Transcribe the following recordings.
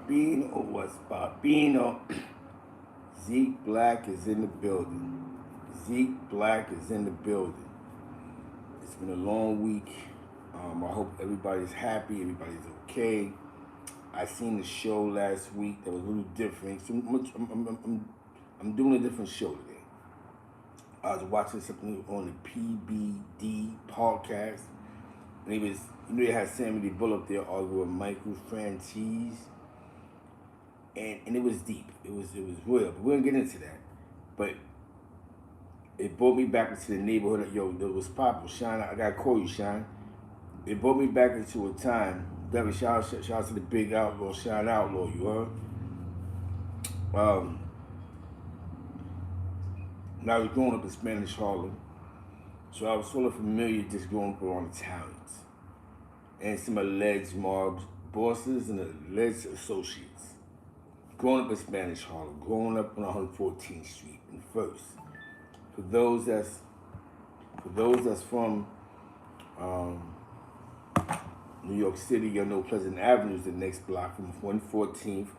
Poppino, what's Poppino? Zeke Black is in the building. Zeke Black is in the building. It's been a long week. I hope everybody's happy, everybody's okay. I seen the show last week that was a little different. So I'm doing a different show today. I was watching something on the PBD Podcast. And they had Sammy the Bull up there arguing with Micheal Franzese. And it was deep. It was real. But we're gonna get into that. But it brought me back into the neighborhood. That was popping. Shine, I gotta call you, Shine. It brought me back into a time. Definitely shout out to the big outlaw, Shine Outlaw, you heard? When I was growing up in Spanish Harlem, so I was sort of familiar just growing up around Italians. And some alleged mob bosses and alleged associates. Growing up in Spanish Harlem, growing up on 114th Street and First. For those that's from New York City, you know Pleasant Avenue is the next block from 114th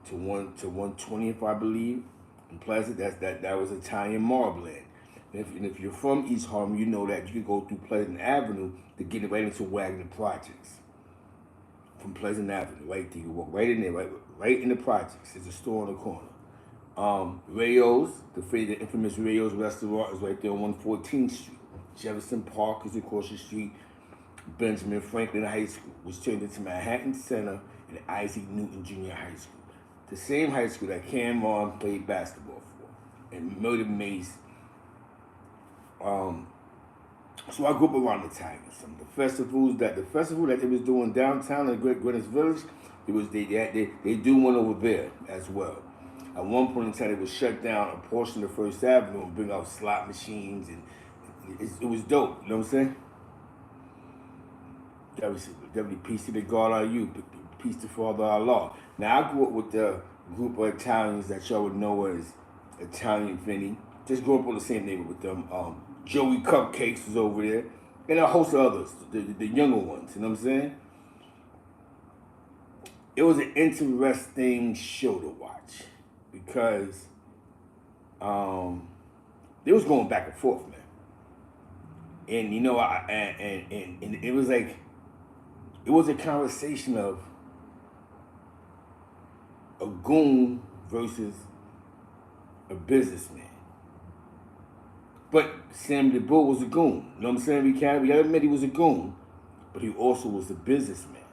to 120th, I believe. In Pleasant, that was Italian mob land. And if you're from East Harlem, you know that you can go through Pleasant Avenue to get right into Wagner Projects. From Pleasant Avenue, right there, you walk right in there, right in the projects. There's a store on the corner. Rayo's, the infamous Rayo's restaurant is right there on 114th Street. Jefferson Park is across the street. Benjamin Franklin High School, which turned into Manhattan Center and Isaac Newton Junior High School. The same high school that Cameron played basketball for. And Murder Mace. So I grew up around the Tigers. The festival that they was doing downtown in Greenwich Village, they do one over there as well. At one point in time, they would shut down a portion of First Avenue and bring out slot machines, and it was dope. You know what I'm saying? Definitely peace to the God are you, peace to Father Allah. Now I grew up with the group of Italians that y'all would know as Italian Vinny. Just grew up on the same neighborhood with them. Joey Cupcakes was over there, and a host of others, the younger ones. You know what I'm saying? It was an interesting show to watch because they was going back and forth, man. And you know, and it was like. It was a conversation of a goon versus a businessman. But Sam the Bull was a goon. You know what I'm saying? We gotta admit he was a goon, but he also was a businessman.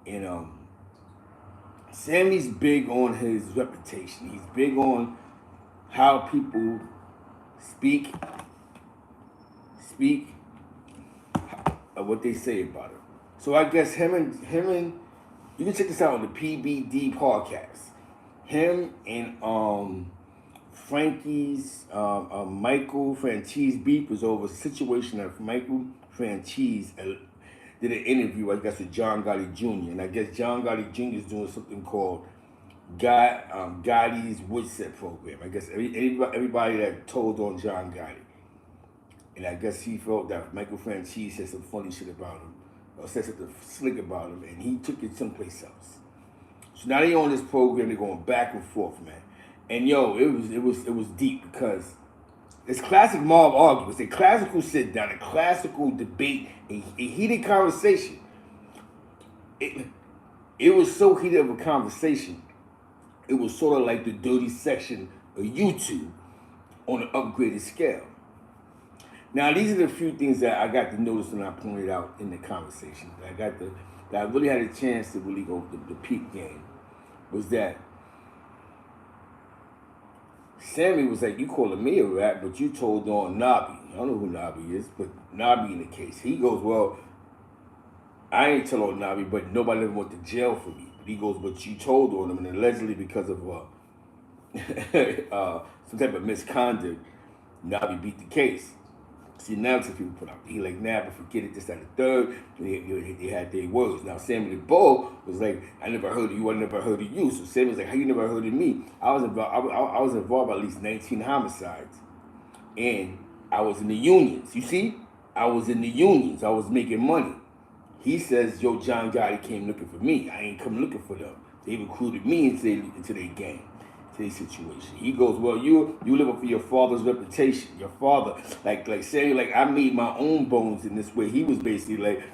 And Sammy's big on his reputation. He's big on how people speak what they say about him. So I guess him and you can check this out on the PBD Podcast. Him and Frankie's Micheal Franzese beef was over a situation that Micheal Franzese did an interview, I guess, with John Gotti Jr. And I guess John Gotti Jr. is doing something called Gotti's Woodset Program. I guess everybody that told on John Gotti. And I guess he felt that Micheal Franzese said some funny shit about him, or said something slick about him, and he took it someplace else. So now they on this program, they're going back and forth, man. And yo, it was deep because it's classic mob arguments, a classical sit down, a classical debate, a heated conversation. It was so heated of a conversation. It was sort of like the dirty section of YouTube on an upgraded scale. Now, these are the few things that I got to notice when I pointed out in the conversation. That I really had a chance to really go the peak game was that Sammy was like, you calling me a rat, but you told on Nobby. I don't know who Nobby is, but Nobby in the case. He goes, well, I ain't tell on Nobby, but nobody ever went to jail for me. But he goes, but you told on him, and allegedly because of some type of misconduct, Nobby beat the case. See, now some people put out, he like, nah, but forget it, this, that, and the third. They had their words. Now, Sammy the Bull was like, I never heard of you, I never heard of you. So Sammy was like, how you never heard of me? I was involved by at least 19 homicides. And I was in the unions. You see? I was in the unions. I was making money. He says, yo, John Gotti came looking for me. I ain't come looking for them. They recruited me into their game, to their situation. He goes, well, you live up for your father's reputation. Your father, like saying, like, I made my own bones in this way. He was basically like,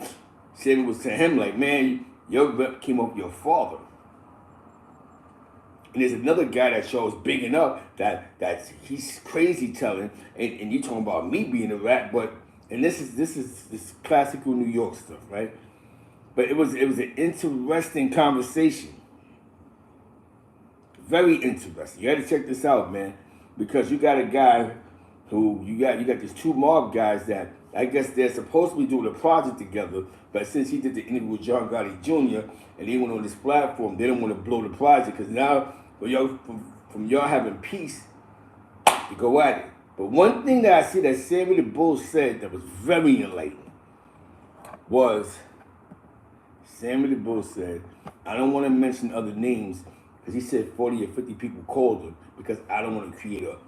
Sammy was to him like, man, your rep came off your father. And there's another guy that shows bigging up that he's crazy telling, and you talking about me being a rat, but and this is classical New York stuff, right? But it was an interesting conversation. Very interesting. You got to check this out, man, because you got a guy who you got these two mob guys that I guess they're supposed to be doing a project together, but since he did the interview with John Gotti Jr. and they went on this platform, they don't want to blow the project because now from y'all having peace, you go at it. But one thing that I see that Sammy the Bull said that was very enlightening was Sammy the Bull said, I don't want to mention other names because he said 40 or 50 people called him because I don't want to create a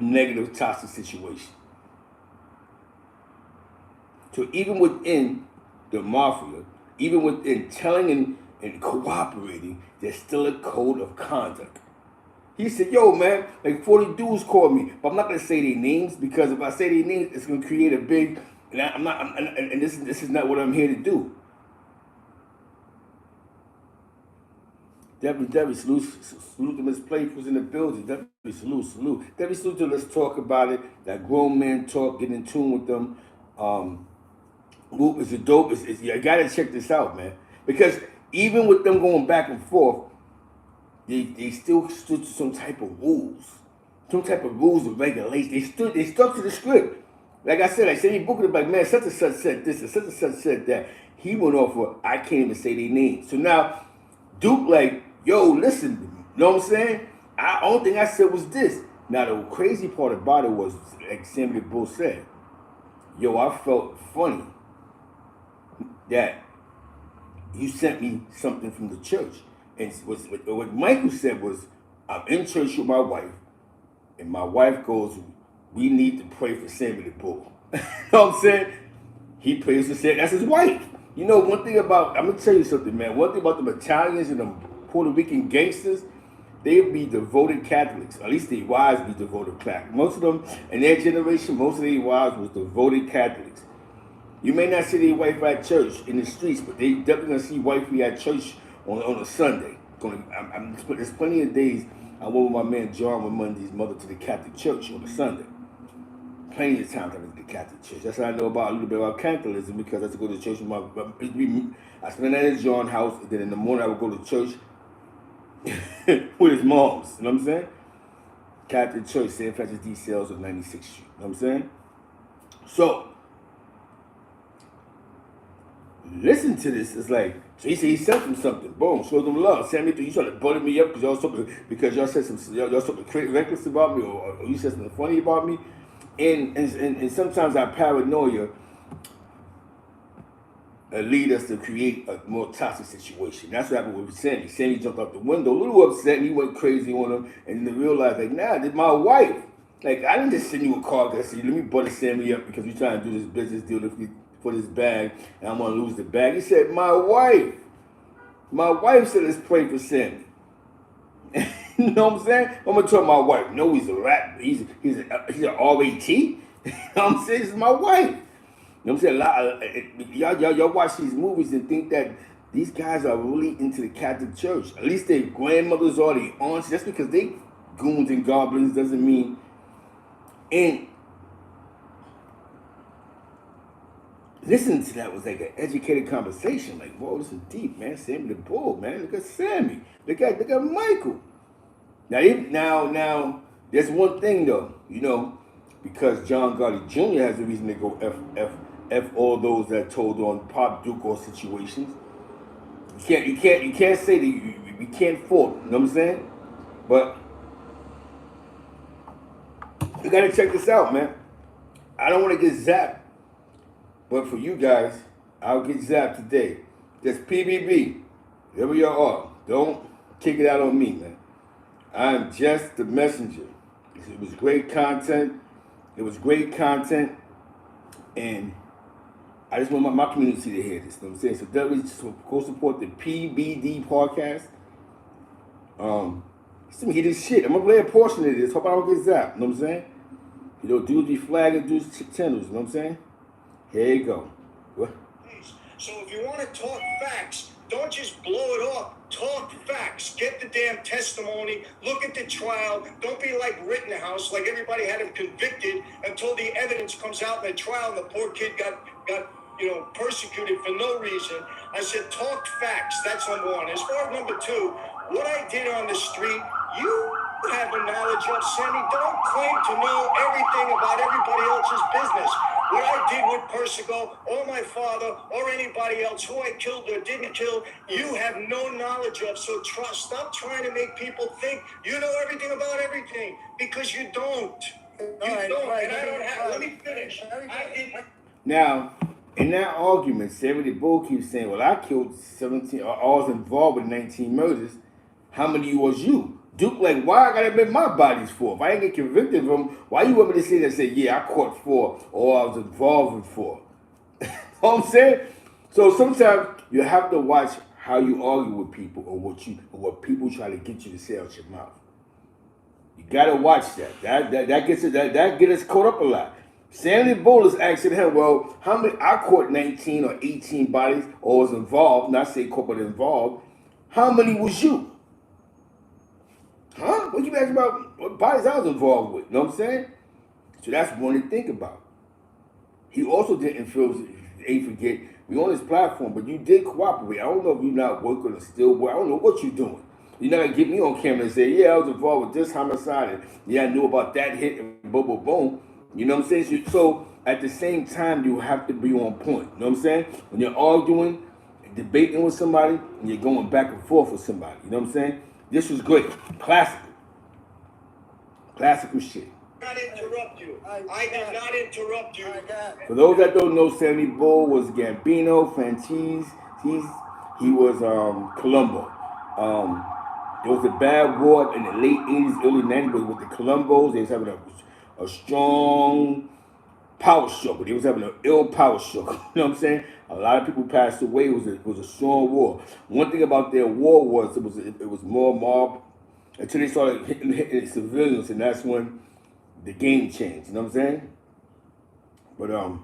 negative toxic situation. So even within the mafia, even within telling and cooperating, there's still a code of conduct. He said, yo, man, like 40 dudes called me, but I'm not going to say their names because if I say their names, it's going to create a big, and this is not what I'm here to do. Debbie, salute to Miss Playful was in the building. Debbie, salute. Debbie, salute to let's talk about it. That grown man talk, get in tune with them. Whoop is a dope. I got to check this out, man. Because even with them going back and forth, they still stood to some type of rules. Some type of rules and regulations. They stuck to the script. Like I said, Sammy Booker, like, man, such and such said this and such and such said that. He went off for, I can't even say their names. So now, Duke like, yo, listen, you know what I'm saying? Only thing I said was this. Now, the crazy part about it was, like Sammy the Bull said, yo, I felt funny that you sent me something from the church. And what Micheal said was, I'm in church with my wife, and my wife goes, we need to pray for Sammy the Bull. You know what I'm saying? He prays for Sammy. That's his wife. You know, one thing about, I'm going to tell you something, man. One thing about the Italians and the Puerto Rican gangsters, they be devoted Catholics. At least their wives be devoted Catholics. Most of them, in their generation, most of their wives was devoted Catholics. You may not see their wife at church in the streets, but they definitely going to see wifey at church on a Sunday. There's plenty of days I went with my man John with Monday's mother to the Catholic church on a Sunday. Plenty of times I went to the Catholic church. That's how I know about a little bit about Catholicism because I had to go to church with I spent the night at John's house, and then in the morning I would go to church with his moms. You know what I'm saying? Catholic church, St. Francis D. Sales of 96th Street. You know what I'm saying? So, listen to this. It's like, so he said he sent him something. Boom, show them love. Sammy, you started to butter me up because y'all said something reckless about me or you said something funny about me. And sometimes our paranoia lead us to create a more toxic situation. That's what happened with Sammy. Sammy jumped out the window, a little upset, and he went crazy on him. And then realized, like, nah, this my wife. Like, I didn't just send you a call because I said, let me butter Sammy up because we're trying to do this business deal for this bag, and I'm gonna lose the bag. He said, my wife said, let's pray for Sammy. You know what I'm saying? I'm gonna tell my wife, no, he's a rat. He's an RAT. You know what I'm saying? This is my wife. You know what I'm saying? Y'all watch these movies and think that these guys are really into the Catholic Church. At least their grandmothers or their aunts. Just because they goons and goblins doesn't mean. And listening to that was like an educated conversation. Like, whoa, this is deep, man. Sammy the Bull, man. Look at Sammy. Look at Micheal. Now, there's one thing though, you know, because John Gotti Jr. has a reason to go F all those that told on Pop Duke or situations. You can't say that we can't fault. You know what I'm saying? But you gotta check this out, man. I don't want to get zapped, but for you guys, I'll get zapped today. That's PBB. Wherever y'all are, don't kick it out on me, man. I'm just the messenger. It was great content. And I just want my community to hear this. You know what I'm saying? So definitely go support the PBD podcast. Some heated shit. I'm gonna play a portion of this. Hope I don't get zapped. You know what I'm saying? You know, dudes be flagging dudes channels. You know what I'm saying? Here you go. What? So if you want to talk facts, don't just blow it off. Talk facts. Get the damn testimony. Look at the trial. Don't be like Rittenhouse, like everybody had him convicted until the evidence comes out in the trial and the poor kid got persecuted for no reason. I said talk facts. That's number one. As far as number two, what I did on the street, you have the knowledge of, Sammy. Don't claim to know everything about everybody else's business. What I did with Persico or my father or anybody else who I killed or didn't kill, you have no knowledge of. So stop trying to make people think you know everything about everything, because you don't. You don't. And I don't have. Let me finish. Now, in that argument, Sammy Bull keeps saying, well, I killed 17, I was involved with 19 murders. How many was you? Duke, like, why I gotta admit my body's for? If I ain't get convicted of them, why you want me to say that? Say, yeah, I caught 4 or I was involved with 4. You know what I'm saying? So sometimes you have to watch how you argue with people or what people try to get you to say out your mouth. You gotta watch that. That gets us caught up a lot. Sandy Bull is asking him, well, how many? I caught 19 or 18 bodies or was involved. Not say caught, but involved. How many was you? Huh? What you asking about? What bodies I was involved with? You know what I'm saying? So that's one to think about. He also didn't forget, we on this platform, but you did cooperate. I don't know if you're not working or still working. I don't know what you're doing. You're not going to get me on camera and say, yeah, I was involved with this homicide, and yeah, I knew about that hit, and boom, boom, boom. You know what I'm saying? So at the same time, you have to be on point. You know what I'm saying? When you're arguing, debating with somebody, and you're going back and forth with somebody. You know what I'm saying? This was great. Classical. Classical shit. I did not interrupt you. I did not interrupt you. For those that don't know, Sammy Bull was Gambino, Franzese. He was Colombo. There was a bad war in the late 80s, early 90s, but with the Colombos, they was having a strong power struggle. They was having an ill power struggle. You know what I'm saying? A lot of people passed away. It was a strong war. One thing about their war was it was more mob until they started hitting civilians, and that's when the game changed. You know what I'm saying? But y'all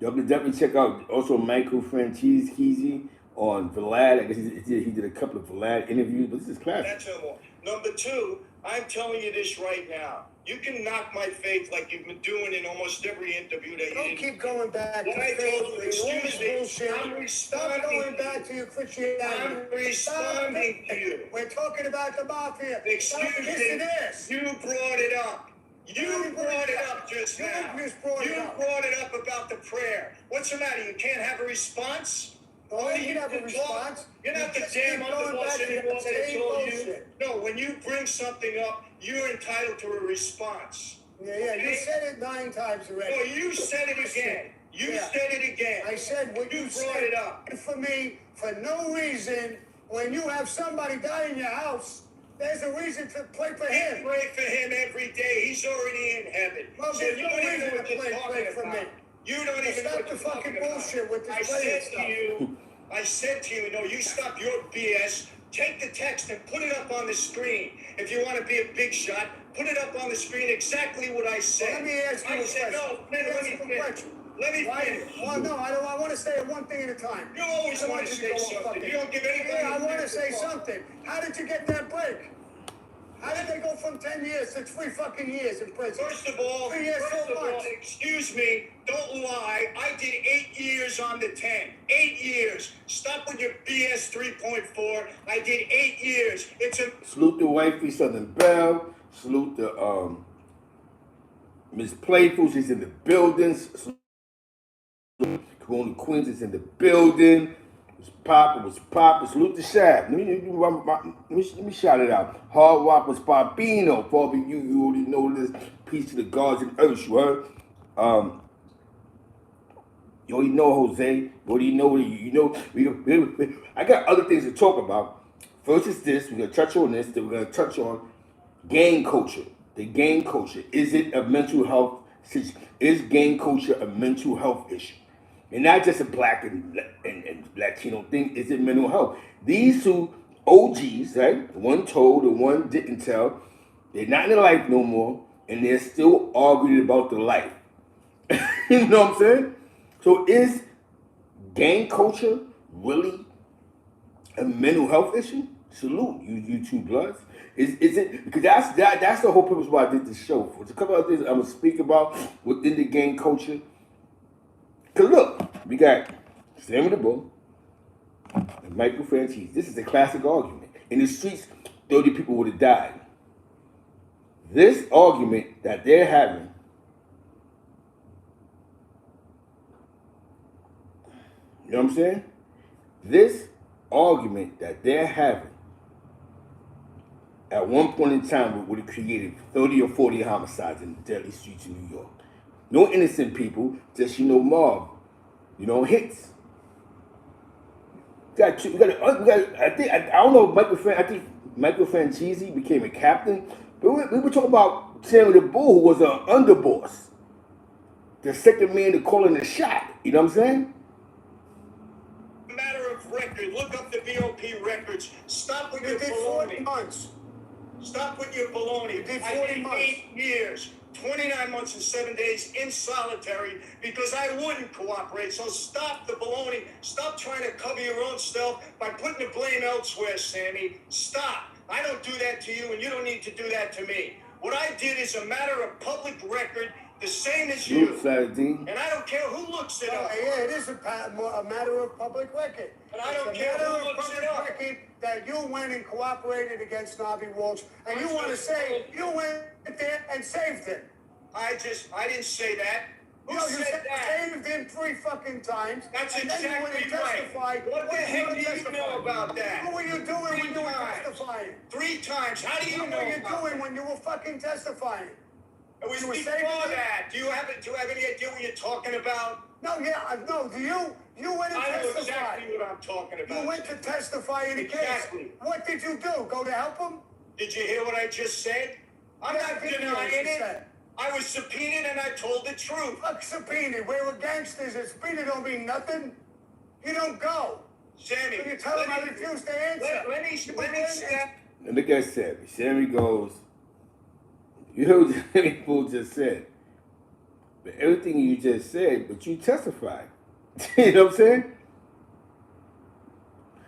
can definitely check out also Micheal Franzese on Vlad. I guess he did a couple of Vlad interviews, but this is classic. That's no more. Number two, I'm telling you this right now. You can knock my faith like you've been doing in almost every interview that you don't keep going back to faith. Excuse me. I'm responding. Stop going back to your Christianity. I'm responding to you. We're talking about the mafia. Excuse me. You brought it up. You brought it up just now. You brought it up about the prayer. What's the matter? You can't have a response? Oh, you can have a response. You're not the damn underboss anymore that told you. No, when you bring something up, you're entitled to a response. Yeah, okay? You said it 9 times already. Oh, you said it again. You said it again. I said what you brought it up. For me, for no reason, when you have somebody die in your house, there's a reason to pray for him. Pray for him every day. He's already in heaven. Well, so there's you no don't even reason know to pray for me. You don't even know what you're talking about. Bullshit with this I said to you, no, you stop your BS. Take the text and put it up on the screen. If you want to be a big shot, put it up on the screen exactly what I said. Well, let me ask you a question. No, let me finish. Well, no, I want to say one thing at a time. You always want to say something. You don't give anybody. Yeah, I want to say something. How did you get that break? How did they go from 10 years to 3 fucking years in prison? First of all, excuse me, don't lie. I did 8 years on the 10. 8 years. Stop with your BS 3.4. I did 8 years. Salute the wifey, Southern Belle. Salute the Miss Playful. She's in the buildings. Corona Queens is in the building. It was poppin'. Salute the Shab. Let me shout it out. Hard Rock was Papino. For you already know this. Peace to the gods and earth, you heard? You already know Jose. You already know. I got other things to talk about. First is this. We're going to touch on this. Then we're going to touch on gang culture. The gang culture. Is it a mental health situation? Is gang culture a mental health issue? And not just a black and Latino thing, is it mental health? These two OGs, right? One told and one didn't tell. They're not in the life no more, and they're still arguing about the life. You know what I'm saying? So is gang culture really a mental health issue? Salute you two bloods. Is it because that's the whole purpose why I did this show. There's a couple of things I'm gonna speak about within the gang culture. Cause look, we got Sammy the Bull and Michael Franzese. This is a classic argument. In the streets, 30 people would have died. This argument that they're having, you know what I'm saying? This argument that they're having at one point in time would have created 30 or 40 homicides in the deadly streets of New York. No innocent people, just, mob, hits. I don't know, I think Michael Franzese became a captain, but we were talking about Sammy the Bull, who was an underboss. The second man to call in the shot, you know what I'm saying? Matter of record, look up the BOP records. Stop with your baloney. 40 months. Stop with your baloney. You did I 40 did months. 8 years, 29 months and 7 days in solitary because I wouldn't cooperate. So stop the baloney. Stop trying to cover your own stuff by putting the blame elsewhere, Sammy. Stop. I don't do that to you, and you don't need to do that to me. What I did is a matter of public record, the same as you. Salidin. And I don't care who looks it up. Yeah, it is a matter of public record. And I don't care who looks it up. Record that you went and cooperated against Nobby Walsh, and you want to say you went there and saved him. I didn't say that. Who You said that? saved him 3 fucking times. That's and then you went and exactly right. testified. What the heck do you know about that? What were you doing when you were 3 times. testifying? 3 times. How do you What know were you about doing that? when you were fucking testifying? It was You were before saving him? that. Do you have any idea what you're talking about? No, no. You went and I know testified. exactly what I'm talking about. You went to testify in a Exactly. case. What did you do? Go to help him? Did you hear what I just said? I'm Yeah, not I did hear what denying you it. said. I was subpoenaed and I told the truth. Fuck subpoena. We're gangsters. A subpoena don't mean nothing. You don't go. Sammy, So you tell him I refuse to answer. let me step. And look at Sammy. Sammy goes, you heard what Sammy Bull just said. But everything you just said, but you testified. You know what I'm saying?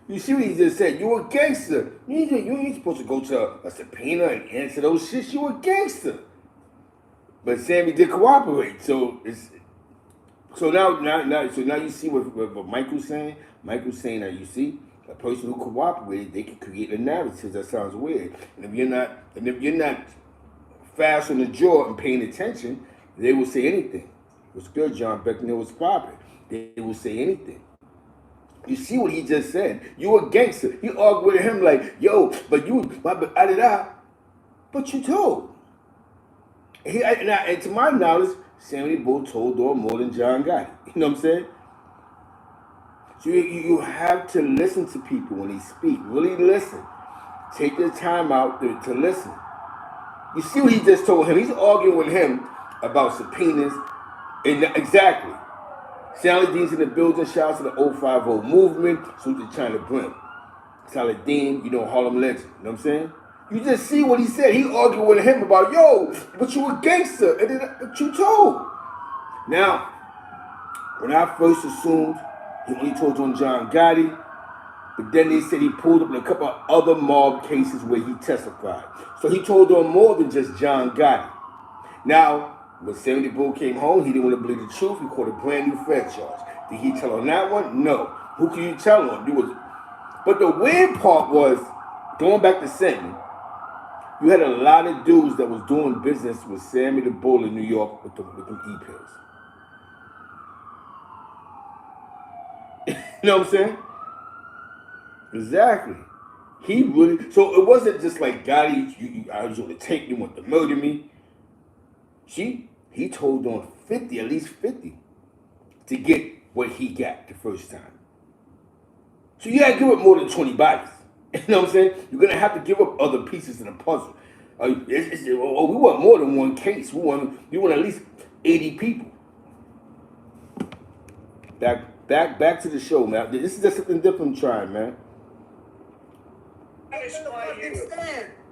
You see what he just said? You're a gangster. You ain't supposed to go to a subpoena and answer those shits. You're a gangster. But Sammy did cooperate. So now you see what Michael's saying. Michael's saying that you see a person who cooperated, they can create a narrative that sounds weird. And if you're not fast on the jaw and paying attention, they will say anything. What's good, John Beckner was popping. They will say anything. You see what he just said? You a gangster. He argued with him like, yo, but you told. And to my knowledge, Sammy Bull told on more than John Gotti. You know what I'm saying? So you have to listen to people when they speak. Really listen. Take the time out to listen. You see what he just told him? He's arguing with him about subpoenas. And exactly. Salidin's in the building. Shout out to the 050 movement. So to China Brim. Salidin, Harlem legend. You know what I'm saying? You just see what he said. He argued with him about, yo, but you a gangster. And then what you told. Now, when I first assumed he only told on John Gotti, but then they said he pulled up in a couple of other mob cases where he testified. So he told on more than just John Gotti. Now, when Sammy Bull came home, he didn't want to believe the truth. He caught a brand new Fed charge. Did he tell on that one? No. Who can you tell on? But the weird part was, going back to Sammy, you had a lot of dudes that was doing business with Sammy the Bull in New York with them E-pills. You know what I'm saying? Exactly. He really... So it wasn't just like, Gotti, I was going to take you, want to murder me. He told on 50, at least 50, to get what he got the first time. So you got to give up more than 20 bodies. You know what I'm saying? You're going to have to give up other pieces in the puzzle. We want more than one case. We want at least 80 people. Back to the show, man. This is just something different I'm trying, man.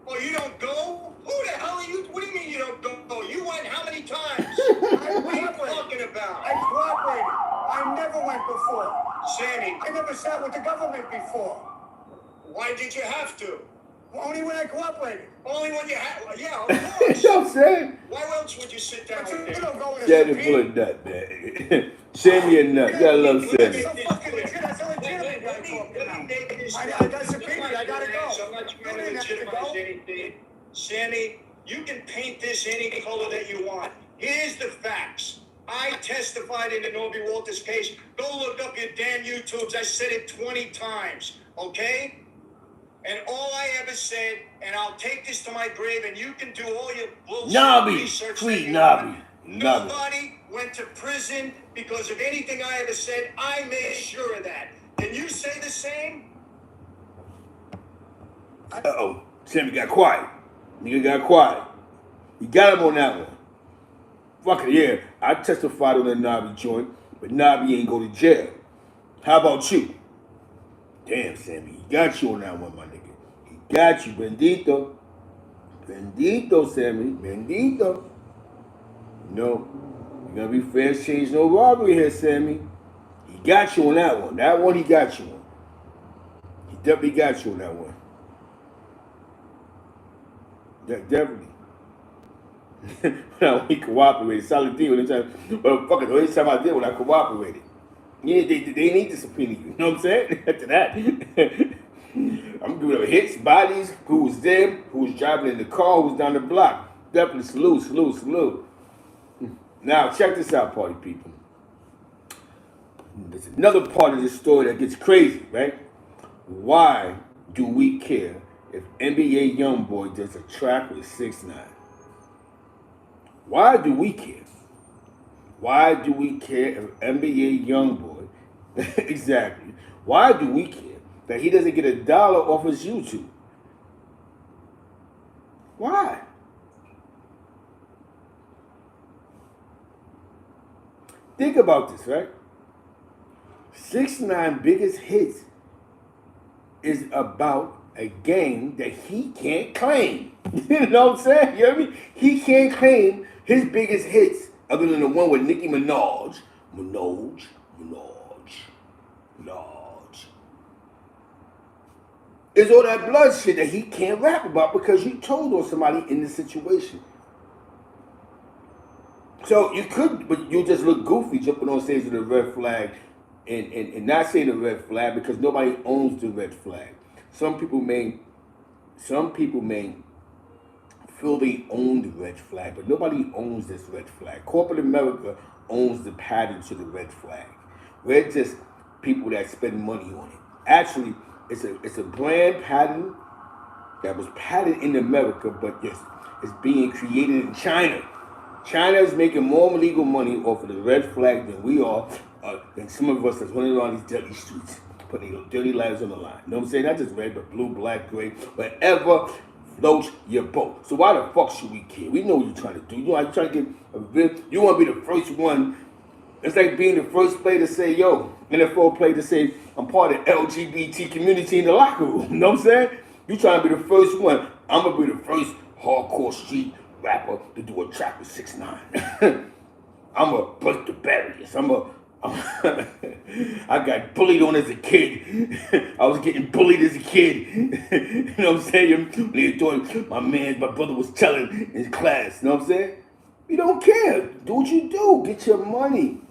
Oh, you don't go? Who the hell are you? What do you mean you don't go? You went how many times? What are you talking about? I cooperated. I never went before. Sammy. I never sat with the government before. Why did you have to? Only when I cooperated. Only when you had, yeah, of course. You know what I'm saying? Why else would you sit down with You them? don't go with a Sammy subpoena. full of nut, man. Sammy a nut. You gotta love Sammy. So fucking legit. That's a legitimate guy talking now. I got subpoenaed. I gotta go. I'm not trying to legitimize anything. Sammy, you can paint this any color that you want. Here's the facts. I testified in the Norby Walters case. Go look up your damn YouTubes. I said it 20 times, okay? And all I ever said, and I'll take this to my grave, and you can do all your bullshit research. Sweet Nobby. Nobody went to prison because of anything I ever said. I made sure of that. Can you say the same? Uh-oh. Sammy got quiet. Nigga got quiet. You got him on that one. Fuck it, yeah. I testified on the Nobby joint, but Nobby ain't go to jail. How about you? Damn, Sammy, he got you on that one, my nigga. He got you, bendito. Bendito, Sammy, bendito. No, you're gonna be fair exchange, no robbery here, Sammy. He got you on that one. That one he got you on. He definitely got you on that one. Definitely. When he cooperated, Salidin, when they tried, well, fuck it, the only time I did when I cooperated. Yeah, they need to subpoena you. You know what I'm saying? After that, I'm giving up hits, bodies, who was there, who was driving in the car, who was down the block. Definitely salute. Now, check this out, party people. There's another part of this story that gets crazy, right? Why do we care if NBA YoungBoy does a track with 6ix9ine? Why do we care? Why do we care if NBA YoungBoy, exactly, why do we care that he doesn't get $1 off his YouTube? Why? Think about this, right? 6ix9ine biggest hits is about a game that he can't claim. You know what I'm saying? You know what I mean? He can't claim his biggest hits other than the one with Nicki Minaj. It's all that blood shit that he can't rap about because you told on somebody in this situation. So you could, but you just look goofy jumping on stage with a red flag and not saying the red flag because nobody owns the red flag. Some people may feel they own the red flag, but nobody owns this red flag. Corporate America owns the pattern to the red flag. We're just people that spend money on it. Actually, it's a brand pattern that was patented in America, but yes, it's being created in China. China is making more legal money off of the red flag than we are, than some of us that's running around these dirty streets, putting their dirty lives on the line. You know what I'm saying? Not just red, but blue, black, gray, whatever floats your boat. So why the fuck should we care? We know what you're trying to do. You know, you're trying to get you want to be the first one. It's like being the first player to say, yo, NFL player to say, I'm part of the LGBT community in the locker room. You know what I'm saying? You trying to be the first one. I'm going to be the first hardcore street rapper to do a track with 6ix9ine. I'm going to break the barriers. I got bullied on as a kid. I was getting bullied as a kid. You know what I'm saying? They thought my brother was telling in class. You know what I'm saying? You don't care. Do what you do. Get your money.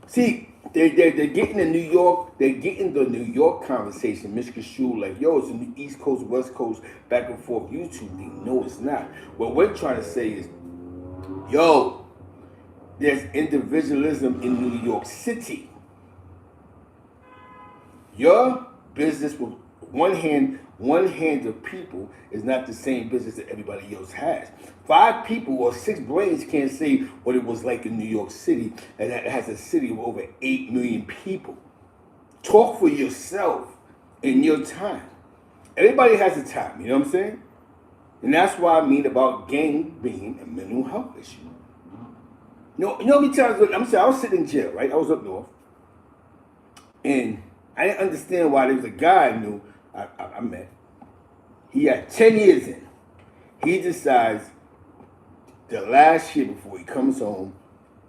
See, they're getting the New York conversation misconstrued like, yo, it's in the East Coast, West Coast, back and forth YouTube thing. No, it's not. What we're trying to say is, yo, there's individualism in New York City. Your business with one hand of people is not the same business that everybody else has. 5 people or 6 brains can't say what it was like in New York City, and that has a city of over 8 million people. Talk for yourself in your time. Everybody has a time, you know what I'm saying? And that's what I mean about gang being a mental health issue. You know how many times, I'm saying, I was sitting in jail, right? I was up north. And I didn't understand why there was a guy I knew, I met. He had 10 years in. He decides the last year before he comes home,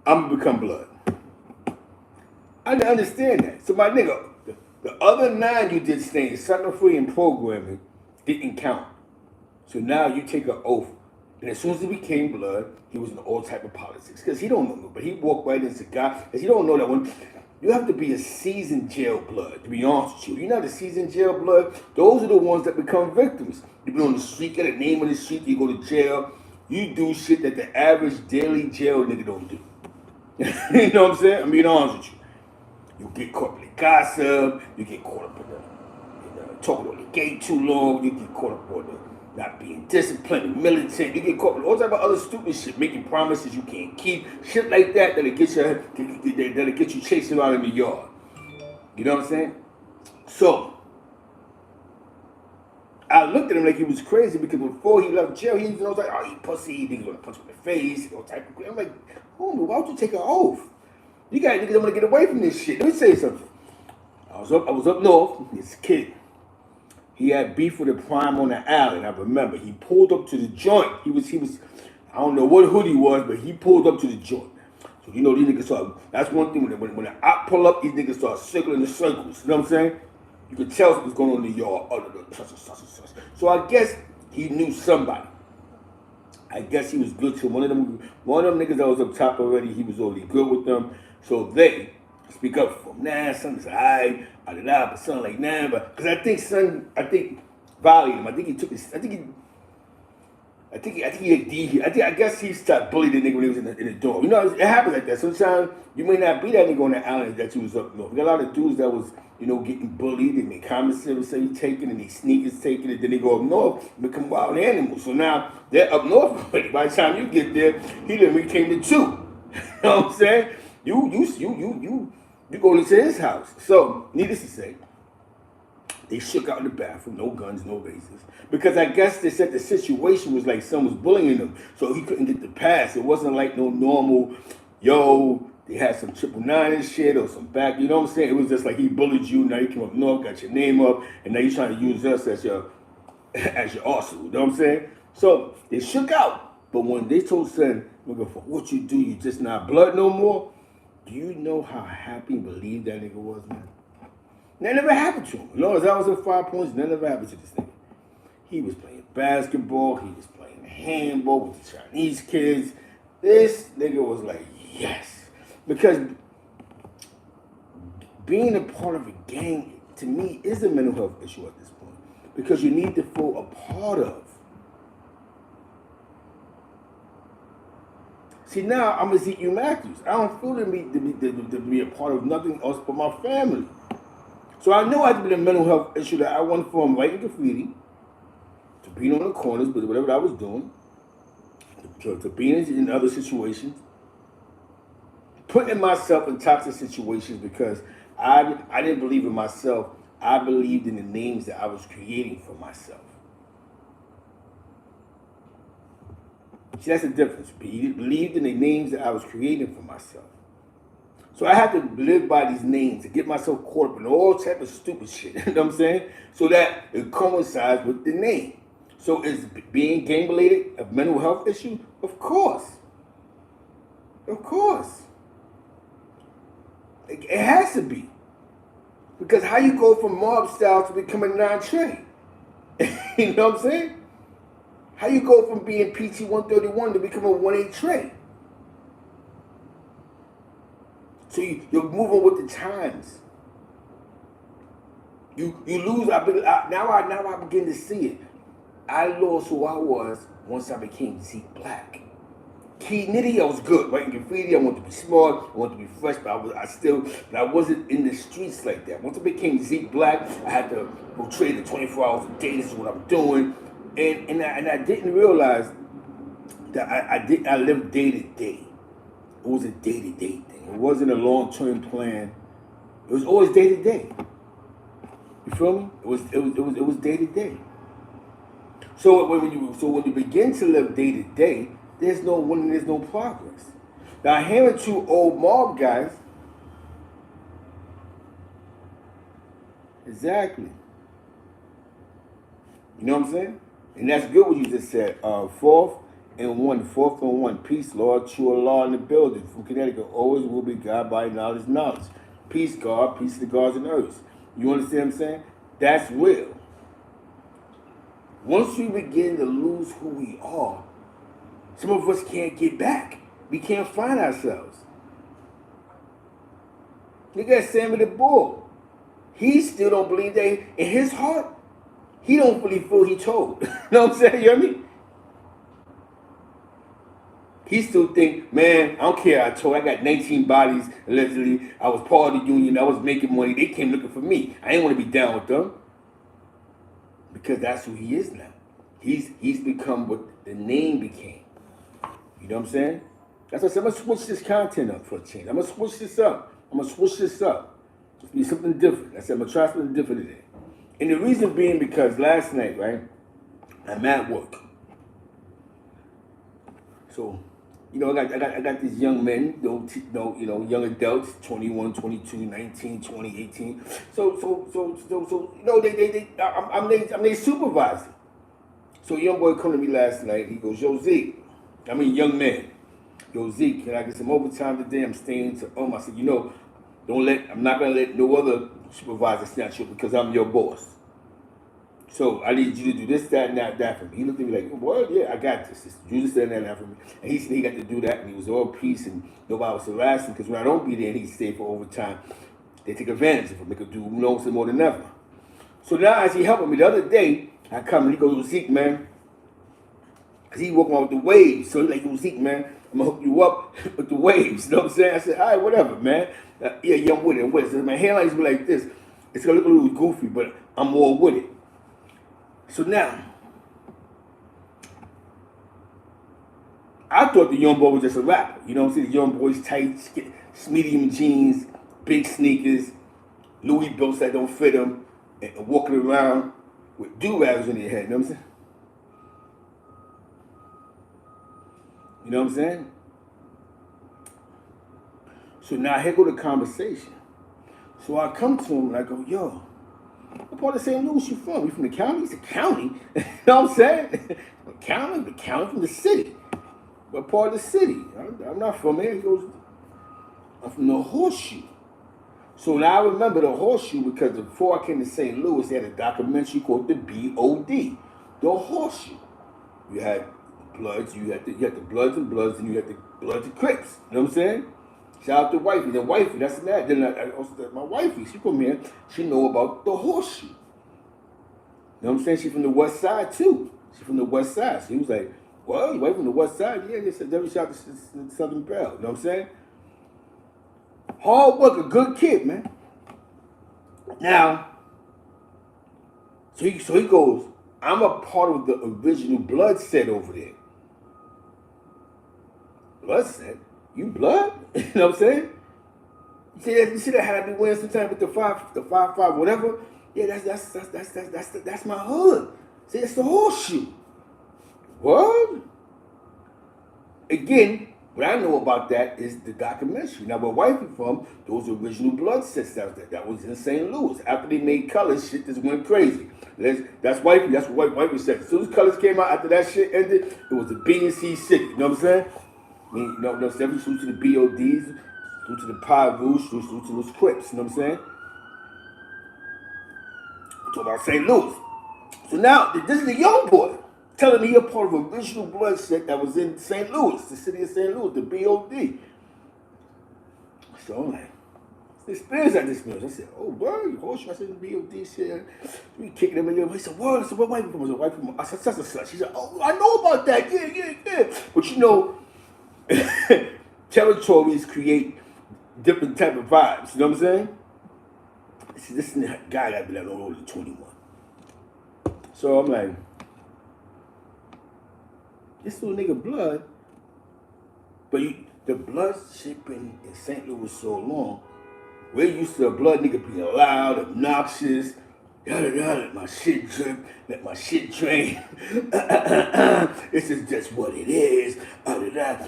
I'm gonna become blood. I didn't understand that. So my nigga, the other 9 you did staying sucker free and programming didn't count. So now you take an oath. And as soon as he became blood, he was in all type of politics. Because he don't know, but he walked right into God. Because he don't know that when you have to be a seasoned jail blood, to be honest with you. You're not a seasoned jail blood. Those are the ones that become victims. You've been on the street, get a name on the street, you go to jail. You do shit that the average daily jail nigga don't do. You know what I'm saying? I'm being honest with you. You get caught with gossip, you get caught up in talking on the gate too long, you get caught up on the not being disciplined, militant, you get caught with all type of other stupid shit, making promises you can't keep, shit like that that'll get you chasing around in the yard. You know what I'm saying? So I looked at him like he was crazy because before he left jail, he was like, oh, you pussy, niggas gonna punch him in the face, all type of. I'm like, homie, why would you take an oath? You got niggas that want to get away from this shit. Let me say something. I was up north. This kid, he had beef with a prime on the alley. I remember he pulled up to the joint. He was. I don't know what hood he was, but he pulled up to the joint. So you know these niggas start. That's one thing when the op pull up, these niggas start circling the circles. You know what I'm saying? You could tell what's going on in the yard. So I guess he knew somebody. I guess he was good to one of them niggas that was up top already. He was already good with them. So they speak up for him. Nah, son's alright, but son like nah, but because I think violated him. I think he took his. I guess he started bullying the nigga when he was in the door. You know, it happens like that. Sometimes you may not be that nigga on the island that you was up north. We got a lot of dudes that was, getting bullied and they comments say you taking and they sneakers taking it, then they go up north and become wild animals. So now they're up north already. By the time you get there, he then became the 2. You know what I'm saying? You go into his house. So, needless to say, they shook out in the bathroom, no guns, no razors. Because I guess they said the situation was like someone was bullying him, so he couldn't get the pass. It wasn't like no normal, they had some 999 and shit or some back, you know what I'm saying? It was just like he bullied you, now you came up north, got your name up, and now you're trying to use us as your arsenal, you know what I'm saying? So, they shook out. But when they told son, for what you do, you just not blood no more, do you know how happy and relieved that nigga was, man? That never happened to him. As long as I was in 5 points, that never happened to this nigga. He was playing basketball. He was playing handball with the Chinese kids. This nigga was like, yes. Because being a part of a gang, to me, is a mental health issue at this point. Because you need to feel a part of. See, now I'm Ezekiel Matthews. I don't feel to be a part of nothing else but my family. So I know I had to be the mental health issue that I went from writing graffiti to being on the corners, but whatever I was doing, to being in other situations, putting myself in toxic situations because I didn't believe in myself. I believed in the names that I was creating for myself. See, that's the difference. Believed in the names that I was creating for myself. So I had to live by these names to get myself caught up in all type of stupid shit. You know what I'm saying? So that it coincides with the name. So is being gang related a mental health issue? Of course. Of course. It has to be. Because how you go from mob style to becoming non-trade? You know what I'm saying? How you go from being PT 131 to become a 1-8 trade? So you're moving with the times. You lose. Now I begin to see it. I lost who I was once I became Zeke Black. Key Nitty, I was good. Writing graffiti, I wanted to be smart, I wanted to be fresh, but I wasn't in the streets like that. Once I became Zeke Black, I had to portray the 24 hours a day. This is what I'm doing, and I didn't realize that I lived day to day. It was a day to day thing. It wasn't a long term plan. It was always day to day. You feel me? It was day to day. So when you begin to live day to day, there's no winning, there's no progress. Now hearing 2 old mob guys Exactly. You know what I'm saying? And that's good what you just said. Fourth and one. Peace, Lord, true law in the building. From Connecticut, always will be God by knowledge. Peace, God, peace to the gods and earth. You understand what I'm saying? That's real. Once we begin to lose who we are, some of us can't get back. We can't find ourselves. Look at Sammy the Bull. He still don't believe that in his heart. He don't really feel he told. You know what I'm saying? You know what I mean? He still think, man, I don't care. I told. I got 19 bodies. Allegedly, I was part of the union. I was making money. They came looking for me. I didn't want to be down with them because that's who he is now. He's become what the name became. You know what I'm saying? That's why I said, I'm going to switch this content up for a change. I'm going to switch this up. It's be something different. I said, I'm going to try something different today. And the reason being because last night, right, I'm at work. So, you know, I got these young men, young adults, 21, 22, 19, 20, 18. So, you know, I'm their supervisor. So, a young boy come to me last night. He goes, young man. Yo, Zeke, can I get some overtime today? I'm staying to I said, I'm not gonna let no other supervisor snatch you because I'm your boss. So I need you to do this, that, and that for me. He looked at me like, well, yeah, I got this. Just do this, that, and that for me. And he said he got to do that, and he was all peace, and nobody was harassing because when I don't be there and he stay for overtime, they take advantage of him. They could do some more than ever. So now as he helping me, the other day, I come and he goes, Zeke, man. Because he walking on with the waves. So he's like, Zeke, man, I'm going to hook you up with the waves. You know what I'm saying? I said, all right, whatever, man. Yeah, I'm with it. So my hairline's be like this. It's going to look a little goofy, but I'm more with it. So now, I thought the young boy was just a rapper. You know what I'm saying? The young boy's tight, medium jeans, big sneakers, Louis belts that don't fit him, and walking around with do-rags in their head. You know what I'm saying? You know what I'm saying? So now here go the conversation. So I come to him and I go, yo, what part of St. Louis you from? You from the county? He said, county? You know what I'm saying? The county from the city. What part of the city? I'm not from here. He goes, I'm from the Horseshoe. So now I remember the Horseshoe because before I came to St. Louis, they had a documentary called the BOD, the Horseshoe. You had Bloods, you had the Bloods, and you had the Bloods and Crips. You know what I'm saying? Shout out to wifey. The wifey, that's that. Then my wifey, she come here, she know about the Horseshoe. You know what I'm saying? She from the West Side too. She from the West Side. So he was like, well, you wife from the West Side? Yeah, they said they shot the Southern Belle. You know what I'm saying? Hard worker, good kid, man. Now, so he goes, I'm a part of the original Blood set over there. Blood set? You blood? You know what I'm saying? You see that hat I be wearing sometimes with the 5 whatever? Yeah, that's my hood. See, that's the Horseshoe. What? Again, what I know about that is the documentary. Now, where wifey from, those original Blood sets that was in St. Louis. After they made colors, shit just went crazy. That's wifey. That's what wifey said. As soon as colors came out, after that shit ended, it was a B and C city. You know what I'm saying? I mean, every salute to the BODs, salute to the Pi Rouge, salute to those Crips. You know what I'm saying? I'm talking about St. Louis. So now, this is a young boy telling me he a part of an original Blood set that was in St. Louis, the city of St. Louis, the BOD. So I'm like, experience at this experience. I said, oh, word, Horseshoe. I said, the BOD shit. We kicking him in there. He said, word. I said, what wife from? I said, wife from? I said, such and such. He said, oh, I know about that. Yeah. But you know, territories create different type of vibes. You know what I'm saying? See, this guy got to be like no older than 21. So I'm like, this little nigga Blood, but the Blood shit been in St. Louis so long. We're used to a Blood nigga being loud, obnoxious, let my shit drip, let my shit drain. This is just what it is.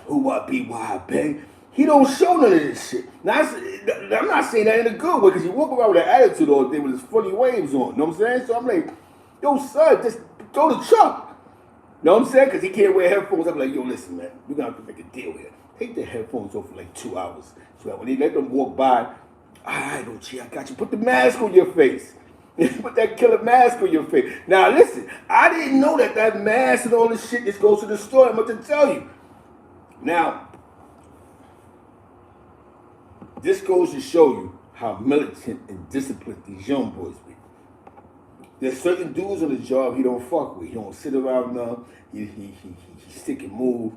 Who I be, why I bang. He don't show none of this shit. Now, I'm not saying that in a good way, because he walk around with an attitude all day with his funny waves on. You know what I'm saying? So I'm like, yo, son, just throw the truck. You know what I'm saying? Because he can't wear headphones. I'm like, yo, listen, man, we're going to have to make a deal here. Take the headphones off for like 2 hours. So that when they let them walk by, all right, Ochi, I got you. Put the mask on your face. Put that killer mask on your face. Now, listen, I didn't know that mask and all this shit just goes to the store. I'm going to tell you. Now, this goes to show you how militant and disciplined these young boys be. There's certain dudes on the job he don't fuck with. He don't sit around now. He stick and move.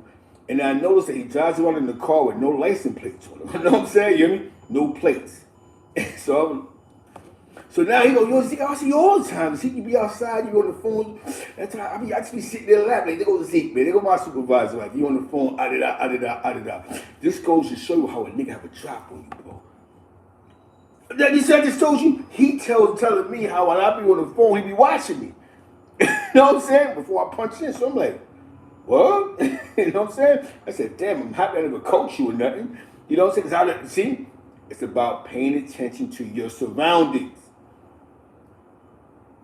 And I noticed that he drives around in the car with no license plates on him. You know what I'm saying? You hear me? No plates. So now he go, yo, Zeke, I see you all the time. Zeke, you be outside, you on the phone. That's how I just be sitting there laughing. Like, they go to Zeke, man. They go my supervisor. Like, you on the phone, da. This goes to show you how a nigga have a drop on you, bro. You see, I just told you, he telling me how when I be on the phone, he be watching me. You know what I'm saying? Before I punch in. So I'm like, what? You know what I'm saying? I said, damn, I'm happy I never coach you or nothing. You know what I'm saying? Because see, it's about paying attention to your surroundings.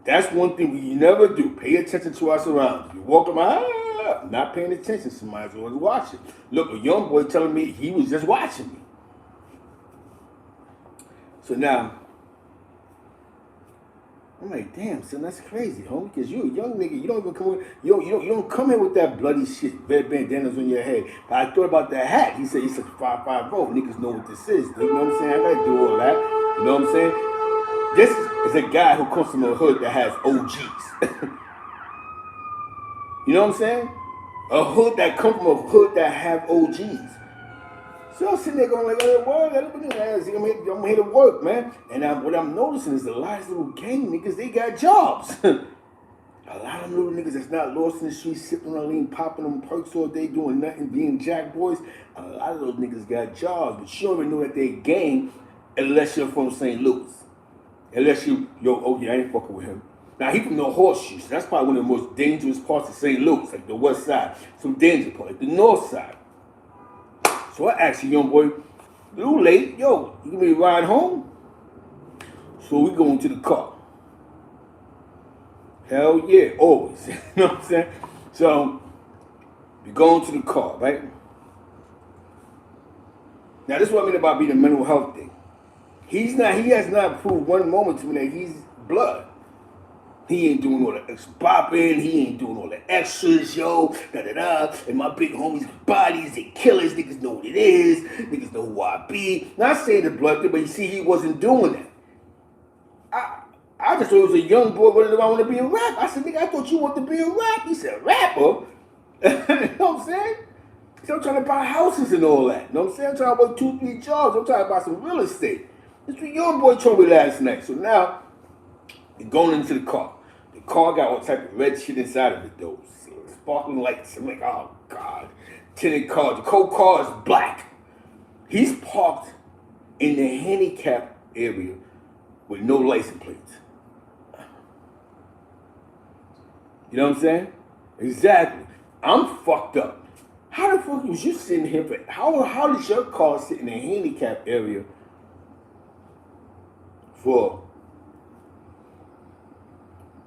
That's one thing we never do. Pay attention to our surroundings. You walk around, not paying attention. Somebody's always watching. Look, a young boy telling me he was just watching me. So now, I'm like, damn, son, that's crazy, homie. Because you a young nigga. You don't even come with, you don't come here with that bloody shit, red bandanas on your head. But I thought about that hat. He said 550. Niggas know what this is. You know what I'm saying? I gotta do all that. You know what I'm saying? This is a guy who comes from a hood that has OGs. You know what I'm saying? A hood that comes from a hood that have OGs. So I'm sitting there going like, I'm here to work, man. And what I'm noticing is a lot of little gang niggas, they got jobs. A lot of little niggas that's not lost in the streets, sipping on lean, popping them perks all day, doing nothing, being jack boys. A lot of those niggas got jobs, but you don't even know that they gang unless you're from St. Louis. Unless I ain't fucking with him. Now, he from the Horseshoe, so that's probably one of the most dangerous parts of St. Louis, like the west side. Some danger part, like the north side. So I asked the young boy, a little late, yo, you give me a ride home? So we go into the car. Hell yeah, always. You know what I'm saying? So we go into the car, right? Now, this is what I mean about being a mental health thing. He has not proved one moment to me that he's blood. He ain't doing all the extra bopping. He ain't doing all the extras, yo. And my big homies' bodies, they killers. Niggas know what it is. Niggas know who I be. Not saying the blood thing, but you see, he wasn't doing that. I just thought he was a young boy running around wanting to be a rapper. I said, nigga, I thought you wanted to be a rapper. He said, rapper? You know what I'm saying? He said, I'm trying to buy houses and all that. You know what I'm saying? I'm trying to work 2-3 jobs. I'm trying to buy some real estate. This was your boy told me last night. So now, we're going into the car. The car got all type of red shit inside of it, though. Sparkling lights. I'm like, oh, God. Tinted car. The whole car is black. He's parked in the handicap area with no license plates. You know what I'm saying? Exactly. I'm fucked up. How the fuck was you sitting here for... How did your car sit in a handicap area for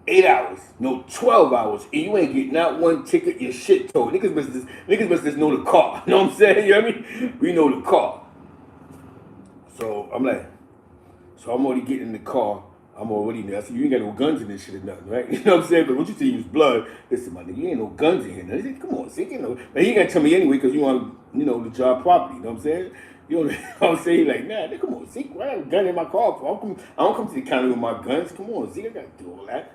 8 hours, no 12 hours, and you ain't getting not one ticket, your shit towed. Niggas must just know the car. You know what I'm saying? You know what I mean? We know the car. So I'm like, I'm already getting in the car. I'm already there. I said, you ain't got no guns in this shit or nothing, right? You know what I'm saying? But what you say use blood, listen, my nigga, you ain't no guns in here. Now, he said, come on, Zeke, you know. But he ain't got to tell me anyway because you want, the job property. You know what I'm saying? You know what I'm saying? He like, nah, nigga, come on, Zeke, why I have a gun in my car for? I don't come to the county with my guns. Come on, Zeke, I got to do all that.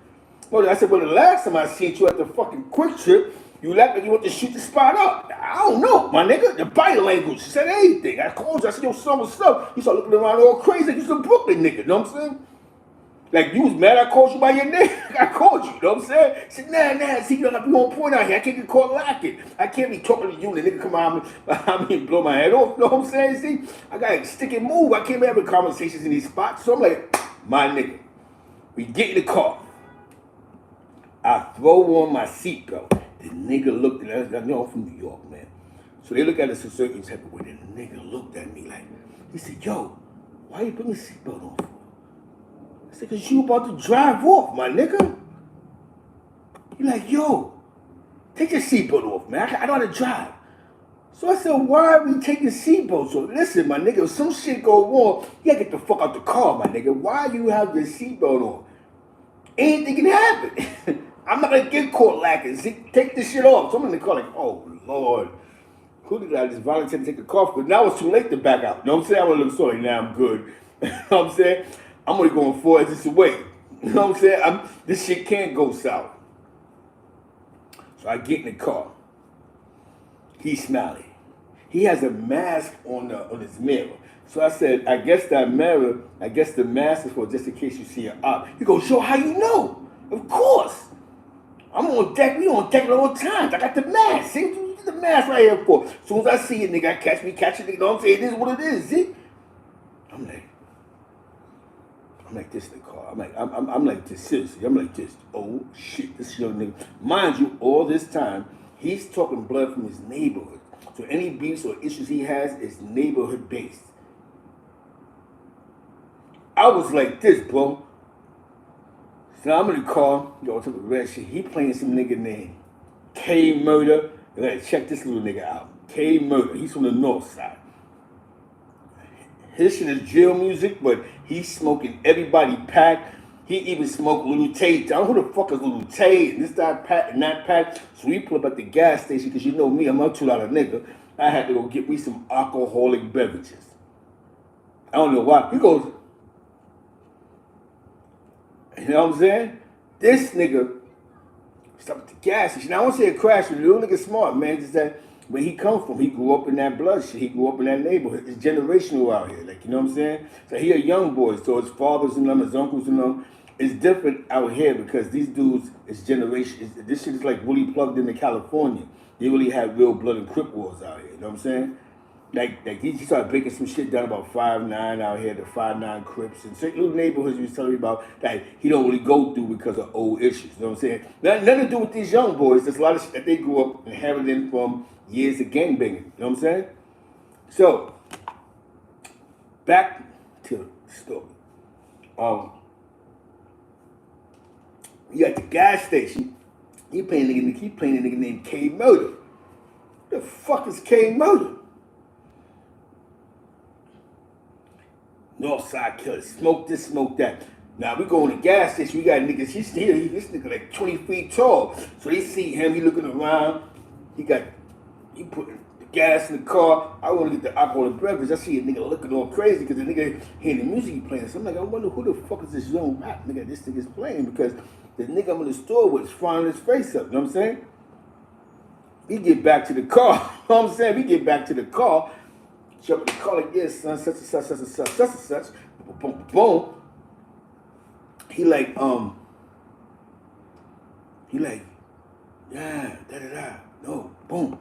Well, I said, well, the last time I seen you at the fucking Quick Trip, you left like you want to shoot the spot up. I don't know, my nigga. The body language said anything. I called you. I said, yo, son, what's up? You started looking around all crazy like you some Brooklyn nigga. You know what I'm saying? Like, you was mad I called you by your name. I called you. You know what I'm saying? I said, nah, see, you gotta be on point out here. I can't get caught lacking. I can't be talking to you and the nigga come out and blow my head off. You know what I'm saying? See, I gotta stick and move. I can't be having conversations in these spots. So I'm like, my nigga, we get in the car. I throw on my seatbelt. The nigga looked at us. I know I'm from New York, man. So they look at us a certain type of way. The nigga looked at me like, he said, yo, why you putting your seatbelt on for? I said, cause you about to drive off, my nigga. He like, yo, take your seatbelt off, man. I know how to drive. So I said, why are we taking seatbelts off? Listen, my nigga, if some shit go wrong, you gotta get the fuck out the car, my nigga. Why you have your seatbelt on? Anything can happen. I'm not gonna get caught lacking. Take this shit off. So I'm in the car like, oh, Lord. Who did I just volunteer to take the car for? Now it's too late to back out. You know what I'm saying? I want to look sorry. Now I'm good. You know what I'm saying? I'm only going 4 exits away. You know what I'm saying? This shit can't go south. So I get in the car. He's smiling. He has a mask on his mirror. So I said, I guess the mask is for just in case you see an op. He goes, yo, how you know? Of course. I'm on deck. We on deck all the time. I got the mask. See? The mask right here for. As soon as I see it, nigga, I catch it, nigga. You know what I'm saying? It is what it is, see? I'm like this in the car. I'm like this, seriously. I'm like this. Oh shit, this young nigga. Mind you, all this time, he's talking blood from his neighborhood. So any beefs or issues he has is neighborhood based. I was like this, bro. So I'm in the car, yo, took the red shit. He playing some nigga named K Murder. You gotta check this little nigga out. K Murder. He's from the north side. His shit is drill music, but he's smoking everybody pack. He even smoked Little Tay. I don't know who the fuck is Little Tay and this that pack and that pack. So we pull up at the gas station because you know me, I'm a $2 nigga. I had to go get me some alcoholic beverages. I don't know why. He goes, you know what I'm saying? This nigga stopped at the gas station. Now, I won't say a crash, but the little nigga smart, man. Just that where he come from, he grew up in that blood shit. He grew up in that neighborhood. It's generational out here, like, you know what I'm saying? So he a young boy, so his fathers and them, his uncles and them. It's different out here because these dudes, it's generation. This shit is like really plugged into California. They really have real blood and Crip wars out here, you know what I'm saying? Like he started breaking some shit down about 5'9" out here, the 5'9" Crips, and certain little neighborhoods he was telling me about that he don't really go through because of old issues. You know what I'm saying? Nothing to do with these young boys. There's a lot of shit that they grew up inheriting from years of gangbanging. You know what I'm saying? So, back to the story. You at the gas station, he playing a nigga named K Murder. The fuck is K Murder? Northside killer, smoke this, smoke that. Now we go in the gas station, we got niggas, this nigga like 20 feet tall. So they see him, he looking around, he putting the gas in the car. I want to get the alcoholic beverage. I see a nigga looking all crazy because the nigga hearing the music he playing. So I'm like, I wonder who the fuck is this young rap nigga this nigga's playing, because the nigga I'm in the store with is frying his face up, you know what I'm saying? We get back to the car, you know what I'm saying? We get back to the car, jump in the car like, yes, son, such and such, such and such, such and such, boom, boom, boom. He like, yeah, da-da-da, no, boom.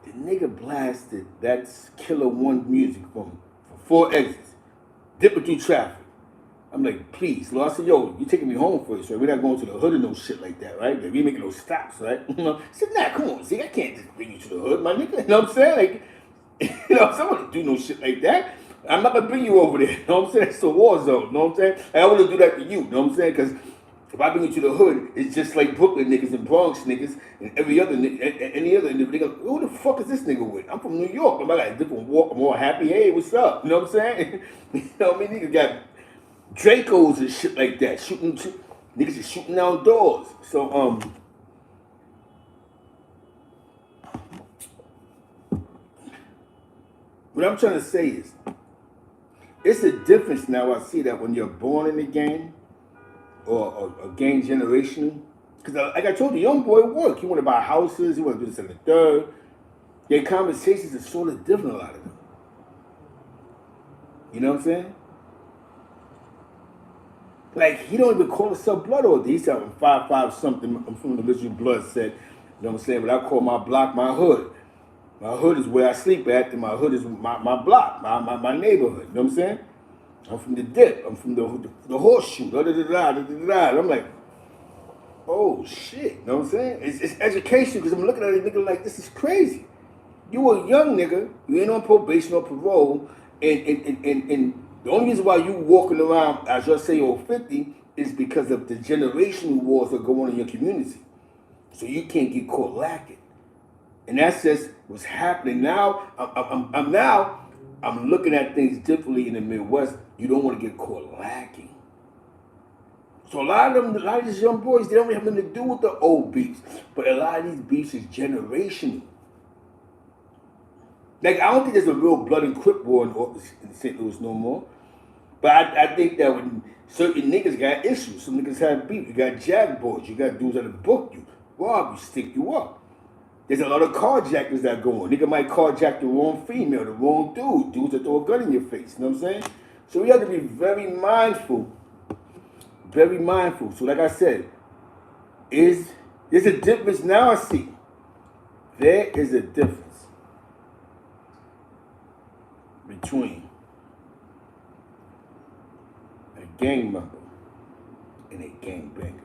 The nigga blasted that's Killer One music for 4 exits, dipping through traffic. I'm like, please, Lord. I said, yo, you taking me home first, right? We're not going to the hood or no shit like that, right? Like, we making no stops, right? You know, I said, nah, come on, see, I can't just bring you to the hood, my nigga. You know what I'm saying? Like, you know, someone don't do no shit like that. I'm not gonna bring you over there. You know what I'm saying? It's a war zone. You know what I'm saying? I want to do that to you. You know what I'm saying? Because if I bring you to the hood, it's just like Brooklyn niggas and Bronx niggas and any other nigga. They go, who the fuck is this nigga with? I'm from New York. I got a different walk. I'm more happy. Hey, what's up? You know what I'm saying? You know what I mean? Niggas got Dracos and shit like that. Niggas is shooting down doors. So, what I'm trying to say is, it's a difference now. I see that when you're born in the gang, or gang generational. Because like I told you, young boy work. He want to buy houses. He want to do this and the third. Their conversations are sort of different, a lot of them. You know what I'm saying? Like, he don't even call himself blood order. He said, I'm 5'5" something. I'm from the original blood set. You know what I'm saying? But I call my block my hood. My hood is where I sleep at, and my hood is my block, my neighborhood. You know what I'm saying? I'm from the dip. I'm from the horseshoe. And I'm like, oh shit. You know what I'm saying? It's education, because I'm looking at it nigga like, this is crazy. You a young nigga. You ain't on probation or parole, and the only reason why you walking around as you say you're 50 is because of the generational wars that go on in your community. So you can't get caught lacking. And that's just what's happening now. I'm looking at things differently in the Midwest. You don't want to get caught lacking. So a lot of these young boys, they don't have nothing to do with the old beefs. But a lot of these beefs is generational. Like, I don't think there's a real blood and crip war in St. Louis no more. But I think that when certain niggas got issues, some niggas have beef. You got jag boys, you got dudes that'll book you, rob you, stick you up. There's a lot of carjackers that go on. Nigga might carjack the wrong female, the wrong dude, dudes that throw a gun in your face, you know what I'm saying? So we have to be very mindful. Very mindful. So like I said, there's a difference now I see. There is a difference between a gang member and a gangbanger.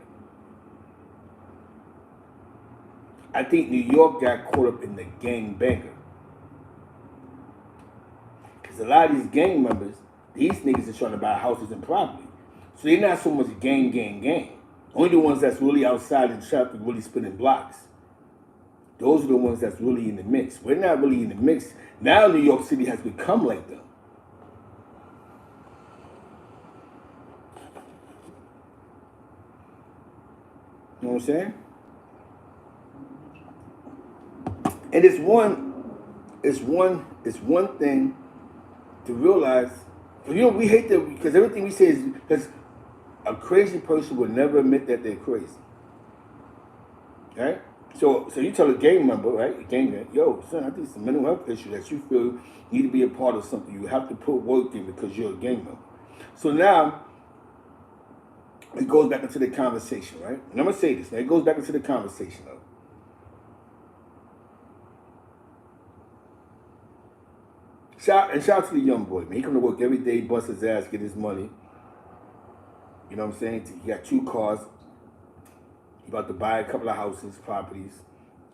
I think New York got caught up in the gangbanger. Because a lot of these gang members, these niggas are trying to buy houses and property. So they're not so much gang. Only the ones that's really outside in traffic, really spinning blocks. Those are the ones that's really in the mix. We're not really in the mix. Now New York City has become like them. You know what I'm saying? And it's one thing to realize, you know, we hate that because everything we say is because a crazy person would never admit that they're crazy. Right? So you tell a gang member, right? A gang member, yo, son, I think it's a mental health issue that you feel need to be a part of something. You have to put work in because you're a gang member. So now it goes back into the conversation, right? And I'm gonna say this. Now it goes back into the conversation of shout out to the young boy, man. He come to work every day, bust his ass, get his money. You know what I'm saying? He got 2 cars. He about to buy a couple of houses, properties.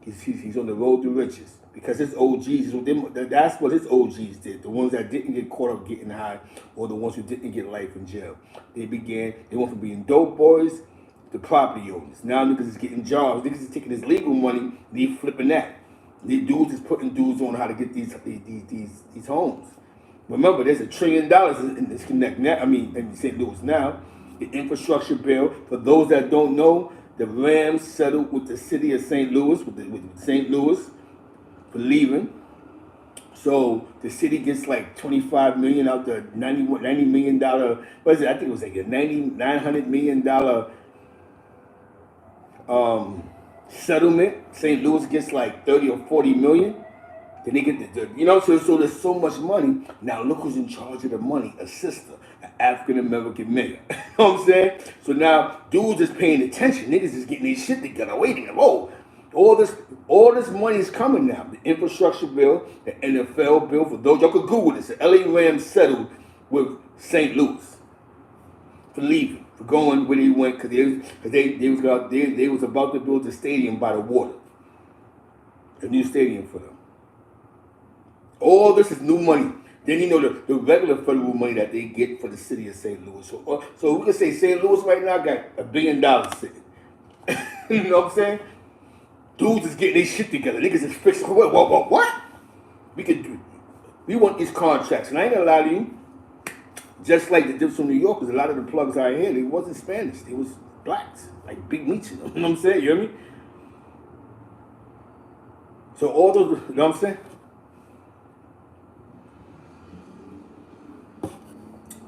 He's on the road to riches because his OGs, that's what his OGs did. The ones that didn't get caught up getting high, or the ones who didn't get life in jail. They went from being dope boys to property owners. Now niggas is getting jobs. Niggas is taking his legal money and he flipping that. These dudes is putting dudes on how to get these homes. Remember, there's $1 trillion in this connect now. I mean, in St. Louis now. The infrastructure bill. For those that don't know, the Rams settled with the city of St. Louis, with St. Louis for leaving. So the city gets like $25 million out the $90 million. What is it? I think it was like a $900 million settlement. St. Louis gets like 30 or 40 million. Then they get so there's so much money. Now look who's in charge of the money, a sister, an African-American mayor. You know what I'm saying? So now dudes is paying attention. Niggas is getting their shit together, waiting. Whoa, all this money is coming now. The infrastructure bill, the NFL bill, for those, y'all could Google this. The LA Rams settled with St. Louis for leaving, for going where they went, because they was about to build a stadium by the water. A new stadium for them. All this is new money. Then the regular federal money that they get for the city of St. Louis. So we can say St. Louis right now got $1 billion sitting. You know what I'm saying? Dudes is getting their shit together. Niggas is fixing. What? We want these contracts. And I ain't gonna lie to you. Just like the difference from New York, because a lot of the plugs out here, they wasn't Spanish. They was blacks. Like Big Micheal. You know what I'm saying? You hear me? So all those, you know what I'm saying?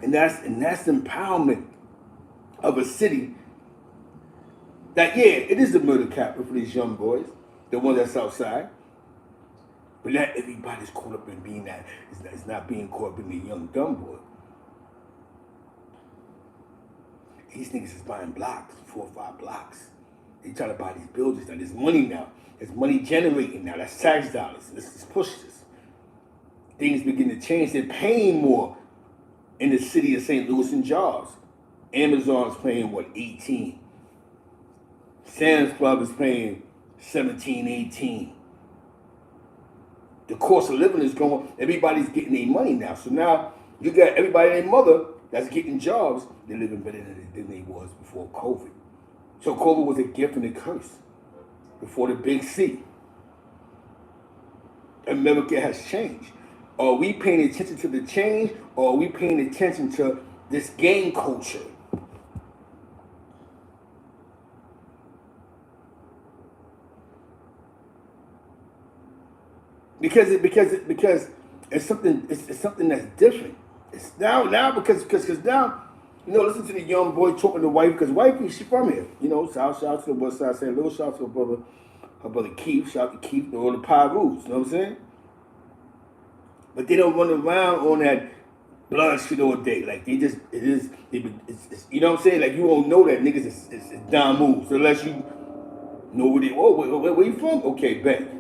And that's empowerment of a city that, yeah, it is the murder capital for these young boys, the one that's outside. But not everybody's caught up in being that. It's not being caught up in the young dumb boy. These niggas is buying blocks, 4 or 5 blocks. They try to buy these buildings now. There's money now. There's money generating now. That's tax dollars. This pushes. Things begin to change. They're paying more in the city of St. Louis in jobs. Amazon's paying, 18? Sam's Club is paying 17, 18. The cost of living is going. Everybody's getting their money now. So now you got everybody and their mother that's getting jobs. They're living better than they was before COVID. So COVID was a gift and a curse before the big C. America has changed. Are we paying attention to the change, or are we paying attention to this gang culture? Because it's something that's different. It's now because now, listen to the young boy talking to wife, because wifey, she from here. Shout out to the west side, saying little shout out to her brother Keith, shout out to Keith, all the Pyrus, you know what I'm saying? But they don't run around on that blood shit all day. Like it's you know what I'm saying? Like you won't know that niggas is down moves unless you know where you from? Okay, bet.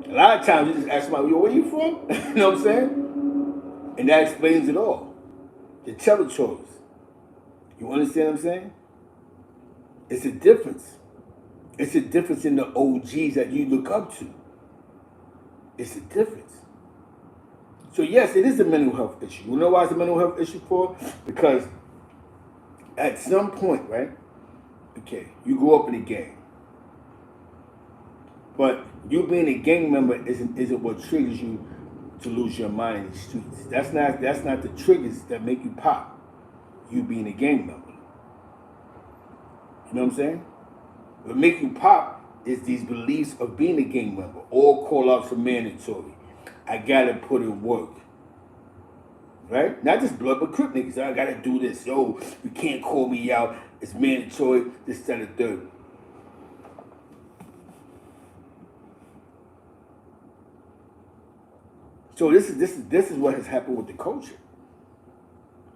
A lot of times you just ask somebody, where you from? You know what I'm saying? And that explains it all. The territories. You understand what I'm saying? It's a difference. It's a difference in the OGs that you look up to. It's a difference. So yes, it is a mental health issue. You know why it's a mental health issue for? Because at some point, right? Okay, you grew up in a gang. But you being a gang member isn't what triggers you to lose your mind in the streets. That's not the triggers that make you pop. You being a gang member. You know what I'm saying? What make you pop is these beliefs of being a gang member. All call-outs are mandatory. I gotta put in work. Right? Not just blood, but crip niggas. I gotta do this. Yo, you can't call me out. It's mandatory. This, that, and third. So this is what has happened with the culture.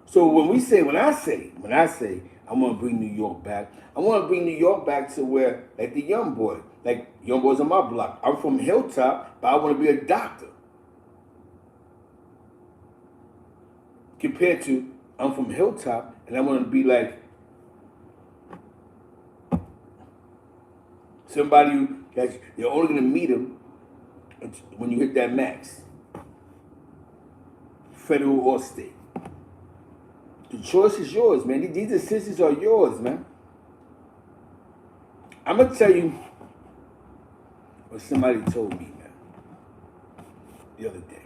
So when I say I want to bring New York back, I want to bring New York back to where, like the young boy, like young boys on my block. I'm from Hilltop, but I want to be a doctor. Compared to, I'm from Hilltop, and I want to be like somebody that you're only going to meet him when you hit that max. Federal or state. The choice is yours, man. These decisions are yours, man. I'm going to tell you what somebody told me, man, the other day.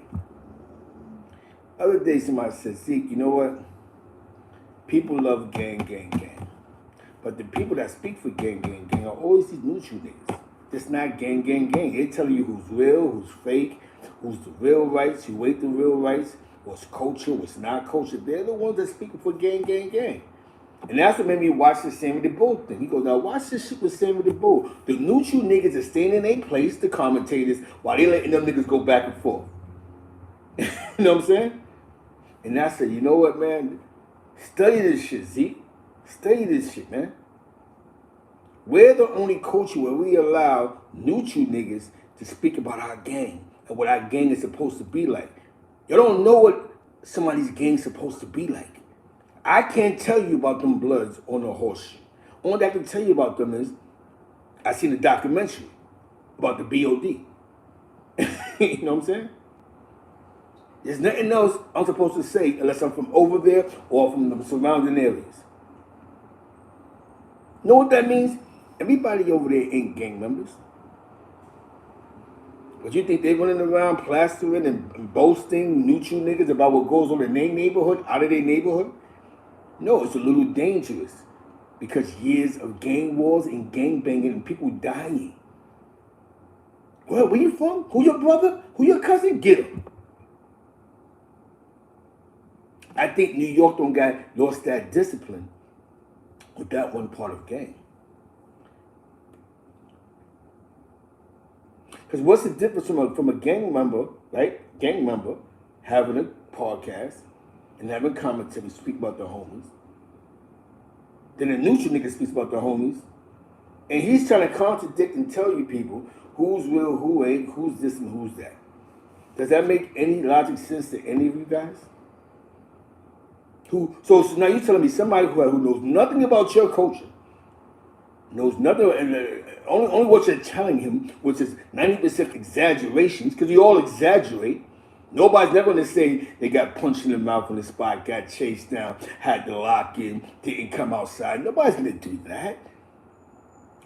The other day, somebody said, Zeke, you know what? People love gang. But the people that speak for gang are always these neutral niggas. It's not gang. They tell you who's real, who's fake, who's the real rights, who ain't the real rights, what's culture, what's not culture. They're the ones that speak for gang. And that's what made me watch the Sammy the Bull thing. He goes, now watch this shit with Sammy the Bull. The neutral niggas are staying in their place, the commentators, while they letting them niggas go back and forth. You know what I'm saying? And I said, you know what, man? Study this shit, Zeke. Study this shit, man. We're the only culture where we allow neutral niggas to speak about our gang and what our gang is supposed to be like. You don't know what somebody's gang's supposed to be like. I can't tell you about them Bloods on a horseshoe. All I can tell you about them is I seen a documentary about the BOD. You know what I'm saying? There's nothing else I'm supposed to say unless I'm from over there or from the surrounding areas. Know what that means? Everybody over there ain't gang members. But you think they running around plastering and boasting neutral niggas about what goes on in their neighborhood, out of their neighborhood? No, it's a little dangerous because years of gang wars and gang banging and people dying. Well, where you from? Who your brother? Who your cousin? Get him. I think New York lost that discipline with that one part of gang. Because what's the difference from a gang member, right? Gang member having a podcast and having commentary speak about the homies. Then a neutral nigga speaks about the homies. And he's trying to contradict and tell you people who's real, who ain't, who's this and who's that. Does that make any logic sense to any of you guys? So now you're telling me somebody who knows nothing about your culture, knows nothing, and only what you're telling him, which is 90% exaggerations, because you all exaggerate. Nobody's never going to say they got punched in the mouth on the spot, got chased down, had to lock in, didn't come outside. Nobody's going to do that.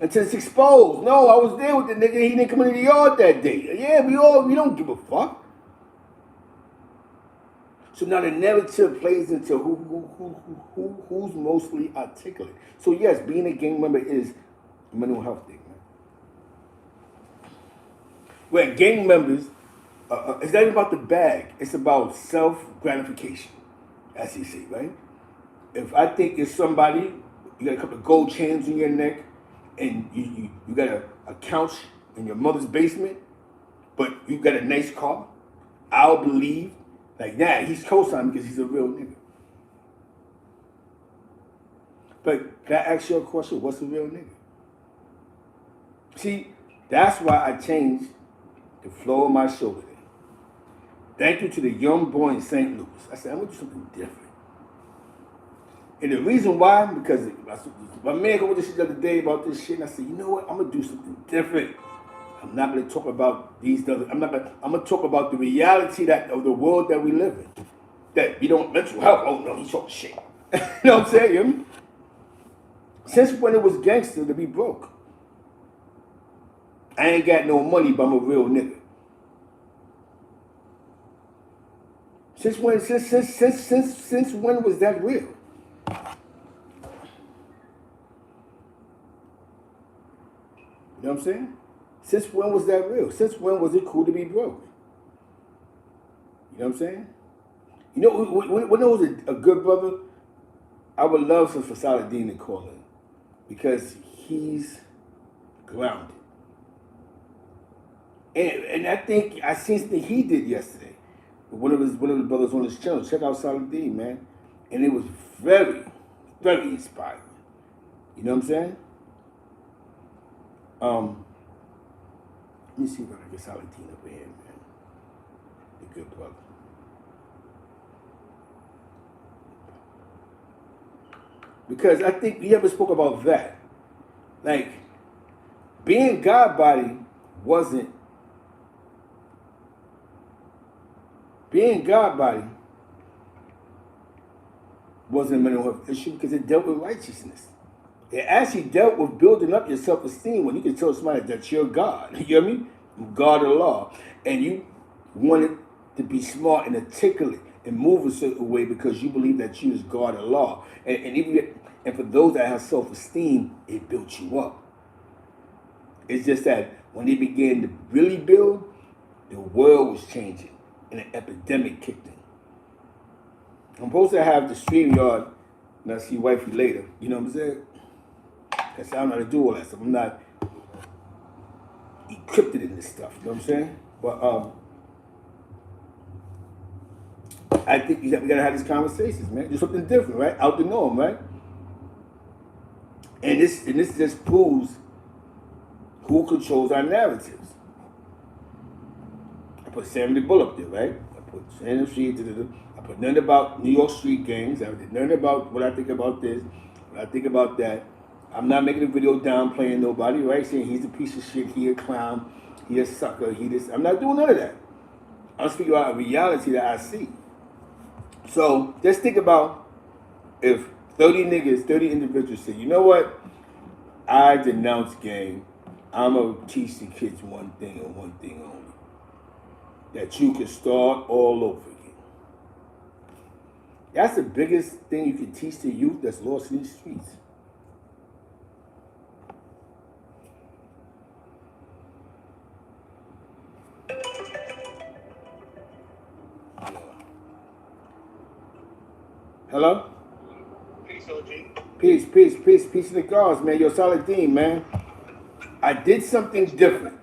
Until it's exposed. No, I was there with the nigga. He didn't come into the yard that day. Yeah, we don't give a fuck. So now the narrative plays into who's mostly articulate. So yes, being a gang member is a mental health thing, man. Where gang members, it's not even about the bag. It's about self-gratification, as he say, right? If I think it's somebody, you got a couple of gold chains in your neck, and you got a couch in your mother's basement, but you got a nice car, I'll believe, like, nah, he's co-signing because he's a real nigga. But can I ask you a question? What's a real nigga? See, that's why I changed the flow of my show today. Thank you to the young boy in St. Louis. I said, I'm going to do something different. And the reason why, because my man came with this shit the other day about this shit, and I said, you know what? I'm going to do something different. I'm not going to talk about these other, I'm going to talk about the reality of the world that we live in. That you don't, mental health, oh no, he's talking shit. You know what I'm saying? You hear me? Since when it was gangster to be broke? I ain't got no money, but I'm a real nigga. Since when was that real? You know what I'm saying? Since when was that real? Since when was it cool to be broke? You know what I'm saying? You know, when there was a good brother, I would love for Salidin to call him because he's grounded. And I think I seen something he did yesterday. One of the brothers on his channel. Check out Salidin, man. And it was very, very inspiring. You know what I'm saying? Let me see if I can get Salidin over here, man. The good brother. Because I think we ever spoke about that. Like, being God body wasn't a mental health issue because it dealt with righteousness. It actually dealt with building up your self-esteem when you can tell somebody that you're God. You hear me? God of law. And you wanted to be smart and articulate and move a certain way because you believe that you is God of law. And for those that have self-esteem, it built you up. It's just that when they began to really build, the world was changing and an epidemic kicked in. I'm supposed to have the StreamYard and I'll see wifey later. You know what I'm saying? Because I don't know how to do all that stuff. I'm not encrypted in this stuff. You know what I'm saying? But I think we gotta have these conversations, man. Do something different, right? Out the norm, right? And this just proves who controls our narratives. I put Sammy the Bull up there, right? I put Sammy the Street. I put nothing about New York street gangs. I did nothing about what I think about this, what I think about that. I'm not making a video downplaying nobody, right? Saying he's a piece of shit, he a clown, he a sucker, he this. I'm not doing none of that. I'm speaking about a reality that I see. So just think about if 30 individuals say, you know what? I denounce gang. I'm going to teach the kids one thing and one thing only. That you can start all over again. That's the biggest thing you can teach the youth that's lost in these streets. Hello? Peace, OG. Peace in the gods, man. Yo, Salidin, man. I did something different.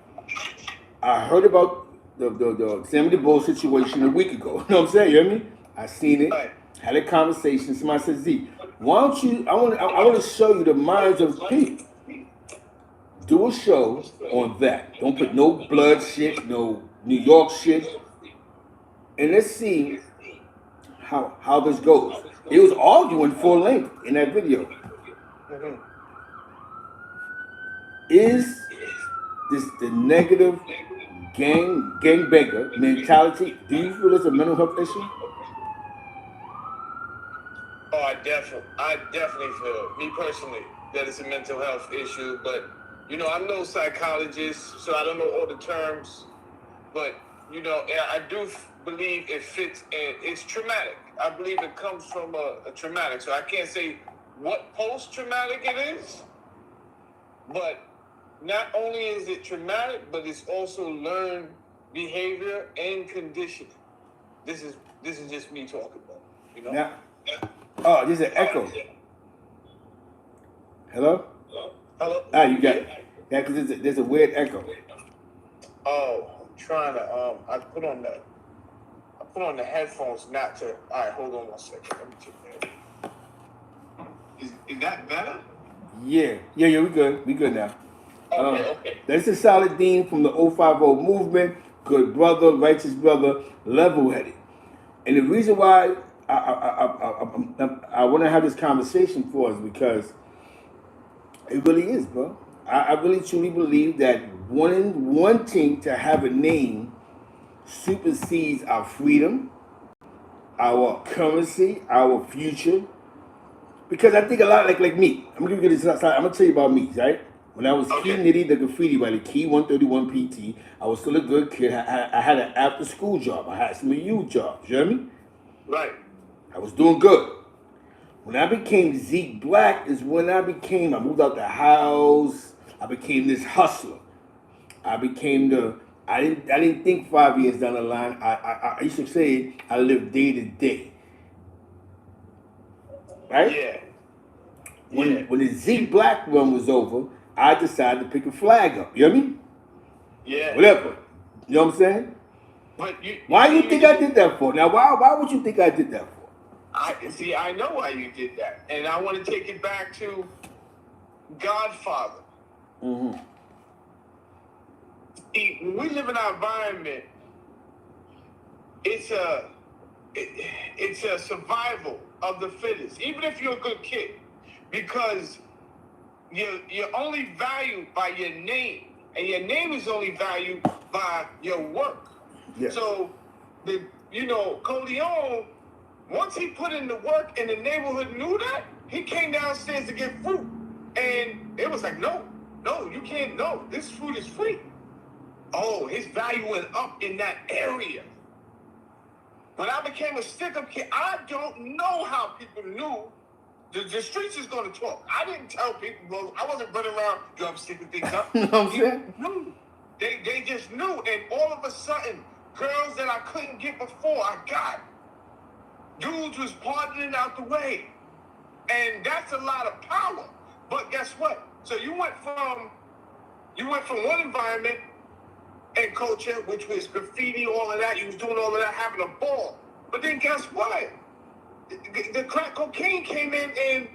I heard about the Sammy the Bull situation a week ago. You know what I'm saying? You hear me? I seen it. Had a conversation. Somebody said, Z, why don't you, I want to show you the minds of people. Do a show on that. Don't put no blood shit, no New York shit. And let's see how this goes. It was arguing full length in that video. is this the negative gangbanger mentality? Do you feel it's a mental health issue? Oh, I definitely feel, me personally, that it's a mental health issue. But I'm no psychologist, so I don't know all the terms. But I do believe it fits, and it's traumatic. I believe it comes from a traumatic. So I can't say what post-traumatic it is, but not only is it traumatic, but it's also learned behavior and conditioning. This is just me talking about, Now, oh, there's an echo. Hello? Hello? Ah, you got it. Yeah, because there's a weird echo. Oh, I'm trying to I put on the headphones not to. All right, hold on one second. Let me check that. Is that better? Yeah, we good. We good now. Okay. This is Salidin from the 050 movement. Good brother, righteous brother, level-headed. And the reason why I want to have this conversation for us because it really is, bro. I really truly believe that wanting to have a name supersedes our freedom, our currency, our future. Because I think a lot like me. I'm gonna give you this. I'm gonna tell you about me, right? When I was Key Nitty, the graffiti writer, Key 131 PT, I was still a good kid. I had an after-school job. I had some youth jobs. You hear me? Right. I was doing good. When I became Zeke Black is when I moved out the house. I became this hustler. I didn't think 5 years down the line. I used to say I live day to day. Right? Yeah. When the Zeke Black run was over, I decided to pick a flag up. You hear me? Yeah. Whatever. You know what I'm saying? But why do you think I did that for? Now, why would you think I did that for? I know why you did that. And I want to take it back to Godfather. Mm-hmm. See, when we live in our environment, it's a survival of the fittest, even if you're a good kid, because you're only valued by your name, and your name is only valued by your work. Yeah. So, Coleon, once he put in the work and the neighborhood knew that, he came downstairs to get fruit, and it was like, no, you can't. No, this fruit is free. Oh, his value went up in that area. When I became a stick-up kid, I don't know how people knew. The streets is going to talk. I didn't tell people, well, I wasn't running around, yo, I'm sticking things up. You know what I'm saying? Knew. They just knew. And all of a sudden, girls that I couldn't get before, I got. Dudes was pardoning out the way. And that's a lot of power. But guess what? So you went from one environment and culture, which was graffiti, all of that. You was doing all of that, having a ball. But then guess what? The crack cocaine came in, and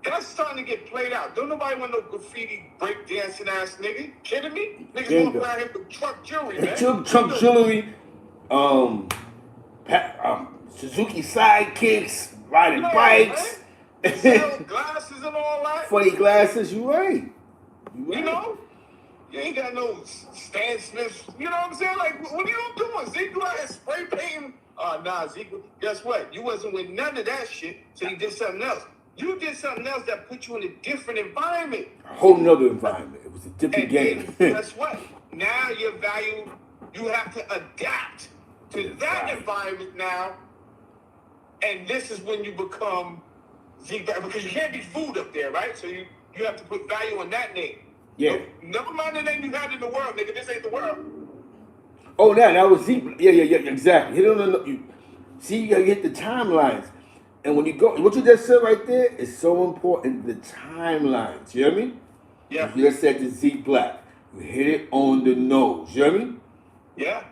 that's starting to get played out. Don't nobody want no graffiti break dancing ass nigga. Kidding me? Niggas walk around here with truck jewelry, man. Truck jewelry, Suzuki sidekicks, riding bikes, glasses and all that. funny glasses. You right. You know. You ain't got no Stan Smith. You know what I'm saying? Like, what are you doing? Zeke Black spray painting. Nah, Zeke. Guess what? You wasn't with none of that shit, so you did something else. You did something else that put you in a different environment. A whole nother environment. It was a different game. Guess what? Now your value, you have to adapt to that environment now. And this is when you become Zeke Black, because you can't be food up there, right? So you have to put value on that name. Yeah. Never mind the name you had in the world, nigga. This ain't the world. Oh, that was Zeke. Yeah, exactly. You gotta get the timelines. And when you go, what you just said right there is so important. The timelines. You hear me? Yeah. You just said the Zeke Black. You hit it on the nose. You hear me? Yeah.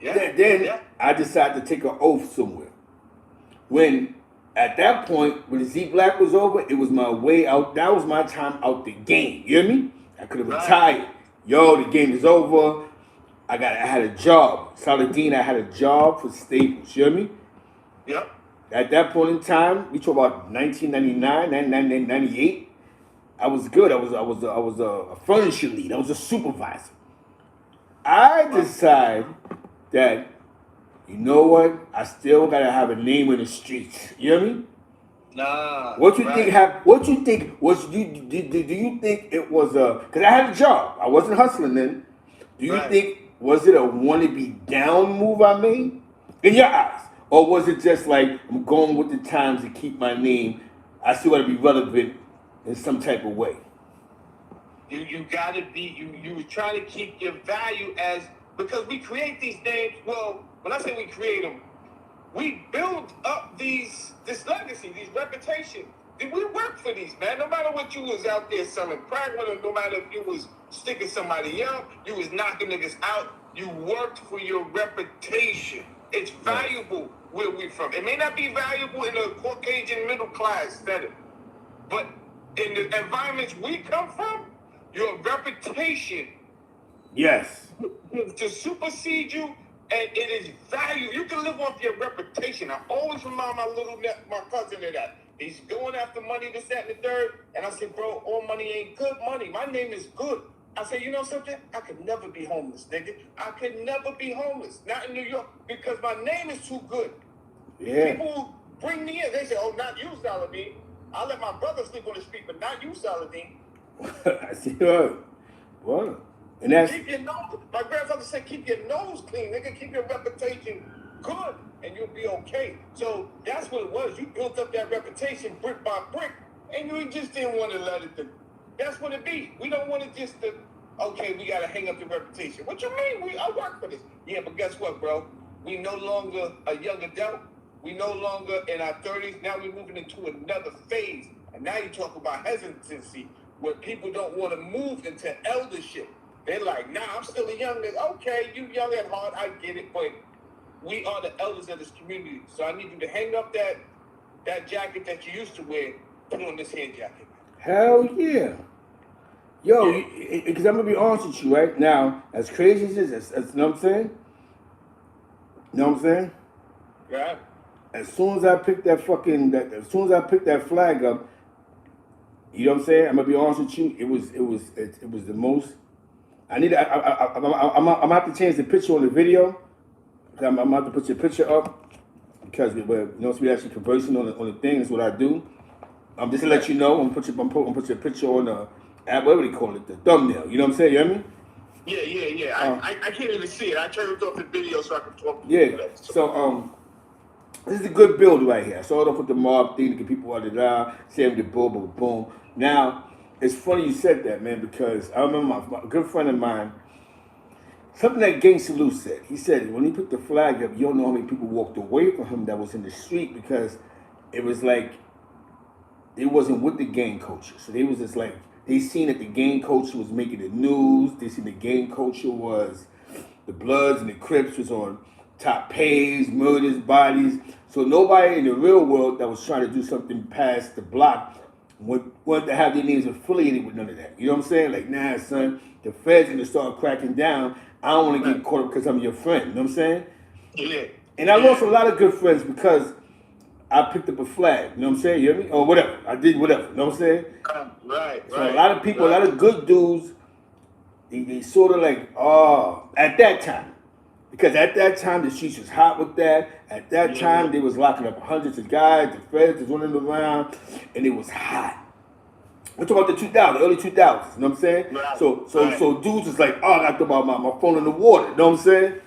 Then I decided to take an oath somewhere. When at that point, when the Zeke Black was over, it was my way out. That was my time out the game. You hear me? I could have retired. Yo, the game is over. I had a job. Salidin, I had a job for Staples. You hear me? Yep. At that point in time, we talk about 1999, 1998. I was good. I was a furniture lead. I was a supervisor. I decide that, you know what? I still gotta have a name in the streets. You know what I mean? Nah. What you think? What you think was? Do you think it was a? Because I had a job. I wasn't hustling then. Do you think was it a want to be down move I made in your eyes, or was it just like I'm going with the times to keep my name? I still got to be relevant in some type of way. You gotta be. You were trying to keep your value as, because we create these names. Well, when I say we create them, we build up this legacy, these reputation. We work for these, man. No matter what you was out there selling crack with, or no matter if you was sticking somebody up, you was knocking niggas out. You worked for your reputation. It's valuable where we from. It may not be valuable in a Caucasian middle class setting, but in the environments we come from, your reputation, yes, to supersede you. And it is value. You can live off your reputation. I always remind my cousin of that. He's going after money, this, that, and the third. And I said, bro, all money ain't good money. My name is good. I said, you know something? I could never be homeless, nigga. I could never be homeless. Not in New York, because my name is too good. yeah. People bring me in. They say, oh, not you, Salidin. I let my brother sleep on the street, but not you, Salidin. I see what. And that's, keep your nose. My grandfather said, keep your nose clean, nigga. Keep your reputation good, and you'll be okay. So that's what it was. You built up that reputation brick by brick, and you just didn't want to let it. That's what it be. We don't want to just, okay, we got to hang up the reputation. What you mean? I work for this. Yeah, but guess what, bro? We no longer a young adult. We no longer in our 30s. Now we're moving into another phase. And now you talk about hesitancy, where people don't want to move into eldership. They're like, nah, I'm still a young nigga. Okay, you young at heart, I get it, but we are the elders of this community. So I need you to hang up that jacket that you used to wear, put on this head jacket. Hell yeah. Yo, because I'm going to be honest with you right now, as crazy as it is, you know what I'm saying? You know what I'm saying? Yeah. As soon as I picked that flag up, you know what I'm saying? I'm going to be honest with you, it was the most. I'm gonna have to change the picture on the video. I'm gonna have to put your picture up because we actually conversing on the thing. That's what I do. Just to let you know, I'm gonna put your picture on the whatever they call it, the thumbnail. You know what I'm saying? You hear me? Yeah. I can't even see it. I turned off the video so I can talk. So this is a good build right here. I started off with the mob thing to get people out of there, say the boom. Now. It's funny you said that, man, because I remember my good friend of mine, something that Gang Salute said. He said when he put the flag up, you don't know how many people walked away from him that was in the street because it was like it wasn't with the gang culture. So they was just like, they seen that the gang culture was making the news. They seen the gang culture was the Bloods and the Crips was on top pays, murders, bodies. So nobody in the real world that was trying to do something past the block wanted to have their names affiliated with none of that. You know what I'm saying? Like, nah, son, the feds gonna start cracking down. I don't want to get caught up because I'm your friend. You know what I'm saying? Yeah. And I lost a lot of good friends because I picked up a flag. You know what I'm saying? You hear me? Or whatever. I did whatever. You know what I'm saying? Right. So a lot of people, a lot of good dudes, they sort of like, at that time. Because at that time, the streets was hot with that. At that time, they was locking up hundreds of guys. The feds was running around, and it was hot. We're talking about the 2000s, early 2000s. You know what I'm saying? Right. So dudes was like, I got my phone in the water. You know what I'm saying?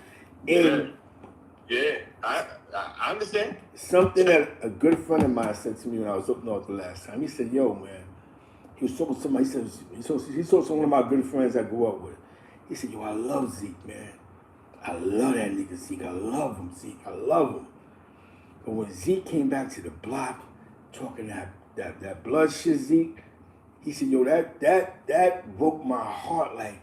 And I understand. Something that a good friend of mine said to me when I was up north the last time. He said, "Yo, man," he was talking to somebody. He saw one of my good friends I grew up with. He said, "Yo, I love Zeke, man. I love that nigga Zeke. I love him, Zeke. I love him." But when Zeke came back to the block, talking that blood shit, Zeke, he said, "Yo, that broke my heart. Like,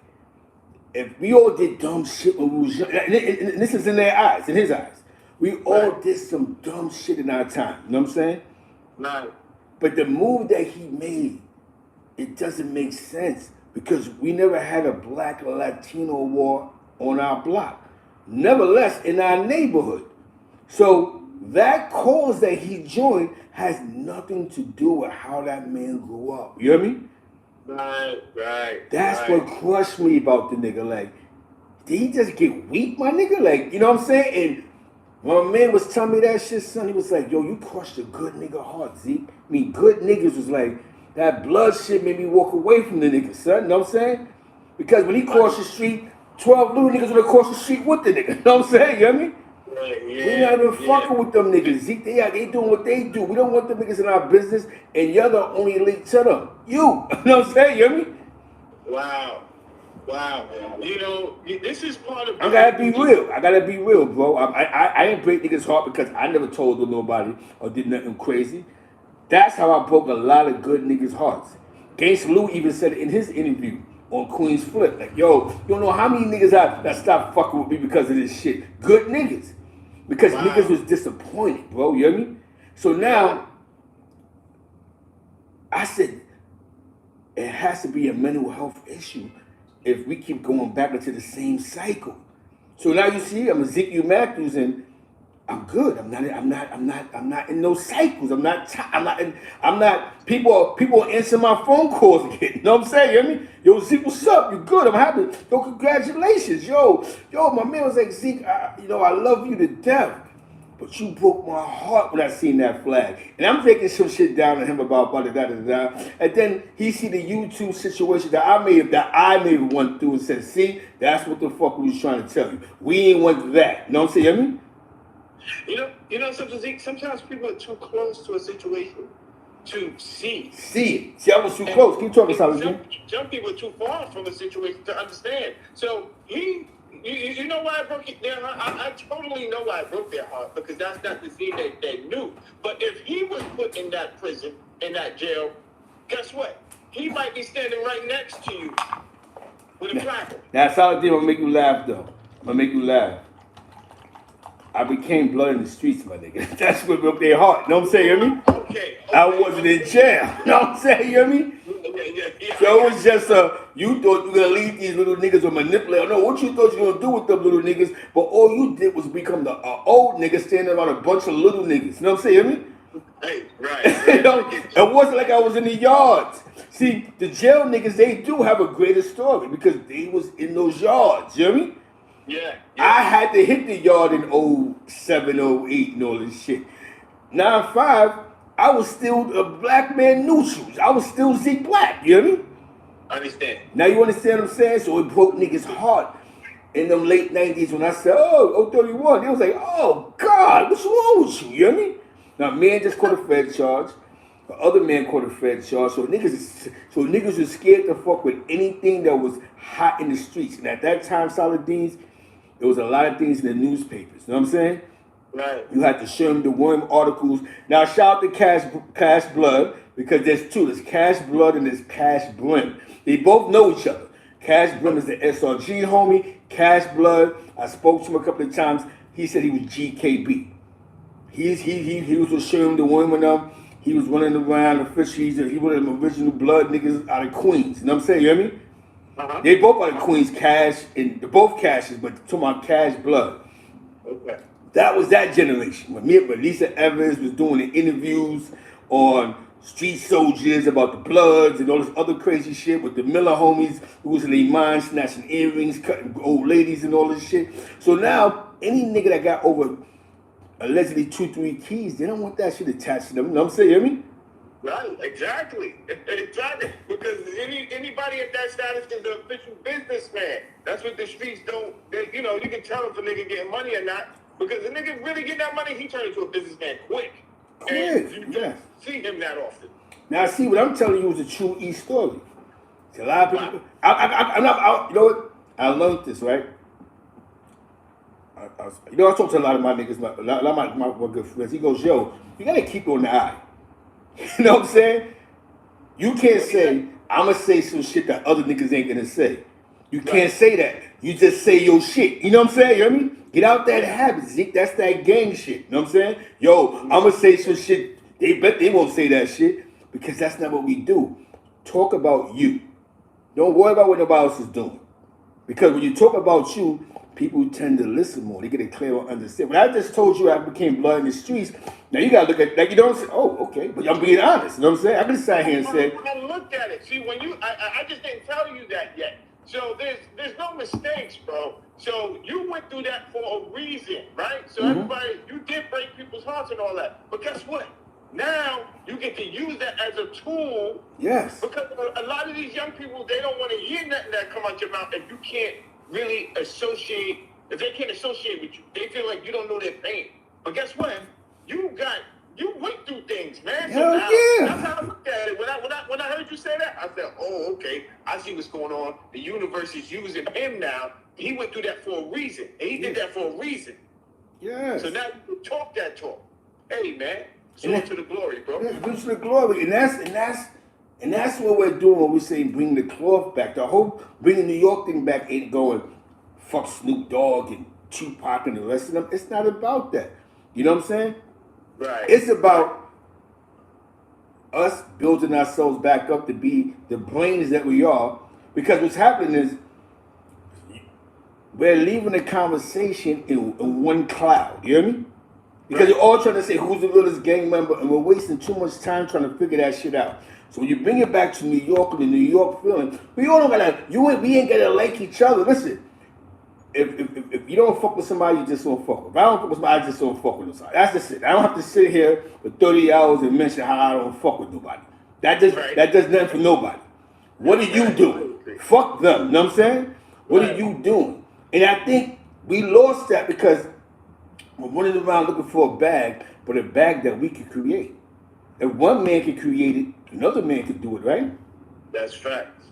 if we all did dumb shit when we was young, and this is in their eyes, in his eyes, we all did some dumb shit in our time. You know what I'm saying? Right. But the move that he made, it doesn't make sense because we never had a black or Latino war on our block. Nevertheless, in our neighborhood. So that cause that he joined has nothing to do with how that man grew up. You hear me? Right. That's what crushed me about the nigga. Like, did he just get weak, my nigga? Like, you know what I'm saying? And when my man was telling me that shit, son, he was like, yo, you crushed a good nigga heart, Zeke. I mean, good niggas was like, that blood shit made me walk away from the nigga, son. You know what I'm saying? Because when he crossed the street, 12 little niggas would have crossed the street with the nigga. You know what I'm saying? You know what I mean? We not even fucking with them niggas, Zeke. They doing what they do. We don't want them niggas in our business, and you're the only link to them. You know what I'm saying? You know what I mean? Wow. You know, this is part of... I gotta be real, bro. I ain't break niggas' heart because I never told them nobody or did nothing crazy. That's how I broke a lot of good niggas' hearts. Gangsta Lou even said it in his interview on Queen's Flip. Like, yo, you don't know how many niggas that stopped fucking with me because of this shit. Good niggas. Because niggas was disappointed, bro. You know what I mean? So now, I said, it has to be a mental health issue if we keep going back into the same cycle. So now you see, I'm Ezekiel Matthews, and I'm good. I'm not in those cycles. I'm not. People answer my phone calls again. You know what I'm saying? You know what I mean? Yo, Zeke, what's up? You good? I'm happy. Yo, congratulations. Yo, my man was like, Zeke, I love you to death. But you broke my heart when I seen that flag. And I'm taking some shit down to him about da-da-da-da. And then he see the YouTube situation that I may have went through and said, see, that's what the fuck we was trying to tell you. We ain't want that. You know what I'm saying? You know what I mean? You know something, Zeke? Sometimes people are too close to a situation to see. See, I was too close. Keep talking, Salidin. Some people are too far from a situation to understand. So you know why I broke their heart? I totally know why I broke their heart, because that's not the scene they knew. But if he was put in that prison, in that jail, guess what? He might be standing right next to you with a placard. Now, Salidin, I'm gonna make you laugh, though. I'm gonna make you laugh. I became blood in the streets, my nigga. That's what broke their heart. You know what I'm saying? You know what I mean? Okay. I wasn't in jail. You know what I'm saying? You know what I mean? Yeah. So it was just you thought you were gonna leave these little niggas or manipulate. No, what you thought you were gonna do with them little niggas, but all you did was become the old nigga standing around a bunch of little niggas. You know what I'm saying? You know what I mean? Hey, right. You know, it wasn't like I was in the yards. See, the jail niggas, they do have a greater story because they was in those yards. You know what I mean? Yeah. I had to hit the yard in 07, 08 and all this shit. 9-5, I was still a black man neutral. I was still Zeke Black, you know what I mean? I understand. Now you understand what I'm saying? So it broke niggas' heart in them late 90s when I said, oh, 31. They was like, oh, God, what's wrong with you? You know what I mean? Now, man just caught a Fed charge. The other man caught a Fed charge. So niggas was scared to fuck with anything that was hot in the streets. And at that time, Salidin's, there was a lot of things in the newspapers. You know what I'm saying? Right. You had the Sherm the Worm articles. Now, shout out to Cash Blood, because there's two. There's Cash Blood and there's Cash Brim. They both know each other. Cash Brim is the SRG homie. Cash Blood, I spoke to him a couple of times. He said he was GKB. He was with Sherm the Worm and them. He was running around officially. He was one of them original blood niggas out of Queens. You know what I'm saying? You hear me? Uh-huh. They both out of Queens, Cash, and they're both Cashes, but to my Cash Blood. Okay. That was that generation. When Lisa Evans was doing the interviews on Street Soldiers about the Bloods and all this other crazy shit with the Miller homies who was in their mind snatching earrings, cutting old ladies and all this shit. So now, any nigga that got over allegedly 2-3 keys, they don't want that shit attached to them. You know what I'm saying? You hear me? Right, exactly. Because anybody at that status is an official businessman. That's what the streets don't. You can tell if a nigga getting money or not. Because the nigga really getting that money, he turned into a businessman quick. And you don't see him that often. Now, see, what I'm telling you is a true E story. See, a lot of people. You know what? I learned this, right? I talk to a lot of my niggas, a lot of my good friends. He goes, yo, you gotta keep it on the eye. You know what I'm saying? You can't say, I'm going to say some shit that other niggas ain't going to say. You can't say that. You just say your shit. You know what I'm saying? You know what I mean? Get out that habit, Zeke. That's that gang shit. You know what I'm saying? Yo, I'm going to say some shit. They bet they won't say that shit because that's not what we do. Talk about you. Don't worry about what nobody else is doing. Because when you talk about you, people tend to listen more. They get a clearer understanding. When I just told you I became blood in the streets, now you gotta look at like you don't say, oh, okay, but I'm being honest. You know what I'm saying? I can sit here and say, I looked at it. See, when I just didn't tell you that yet. So there's no mistakes, bro. So you went through that for a reason, right? So everybody, you did break people's hearts and all that. But guess what? Now you get to use that as a tool. yes, Because a lot of these young people, they don't want to hear nothing that come out your mouth if you can't really associate. If they can't associate with you, they feel like you don't know their pain. But guess what? You went through things, man. Hell now, yeah. that's how I looked at it. When I heard you say that, I said, oh, okay. I see what's going on. The universe is using him now. He went through that for a reason. And he did that for a reason. yes. So now you can talk that talk. Hey, man. Soar to the glory, bro. Yeah, to the glory, and that's what we're doing when we say bring the cloth back. The whole bringing New York thing back ain't going fuck Snoop Dogg and Tupac and the rest of them. It's not about that. You know what I'm saying? Right. It's about us building ourselves back up to be the brains that we are. Because what's happening is we're leaving the conversation in one cloud. You hear me? Because you're all trying to say who's the littlest gang member, and we're wasting too much time trying to figure that shit out. So when you bring it back to New York and the New York feeling, we all don't gotta. We ain't gotta like each other. Listen, if you don't fuck with somebody, you just don't fuck with. If I don't fuck with somebody, I just don't fuck with somebody. That's just it. I don't have to sit here for 30 hours and mention how I don't fuck with nobody. That does nothing for nobody. What are you doing? Fuck them. You know what I'm saying? What are you doing? And I think we lost that because we're running around looking for a bag, but a bag that we can create. If one man can create it, another man can do it, right? That's facts.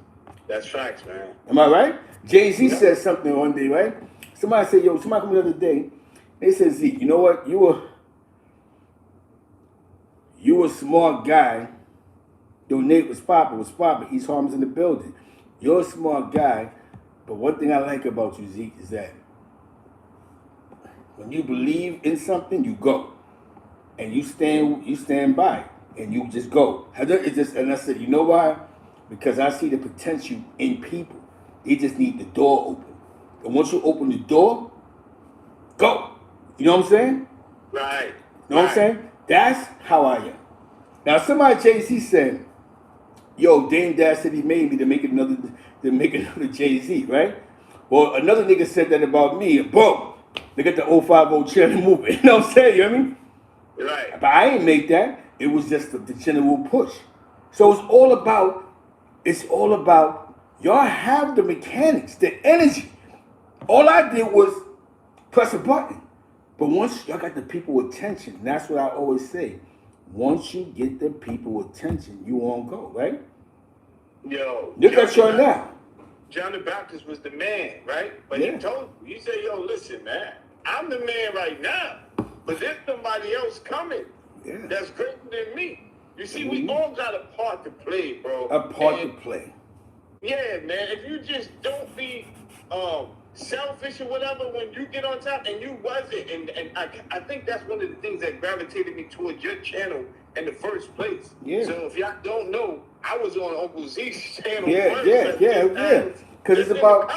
That's facts, man. Am I right? Jay-Z said something one day, right? Somebody said, somebody come the other day, they said, Zeke, you know what? You a smart guy. Your Nate was popping. East Harlem's in the building. You're a smart guy, but one thing I like about you, Zeke, is that when you believe in something, you go. And you stand by. And you just go. And I said, you know why? Because I see the potential in people. They just need the door open. And once you open the door, go. You know what I'm saying? Right. You know what I'm saying? That's how I am. Now somebody, Jay-Z said, yo, Dame Dash said he made me to make another Jay-Z, right? Well, another nigga said that about me, and boom, they got the 050 channel movement. You know what I'm saying? You know what I mean? Right. But I ain't make that. It was just the general push. So it's all about y'all have the mechanics, the energy. All I did was press a button. But once y'all got the people attention, and that's what I always say. Once you get the people attention, you won't go, right? Yo. Look at y'all now. John the Baptist was the man, right? But he told you, he said, yo, listen, man, I'm the man right now. But there's somebody else coming that's greater than me. You see, we all got a part to play, bro. A part to play. Yeah, man. If you just don't be selfish or whatever when you get on top, and you wasn't, and I think that's one of the things that gravitated me towards your channel in the first place. Yeah. So if y'all don't know, I was on Uncle Zeke's channel. Yeah. Because it's about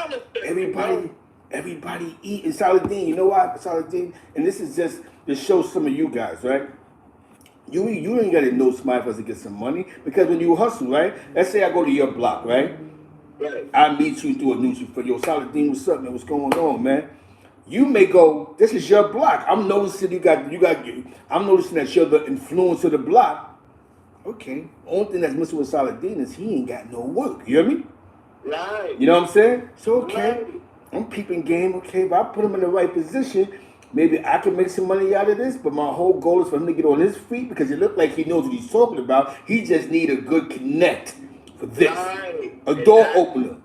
everybody eating. Salidin, you know why? Salidin, and this is just to show some of you guys, right? You ain't got to know smart for us to get some money, because when you hustle, right? Let's say I go to your block, right? I meet you through a news for yo, Salidin, what's up, man? What's going on, man? You may go, this is your block. I'm noticing I'm noticing that you're the influence of the block. Okay. Only thing that's missing with Salidin is he ain't got no work. You hear me? Right. You know what I'm saying? So okay, I'm peeping game. Okay, if I put him in the right position, maybe I can make some money out of this. But my whole goal is for him to get on his feet, because it looked like he knows what he's talking about. He just need a good connect for this. A door opener.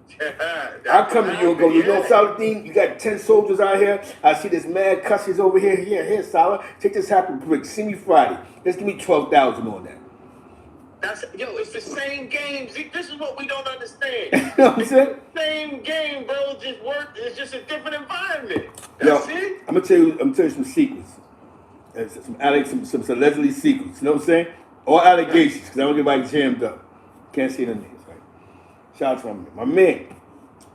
I come to you and go, you know, Salidin, you got 10 soldiers out here. I see this mad cussies over here. Here, Salah. Take this happy brick. See me Friday. Let's give me 12,000 on that. It's the same game. Zeke, this is what we don't understand. You know what I'm saying? Same game, bro. Just work. It's just a different environment. That's it. I'm gonna tell you some secrets. Some allegedly secrets. You know what I'm saying? Or allegations, because I don't get anybody jammed up. Can't say the names, right? Shout out to my man.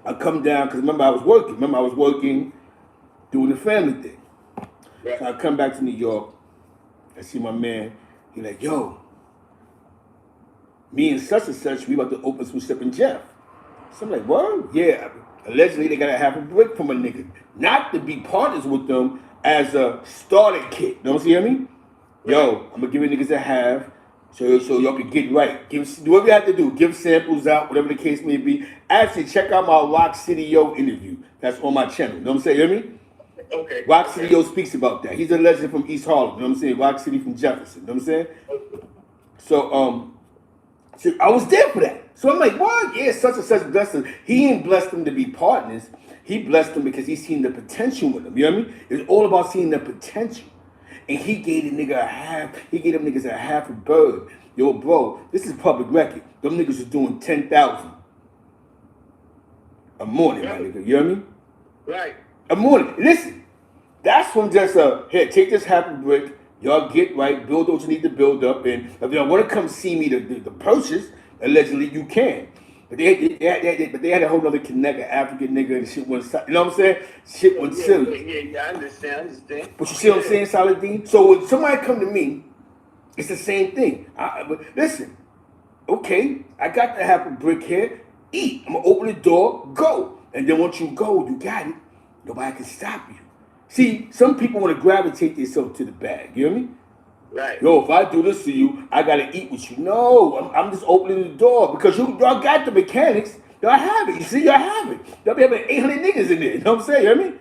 I come down because remember I was working. doing the family thing. Right. So I come back to New York. I see my man. He like, yo, me and such, we about to open some shit in Jeff. So I'm like, what? Yeah. Allegedly, they got to have a brick from a nigga. Not to be partners with them as a starter kit. You know what I mean? Yo, I'm going to give you niggas a half so y'all can get right. Do whatever you have to do. Give samples out, whatever the case may be. Actually, check out my Rock City Yo interview. That's on my channel. You know what I'm saying? You hear me? Okay. Rock City Yo speaks about that. He's a legend from East Harlem. You know what I'm saying? Rock City from Jefferson. You know what I'm saying? So I was there for that. So I'm like, what? Yeah, such and such blessed him. He ain't blessed them to be partners. He blessed them because he seen the potential with them. You know what I mean? It's all about seeing the potential. And he gave the nigga a half. He gave them niggas a half a bird. Yo, bro, this is public record. Them niggas was doing 10,000 a morning, my nigga. You know what I mean? Right. A morning. Listen, that's from just here, take this half a brick. Y'all get right, build what you need to build up, and if y'all want to come see me the purchase, allegedly you can. But they had a whole other connect, an African nigga, and shit went, you know what I'm saying? Shit went silly. Yeah, I understand. But you see what I'm saying, Salidin? So when somebody come to me, it's the same thing. But listen, okay, I got to have a brick here, eat. I'm gonna open the door, go. And then once you go, you got it. Nobody can stop you. See, some people want to gravitate themselves to the bag. You hear me? Right. Yo, if I do this to you, I gotta eat with you. No, I'm just opening the door because y'all got the mechanics. Y'all have it. You see, y'all have it. Y'all be having 800 niggas in there. You know what I'm saying? You hear me?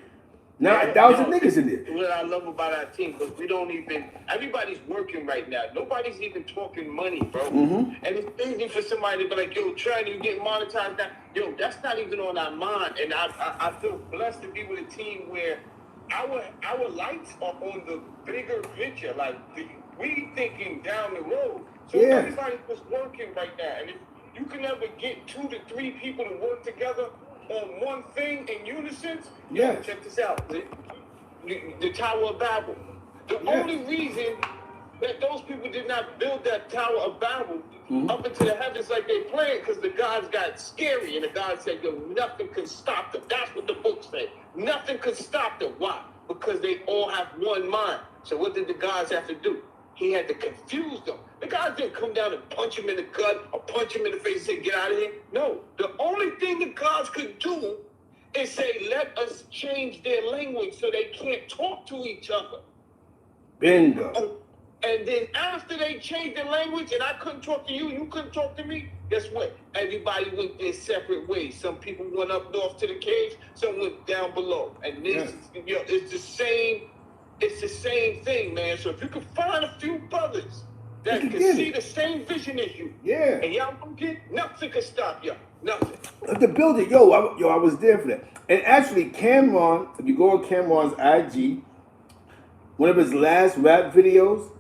Now 1,000 niggas in there. What I love about our team, because we don't even, everybody's working right now. Nobody's even talking money, bro. Mm-hmm. And it's easy for somebody to be like, yo, Trent, you get monetized now. Yo, that's not even on our mind. And I feel blessed to be with a team where our lights are on the bigger picture. Like, we thinking down the road. So everybody's just working right now. And if you can ever get 2 to 3 people to work together on one thing in unison, check this out. The Tower of Babel. The only reason that those people did not build that Tower of Babel up into the heavens like they planned, because the gods got scary, and the gods said, yo, nothing could stop them. That's what the book said. Nothing could stop them. Why? Because they all have one mind. So what did the gods have to do? He had to confuse them. The guys didn't come down and punch him in the gut or punch him in the face and say, get out of here. No. The only thing the gods could do is say, let us change their language so they can't talk to each other. Bingo. And then after they changed their language and I couldn't talk to you, you couldn't talk to me, guess what? Everybody went their separate ways. Some people went up north to the caves, some went down below. And this, it's the same thing, man. So if you can find a few brothers that can see the same vision as you, and y'all don't get, nothing can stop y'all. Nothing. The building, I was there for that. And actually, Cameron, if you go on Cameron's IG, one of his last rap videos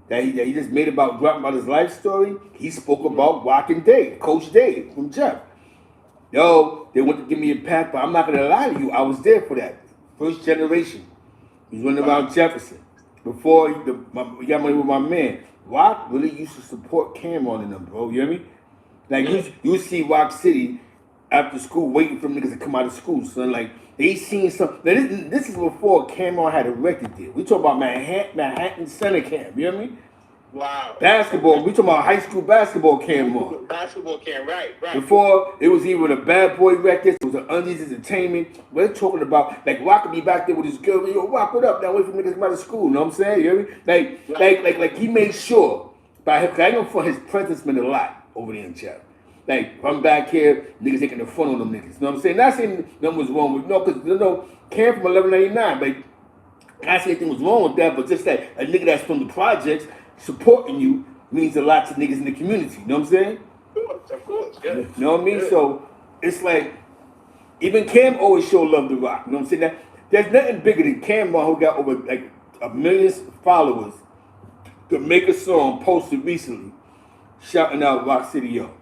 that he just made about his life story, he spoke about Rockin' Dave, Coach Dave from Jeff. Yo, they want to give me a pack, but I'm not gonna lie to you, I was there for that. First generation. He's running around Jefferson. Before he got money with my man. Rock really used to support Cameron and them, bro. You hear me? Like you see Rock City after school waiting for niggas to come out of school, son. Like they seen some. Now this is before Cameron had a record deal. We talk about Manhattan Center Camp. You hear me? Wow. Basketball. We talking about high school basketball Cameron. Basketball camp, right. Before it was even a Bad Boy Records, it was an Undies Entertainment. We're talking about like Rock would be back there with his girl. Yo, Rock, what up? Now wait for niggas to come out of school. You know what I'm saying? You hear me? Like he made sure by him. Cause I know for his presence meant a lot over there in Jeff. Like, if I'm back here, niggas taking the front on them niggas. You know what I'm saying? Not saying nothing was wrong with, because, came from 1199, but I say anything was wrong with that, but just that a nigga that's from the projects supporting you means a lot to niggas in the community. You know what I'm saying? Of course, yeah. You know what I mean? Yeah. So, it's like, even Cam always showed love to Rock. You know what I'm saying? That, there's nothing bigger than Cam, who got over, like, 1 million followers to make a song posted recently shouting out Rock City Yo.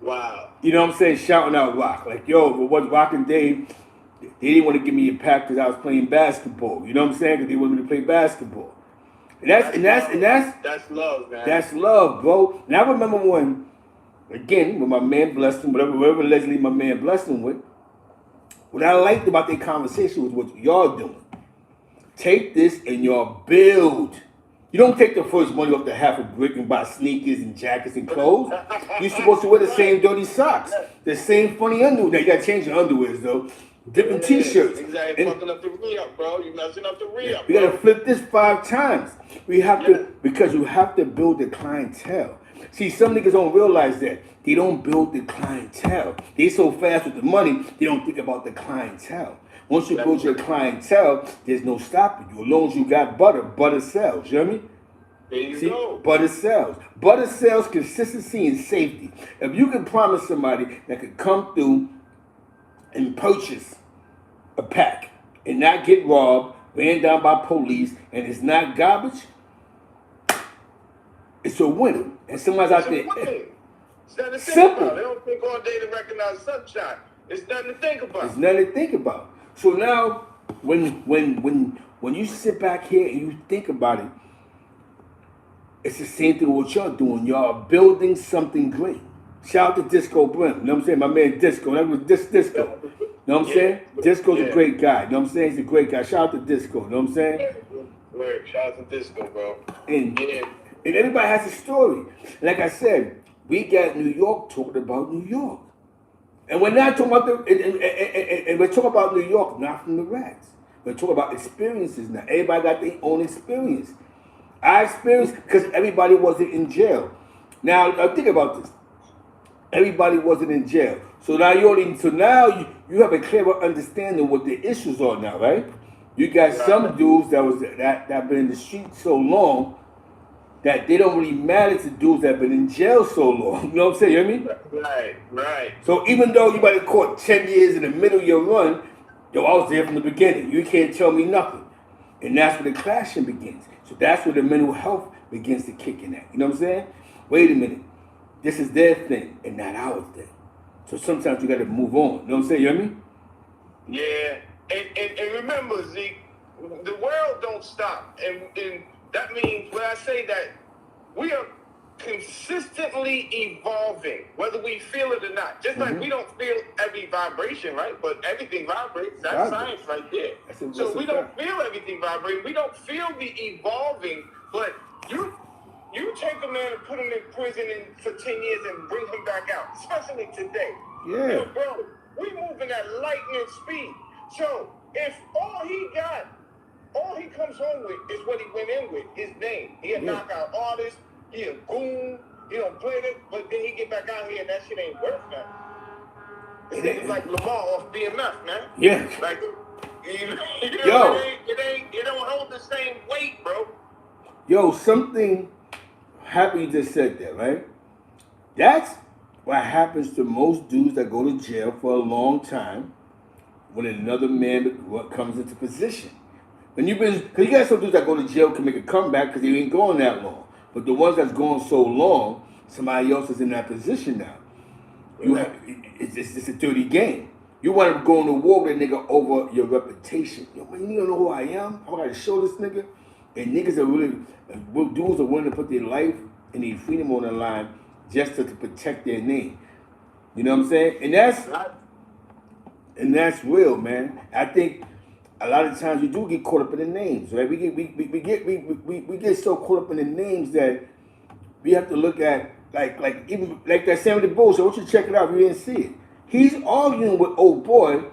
Wow. You know what I'm saying? Shouting out Rock. Like, yo, but what Rock and Dave, they didn't want to give me a pack because I was playing basketball. You know what I'm saying? Because they wanted me to play basketball. And that's love, man. That's love, bro. And I remember when my man blessed him, whatever allegedly my man blessed him with, What I liked about their conversation was what y'all doing. Take this and y'all build. You don't take the first money off the half a brick and buy sneakers and jackets and clothes. You're supposed to wear the same dirty socks, the same funny underwear. Now you gotta change your underwears though. Different t-shirts. Exactly. Fucking up the re-up, bro. You messing up the re-up. We gotta flip this 5 times. We have to, because you have to build the clientele. See, some niggas don't realize that. They don't build the clientele. They so fast with the money, they don't think about the clientele. Once you build your clientele, there's no stopping you. As long as you got butter sells. You know what I mean? There you go. Butter sells. Butter sells consistency and safety. If you can promise somebody that could come through and purchase a pack and not get robbed, ran down by police, and it's not garbage, it's a winner. And somebody's out there. It's nothing to think Simple. about. They don't think all day to recognize sunshine. It's nothing to think about. It's nothing to think about. So now, when you sit back here and you think about it, it's the same thing with what y'all doing. Y'all are building something great. Shout out to Disco Brim. You know what I'm saying? My man Disco. That was Disco. You know what I'm saying? Disco's a great guy. You know what I'm saying? He's a great guy. Shout out to Disco. You know what I'm saying? Word. Shout out to Disco, bro. And everybody has a story. Like I said, we got New York talking about New York. And we're not talking about and we're talking about New York, not from the rats. We're talking about experiences now. Everybody got their own experience. I experienced because everybody wasn't in jail. Now think about this. Everybody wasn't in jail. So now you have a clearer understanding of what the issues are now, right? You got some dudes that been in the street so long that they don't really matter to dudes that have been in jail so long. You know what I'm saying? You know what I mean? Right. So even though you might have caught 10 years in the middle of your run, I was there from the beginning. You can't tell me nothing. And that's where the clashing begins. So that's where the mental health begins to kick in at. You know what I'm saying? Wait a minute. This is their thing and not our thing. So sometimes you got to move on. You know what I'm saying? You know what I mean? Yeah. And remember, Zeke, the world don't stop. And that means when I say that we are consistently evolving, whether we feel it or not. Just like we don't feel every vibration, right? But everything vibrates. That's science right there. So we don't feel everything vibrating. We don't feel the evolving, but you take a man and put him in prison for 10 years and bring him back out, especially today. Yeah. You know, bro, we moving at lightning speed. So if all he comes home with is what he went in with, his name. He a knockout artist, he a goon, he don't play it, but then he get back out here and that shit ain't worth nothing. It's like Lamar off BMF, man. Yeah. Like, it don't hold the same weight, bro. Yo, something happy you just said that, right? That's what happens to most dudes that go to jail for a long time when another man comes into position. Because you got some dudes that go to jail can make a comeback because they ain't going that long. But the ones that's going so long, somebody else is in that position now. It's a dirty game. You want to go into war with a nigga over your reputation. Yo, man, you don't know who I am? I got to show this nigga. And niggas are dudes are willing to put their life and their freedom on the line just to protect their name. You know what I'm saying? And that's real, man. I think a lot of times we do get caught up in the names, right? We get so caught up in the names that we have to look at even that Sammy the Bull. So I want you to check it out if you didn't see it. He's arguing with old boy.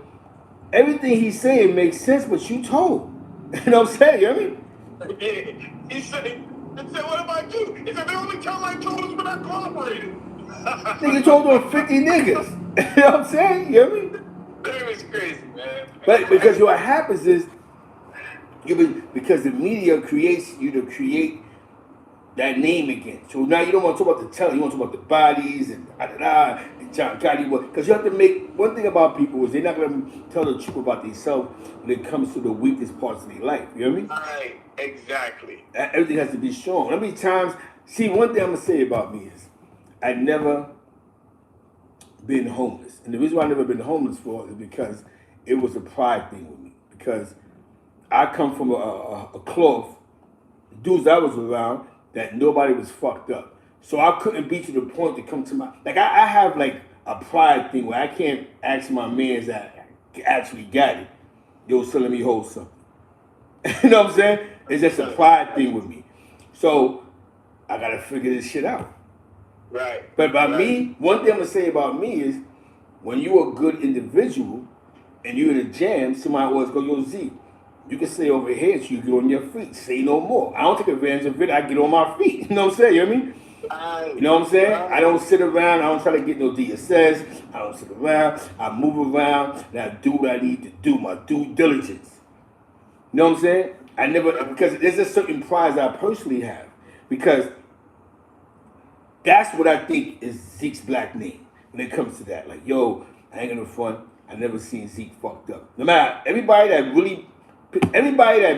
Everything he's saying makes sense, but you told. You know what I'm saying? You know what I mean? He said, what am I do? He said, the only time I told us when I cooperated. Nigga told on 50 niggas. You know what I'm saying? You know what I mean? That was crazy, man. But because what happens is, because the media creates you to create that name again. So now you don't want to talk about the telling, you want to talk about the bodies and and John Gotti. Because you have to make, one thing about people is they're not going to tell the truth about themselves when it comes to the weakest parts of their life. You know what I mean? Right, exactly. Everything has to be shown. How many times, one thing I'm going to say about me is, I never been homeless. And the reason why I never been homeless for is because it was a pride thing with me. Because I come from a cloth, dudes I was around, that nobody was fucked up. So I couldn't be to the point to come to my, I have a pride thing where I can't ask my mans that, actually got it, yo, so let me hold something. You know what I'm saying? It's just a pride thing with me. So I gotta figure this shit out. Right. But by me, one thing I'm gonna say about me is when you're a good individual and you're in a jam, somebody always go, yo, Z, you can stay over here so you get on your feet. Say no more. I don't take advantage of it. I get on my feet. You know what I'm saying? You know what I mean? You know what I'm saying? I don't sit around. I don't try to get no DSS. I don't sit around. I move around and I do what I need to do, my due diligence. You know what I'm saying? I never, because there's a certain prize I personally have. Because that's what I think is Zeke's black name when it comes to that. Like, yo, I ain't gonna front. I never seen Zeke fucked up. No matter, everybody that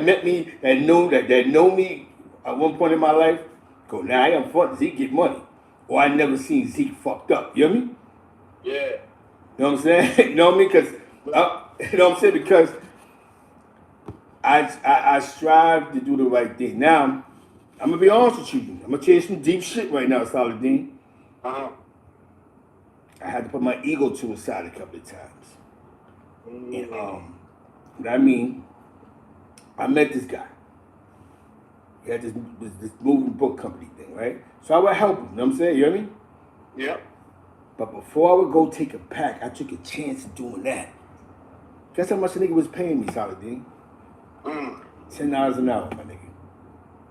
met me, that know me at one point in my life, go, nah, I am front. Zeke get money. Or I never seen Zeke fucked up. You know what I mean? Yeah. You know what I'm saying? You know what I mean? Because, you know what I'm saying? Because I strive to do the right thing. Now, I'm going to be honest with you. I'm going to tell you some deep shit right now, Salidin. Uh-huh. I had to put my ego to the side a couple of times. And, what I mean, I met this guy. He had this moving book company thing, right? So I would help him, you know what I'm saying? You hear me? Yep. But before I would go take a pack, I took a chance of doing that. Guess how much the nigga was paying me, Salidin? $10 an hour, my nigga.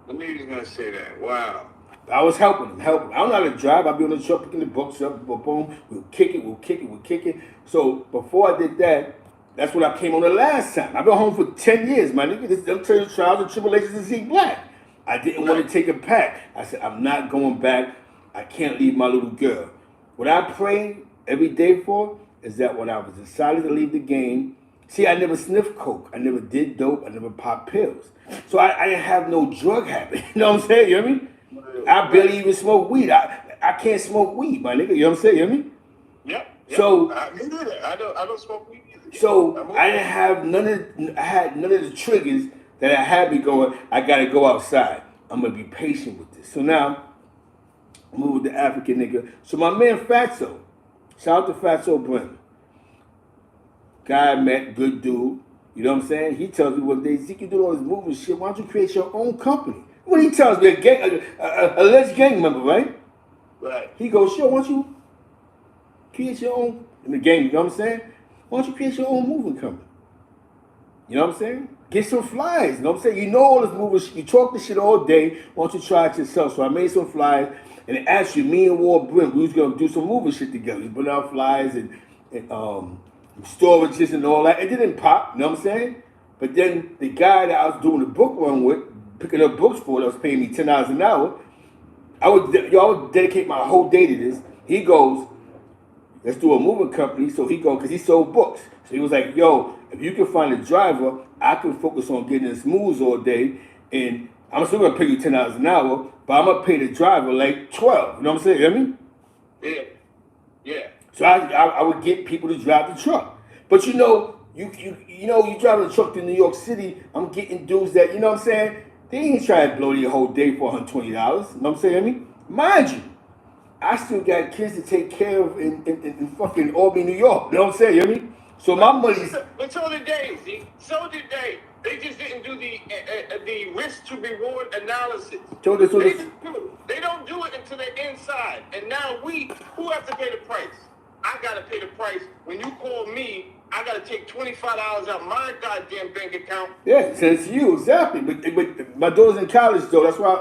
I knew you was gonna say that. Wow. I was helping him. I don't know how to drive. I'd be on the truck picking the books up, boom, we'll kick it. So before I did that, that's when I came on the last time. I've been home for 10 years, my nigga. This them trials and tribulations of Zeke Black. I didn't want to take a pack. I said, I'm not going back. I can't leave my little girl. What I pray every day for is that when I was decided to leave the game, see, I never sniffed coke. I never did dope. I never popped pills. So I didn't have no drug habit. You know what I'm saying? You know what I mean? I barely even smoke weed. I can't smoke weed, my nigga. You know what I'm saying? You know what I mean? Yep. So I don't smoke weed either. So I didn't have I had none of the triggers that I had me going, I gotta go outside. I'm gonna be patient with this. So now, I move with the African nigga. So my man Fatso, shout out to Fatso Brennan. Guy I met, good dude. You know what I'm saying? He tells me one day, Zeke, you do all this moving shit. Why don't you create your own company? What he tells me, a alleged gang member, right? Right. He goes, sure, why don't you create your own, in the game, you know what I'm saying? Why don't you create your own moving company? You know what I'm saying? Get some flyers, you know what I'm saying? You know all this moving shit, you talk this shit all day, why don't you try it yourself? So I made some flyers, and actually, me and Ward Brim, we was gonna do some moving shit together. We put out flyers and storages and all that. It didn't pop, you know what I'm saying? But then the guy that I was doing the book run with, picking up books for, that was paying me $10 an hour, I would dedicate my whole day to this. He goes, let's do a moving company. So he goes, because he sold books. So he was like, yo, if you can find a driver, I can focus on getting this moves all day, and I'm still going to pay you $10 an hour, but I'm going to pay the driver like 12. You know what I'm saying? You know what I mean? Yeah. Yeah. So I would get people to drive the truck. But you know, you driving a truck to New York City, I'm getting dudes that, you know what I'm saying, they ain't trying to blow their whole day for $120. You know what I'm saying? I mean, mind you, I still got kids to take care of in fucking Albany, New York. You know what I'm saying? You know what I mean? So my money's... But so did they, Z. So did they. They just didn't do the risk to reward analysis. They don't do it until they're inside. And now who have to pay the price? I got to pay the price. When you call me, I got to take $25 out of my goddamn bank account. Yeah, since you, exactly. But my daughter's in college, though. That's why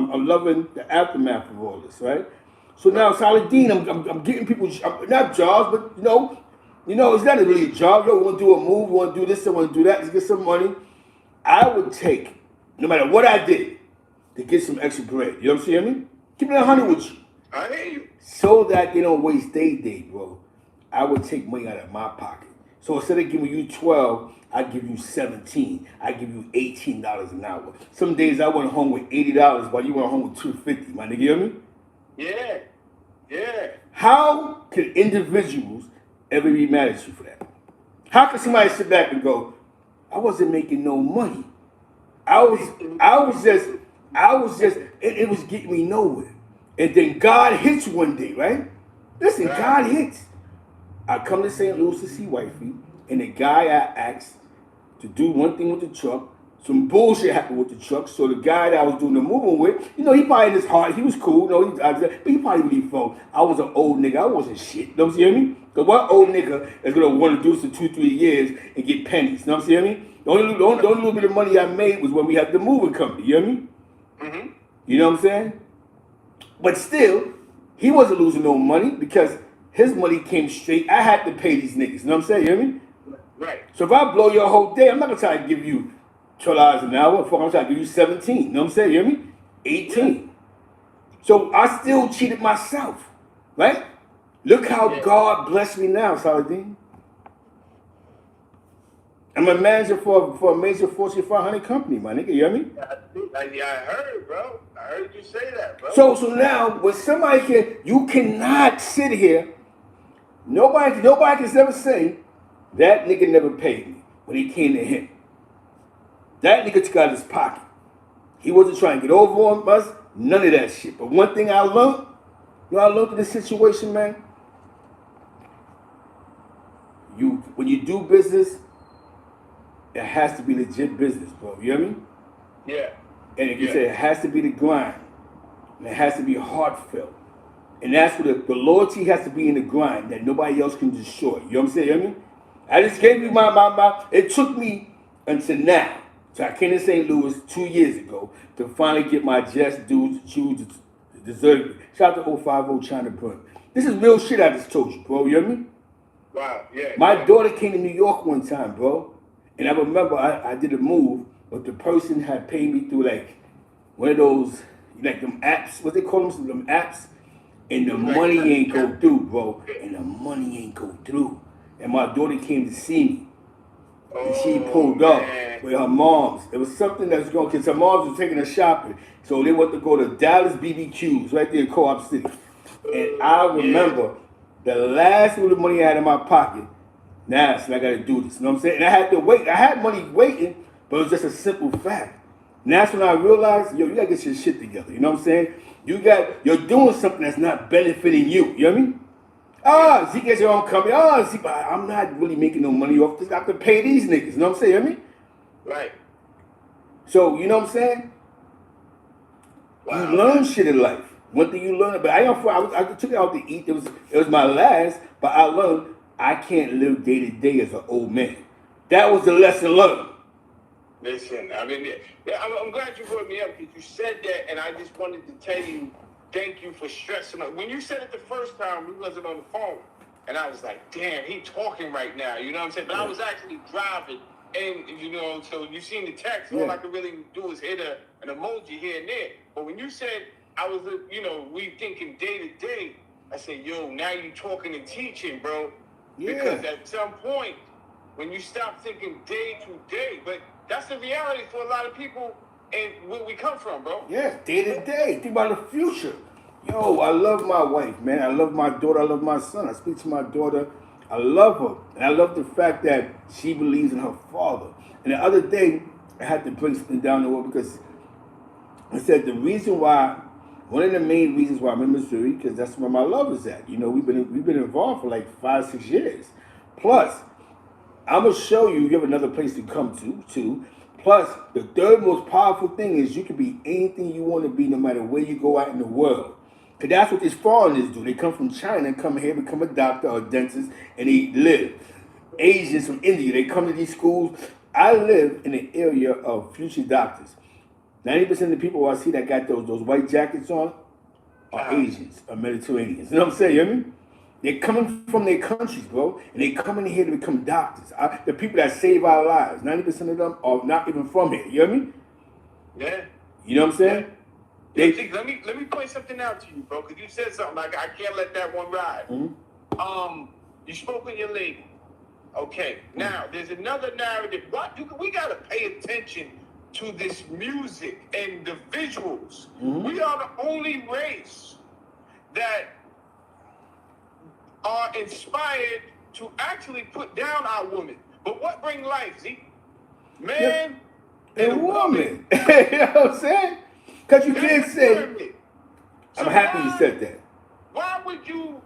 I'm loving the aftermath of all this, right? So now, Salidin, I'm getting people, not jobs, but you know, it's not really a job. Yo, we want to do a move, we want to do this, I want to do that, let's get some money. I would take, no matter what I did, to get some extra bread. You know what I'm saying? I mean, keep it 100 with you. I hear you. So that they don't waste their day, bro. I would take money out of my pocket. So instead of giving you 12, I give you 17. I give you $18 an hour. Some days I went home with $80 while you went home with $250. My nigga, you hear me? Yeah. Yeah. How can individuals ever be mad at you for that? How can somebody sit back and go, I wasn't making no money. I was just, it was getting me nowhere. And then God hits one day, right? Listen, right. God hits. I come to St. Louis to see wifey, and the guy I asked to do one thing with the truck, some bullshit happened with the truck. So the guy that I was doing the moving with, he probably in his heart, he was cool, but he probably really felt I was an old nigga. I wasn't shit. You know what I'm saying? Because what old nigga is gonna want to do this for 2-3 years and get pennies? You know what I'm saying? The only little bit of money I made was when we had the moving company. You know what I mean? Mm-hmm. You know what I'm saying? But still, he wasn't losing no money because his money came straight. I had to pay these niggas. You know what I'm saying? You hear me? Right. So if I blow your whole day, I'm not gonna try to give you $12 an hour. Fuck, I'm trying to give you 17. You know what I'm saying? You hear me? 18. Yeah. So I still cheated myself, right? Look how God blessed me now, Salidin. I'm a manager for a major Fortune 500 company, my nigga. You hear me? I heard, bro. I heard you say that, bro. So now, when somebody you cannot sit here. Nobody can ever say that nigga never paid me when he came to him. That nigga took out his pocket. He wasn't trying to get over on us. None of that shit. But one thing I learned, I learned in this situation, man. When you do business, it has to be legit business, bro. You hear me? Yeah. And if you say it has to be the grind, and it has to be heartfelt, and that's what the loyalty has to be in the grind that nobody else can destroy. You know what I'm saying? You hear me? I just gave you my. It took me until now. So I came to St. Louis 2 years ago to finally get my just dues deserved. Shout out to 050 China Burn. This is real shit I just told you, bro. You hear me? Wow, yeah. My daughter came to New York one time, bro. And I remember I did a move, but the person had paid me through like one of those, like them apps, what they call them apps. And the money ain't go through, bro. And the money ain't go through. And my daughter came to see me. And she pulled up with her moms. It was something that was going, because her moms was taking her shopping. So they went to go to Dallas BBQs right there in Co-op City. And I remember the last little money I had in my pocket. Now, so I got to do this. You know what I'm saying? And I had to wait. I had money waiting, but it was just a simple fact. And that's when I realized, you got to get your shit together. You know what I'm saying? You're doing something that's not benefiting you. You know what I mean? Zeke has your own company. Zeke, I'm not really making no money off this. I have to pay these niggas. You know what I'm saying? You know what I mean? Right. So, you know what I'm saying? Wow. You learn shit in life. One thing you learn, but I took it out to eat. It was my last, but I learned I can't live day to day as an old man. That was the lesson learned. Listen, I mean, I'm glad you brought me up because you said that, and I just wanted to tell you, thank you for stressing up. When you said it the first time, we wasn't on the phone, and I was like, damn, he talking right now. You know what I'm saying? But I was actually driving, and, so you seen the text. All I could really do is hit an emoji here and there. But when you said, I was, we thinking day to day, I said, yo, now you talking and teaching, bro. Yeah. Because at some point, when you stop thinking day to day, but that's the reality for a lot of people and where we come from, bro. Yeah, day to day. Think about the future. Yo, I love my wife, man. I love my daughter. I love my son. I speak to my daughter. I love her. And I love the fact that she believes in her father. And the other day, I had to bring something down the road because I said one of the main reasons why I'm in Missouri, because that's where my love is at. We've been involved for like 5-6 years. Plus, I'm going to show you have another place to come to, too. Plus, the third most powerful thing is you can be anything you want to be no matter where you go out in the world. Because that's what these foreigners do. They come from China and come here, become a doctor or a dentist, and they live. Asians from India, they come to these schools. I live in an area of future doctors. 90% of the people I see that got those white jackets on are Asians or Mediterraneans. You know what I'm saying? You hear me? They're coming from their countries, bro, and they coming here to become doctors. The people that save our lives, 90% of them are not even from here. You hear me? Yeah. You know what I'm saying? Yeah. Let me point something out to you, bro, because you said something like, I can't let that one ride. Mm-hmm. You spoke with your lady. Okay. Now, there's another narrative. We got to pay attention to this music and the visuals. Mm-hmm. We are the only race that are inspired to actually put down our women. But what bring life, Zeke? Man and a woman. You know what I'm saying? Because you did say, I'm happy you said that. Why would you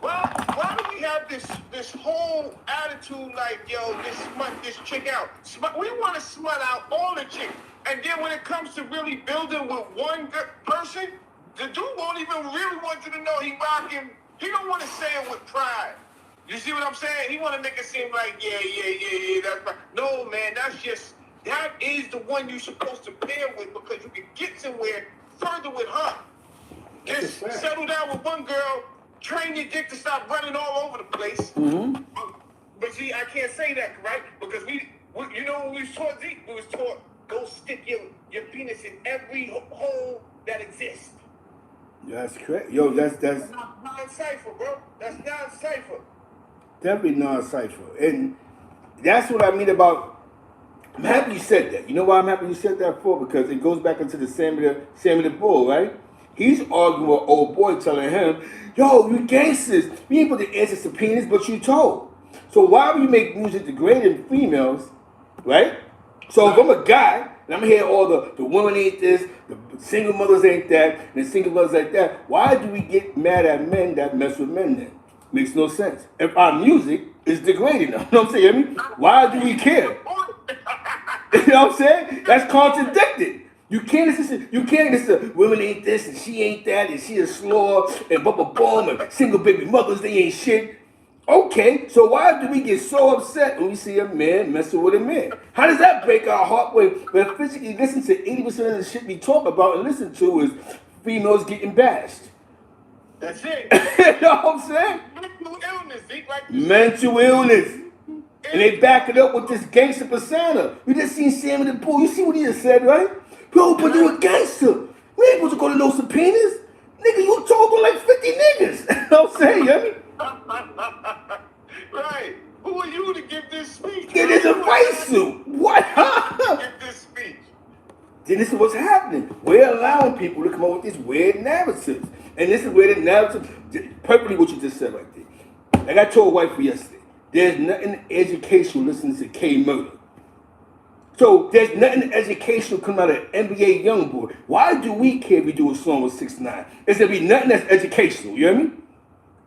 Why do we have this whole attitude like, yo, this smut this chick out? We want to smut out all the chicks. And then when it comes to really building with one person, the dude won't even really want you to know he rocking. He don't want to say it with pride. You see what I'm saying? He want to make it seem like, yeah, that's right. No, man, that is the one you're supposed to pair with because you can get somewhere further with her. Just settle down with one girl, train your dick to stop running all over the place. Mm-hmm. But see, I can't say that, right? Because we you know, when we was taught Zeke, we was taught, go stick your penis in every hole that exists. That's correct. Yo, that's non-cypher, bro. That's non-cypher. definitely non-cypher. And that's what I mean about, I'm happy you said that. You know why I'm happy you said that for? Because it goes back into the Sammy the Bull, right? He's arguing with old boy telling him, yo, you gangsters. We ain't put the answer subpoenas, but you told. So why would you make music degrading females, right? So if I'm a guy, and I'm hearing all the women ain't this, the single mothers ain't that, and the single mothers like that, why do we get mad at men that mess with men then? Makes no sense. If our music is degrading them, you know what I'm saying? I mean, why do we care? You know what I'm saying? That's contradicted. You can't listen, women ain't this and she ain't that and she a slaw and boom and single baby mothers, they ain't shit. Okay, so why do we get so upset when we see a man messing with a man? How does that break our heart when physically listen to 80% of the shit we talk about and listen to is females getting bashed? That's it. You know what I'm saying? Mental illness, Zeke, like mental illness. And they back it up with this gangster persona. We just seen Sammy the Bull. You see what he just said, right? Bro, but you a gangster. We ain't supposed to go to no subpoenas. Nigga, you told on like 50 niggas. You know what I'm saying, you know what Right. Who are you to give this speech? Yeah, there's a fight suit. What? Give this speech. Then this is what's happening. We're allowing people to come up with these weird narratives. And this is where the narrative, perfectly what you just said right there. Like I told wife yesterday, there's nothing educational listening to K Murder. So there's nothing educational coming out of NBA Youngboy. Why do we care if we do a song with 6ix9ine? It's gonna be nothing that's educational, you hear me?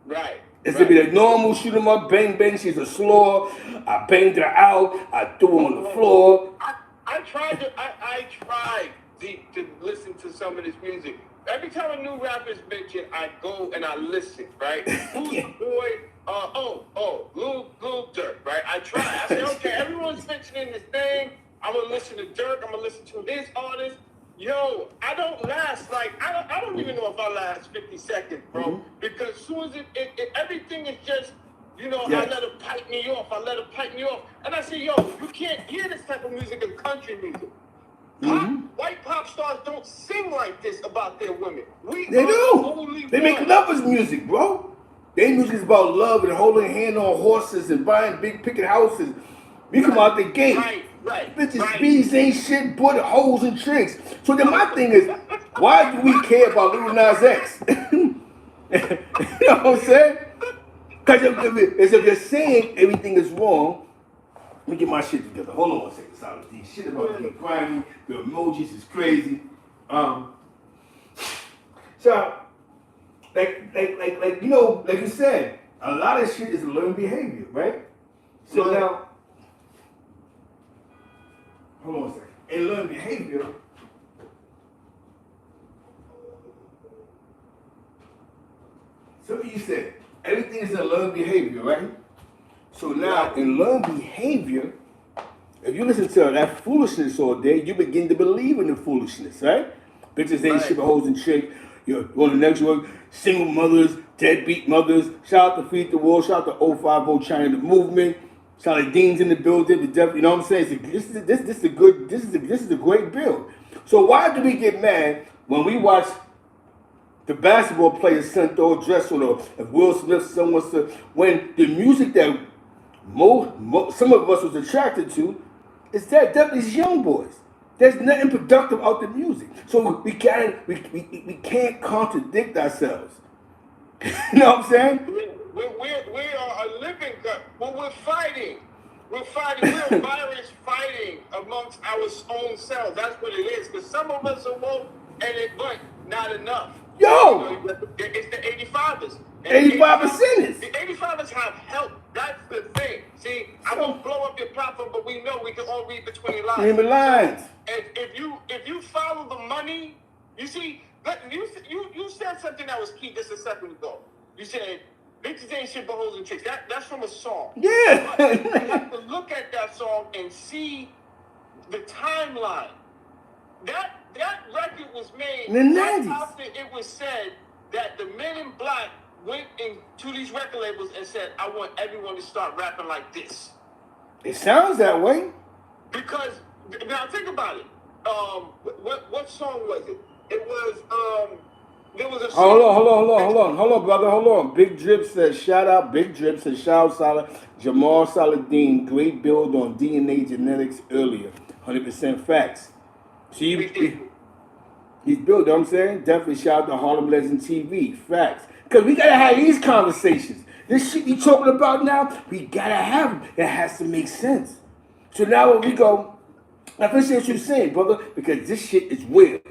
Right. It's gonna be the normal shoot 'em up, bang bang, she's a slaw, I banged her out, I threw her on the floor. I tried to listen to some of this music. Every time a new rapper's mentioned, I go and I listen, right? Who's the boy? Lil Durk, right? I try. I say, okay, everyone's mentioning this thing. I'm gonna listen to Durk. I'm gonna listen to this artist. Yo, I don't last I don't even know if I last 50 seconds, bro. Mm-hmm. Because as soon as everything is just, you know, I let her pipe me off. And I say, yo, you can't hear this type of music in country music. White pop stars don't sing like this about their women. They do. They make lovers music, bro. Their music is about love and holding a hand on horses and buying big picket houses. We come out the gate. Right. Bitches, bees ain't shit but hoes and tricks. So then my thing is, why do we care about Lil Nas X? You know what I'm saying? Because if you're saying everything is wrong, let me get my shit together. Hold on 1 second, Solid D. Shit about being grimy, the emojis is crazy. So, like you know, like you said, a lot of shit is learned behavior, right? So now, hold on 1 second. In learned behavior, so you said everything is in learned behavior, right? So now, in learned behavior, if you listen to that foolishness all day, you begin to believe in the foolishness, right? Bitches ain't shit but hoes and chick. You're on the next one, single mothers, deadbeat mothers. Shout out to Feed the World, shout out to 050 China the Movement. Salidin's in the building, you know what I'm saying? This is a great build. So why do we get mad when we watch the basketball players sent all dressed or if Will Smith son wants to, when the music that some of us was attracted to is that definitely young boys. There's nothing productive out the music. So we can't contradict ourselves. You know what I'm saying? We are a living gut. Well, we're fighting. We're a virus fighting amongst our own selves. That's what it is. Because some of us are woke, but not enough. Yo! It's the 85ers. 85%. The 85ers have help. That's the thing. See, I won't blow up your platform, but we know we can all read between the lines. Read the lines. So, if you follow the money, you see, you said something that was key just a second ago. You said bitches ain't shit but hoes and chicks. That's from a song. Yeah. But you have to look at that song and see the timeline. That record was made in the right 90s. after it was said that the Men in Black went into these record labels and said, I want everyone to start rapping like this. It sounds that way. Because, now think about it. What song was it? It was, there was a song. Hold on, brother. Hold on. Big Drip says, shout out Jamal Salidin, great build on DNA genetics earlier. 100% facts. See, he's built, you know what I'm saying? Definitely shout out to Harlem Legend TV. Facts. Because we got to have these conversations. This shit you talking about now, we got to have them. It has to make sense. So now when we go, I appreciate what you're saying, brother, because this shit is weird.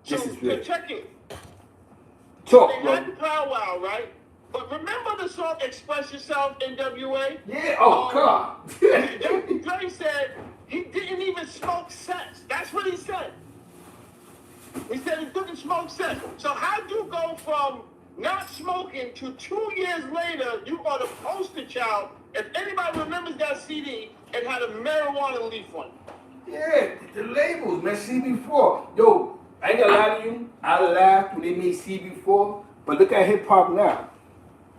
This is real. So check it. Talk, they bro. had the powwow, right? But remember the song Express Yourself, NWA? Yeah, oh, God. Dr. Dre said he didn't even smoke sex. That's what he said. He said he didn't smoke sex. So how'd you go from not smoking to 2 years later, you are the poster child? If anybody remembers that CD, it had a marijuana leaf on it. Yeah, the labels, man, CB4. Yo, I ain't gonna lie to you. I laughed when they made CB4, but look at hip hop now.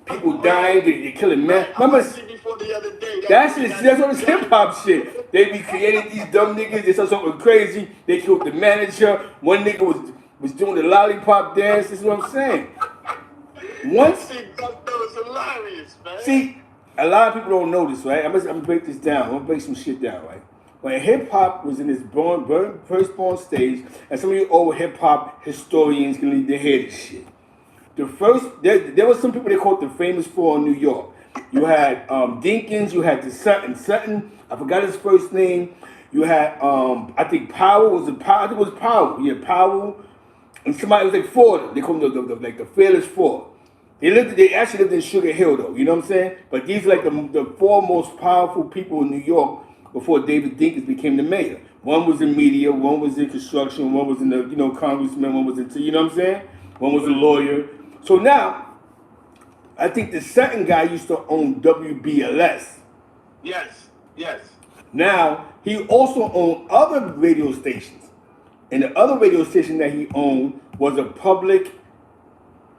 People dying, they killing men. Remember, the other day. that's what it's hip hop shit. They be creating these dumb niggas. They saw something crazy. They killed the manager. One nigga was doing the lollipop dance. This is what I'm saying. Once, That was hilarious, man. see, a lot of people don't know this, right? I'm gonna break this down. I'm gonna break some shit down, right? When hip hop was in its first born stage, and some of you old hip hop historians can leave their head this shit. The first, there was some people they called the famous four in New York. You had Dinkins, you had the Sutton, I forgot his first name. You had, I think Powell I think it was Powell. Yeah, Powell, and somebody, it was like four of them. They called them the Fearless Four. They actually lived in Sugar Hill though, you know what I'm saying? But these are like the four most powerful people in New York before David Dinkins became the mayor. One was in media, one was in construction, one was in the, congressman, one was into, you know what I'm saying? One was a lawyer. So now, I think the second guy used to own WBLS. Yes. Now, he also owned other radio stations. And the other radio station that he owned was a public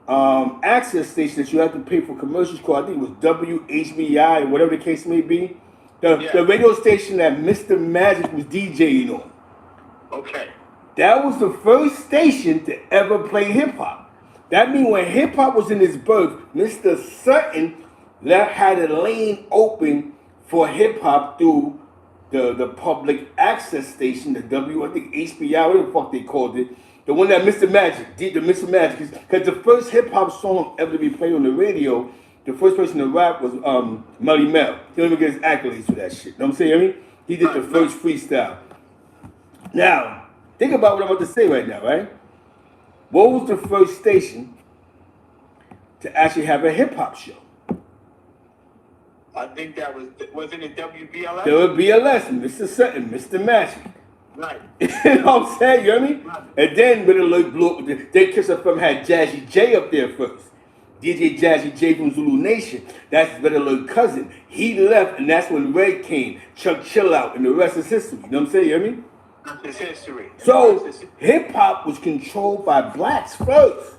access station that you have to pay for commercials called, I think it was WHBI or whatever the case may be. The radio station that Mr. Magic was DJing on. Okay. That was the first station to ever play hip hop. That means when hip hop was in its birth, Mr. Sutton had a lane open for hip hop through the public access station, the I think HBI, whatever the fuck they called it. The one that Mr. Magic did, the Mr. Magic, because the first hip hop song ever to be played on the radio, the first person to rap was Melly Mel. He don't even get his accolades for that shit. You know what I'm saying? I mean, he did the first freestyle. Now, think about what I'm about to say right now, right? What was the first station to actually have a hip hop show? I think that wasn't it WBLS? WBLS, Mr. Sutton, Mr. Magic. Right. You know what I'm saying? You know what I mean? Right. And then when it blew up, then Kiss FM had Jazzy J up there first. DJ Jazzy J from Zulu Nation. That's his better little cousin. He left, and that's when Red came, Chuck Chill Out, and the rest is history. You know what I'm saying? You know what I mean? It's history. So, hip hop was controlled by blacks first.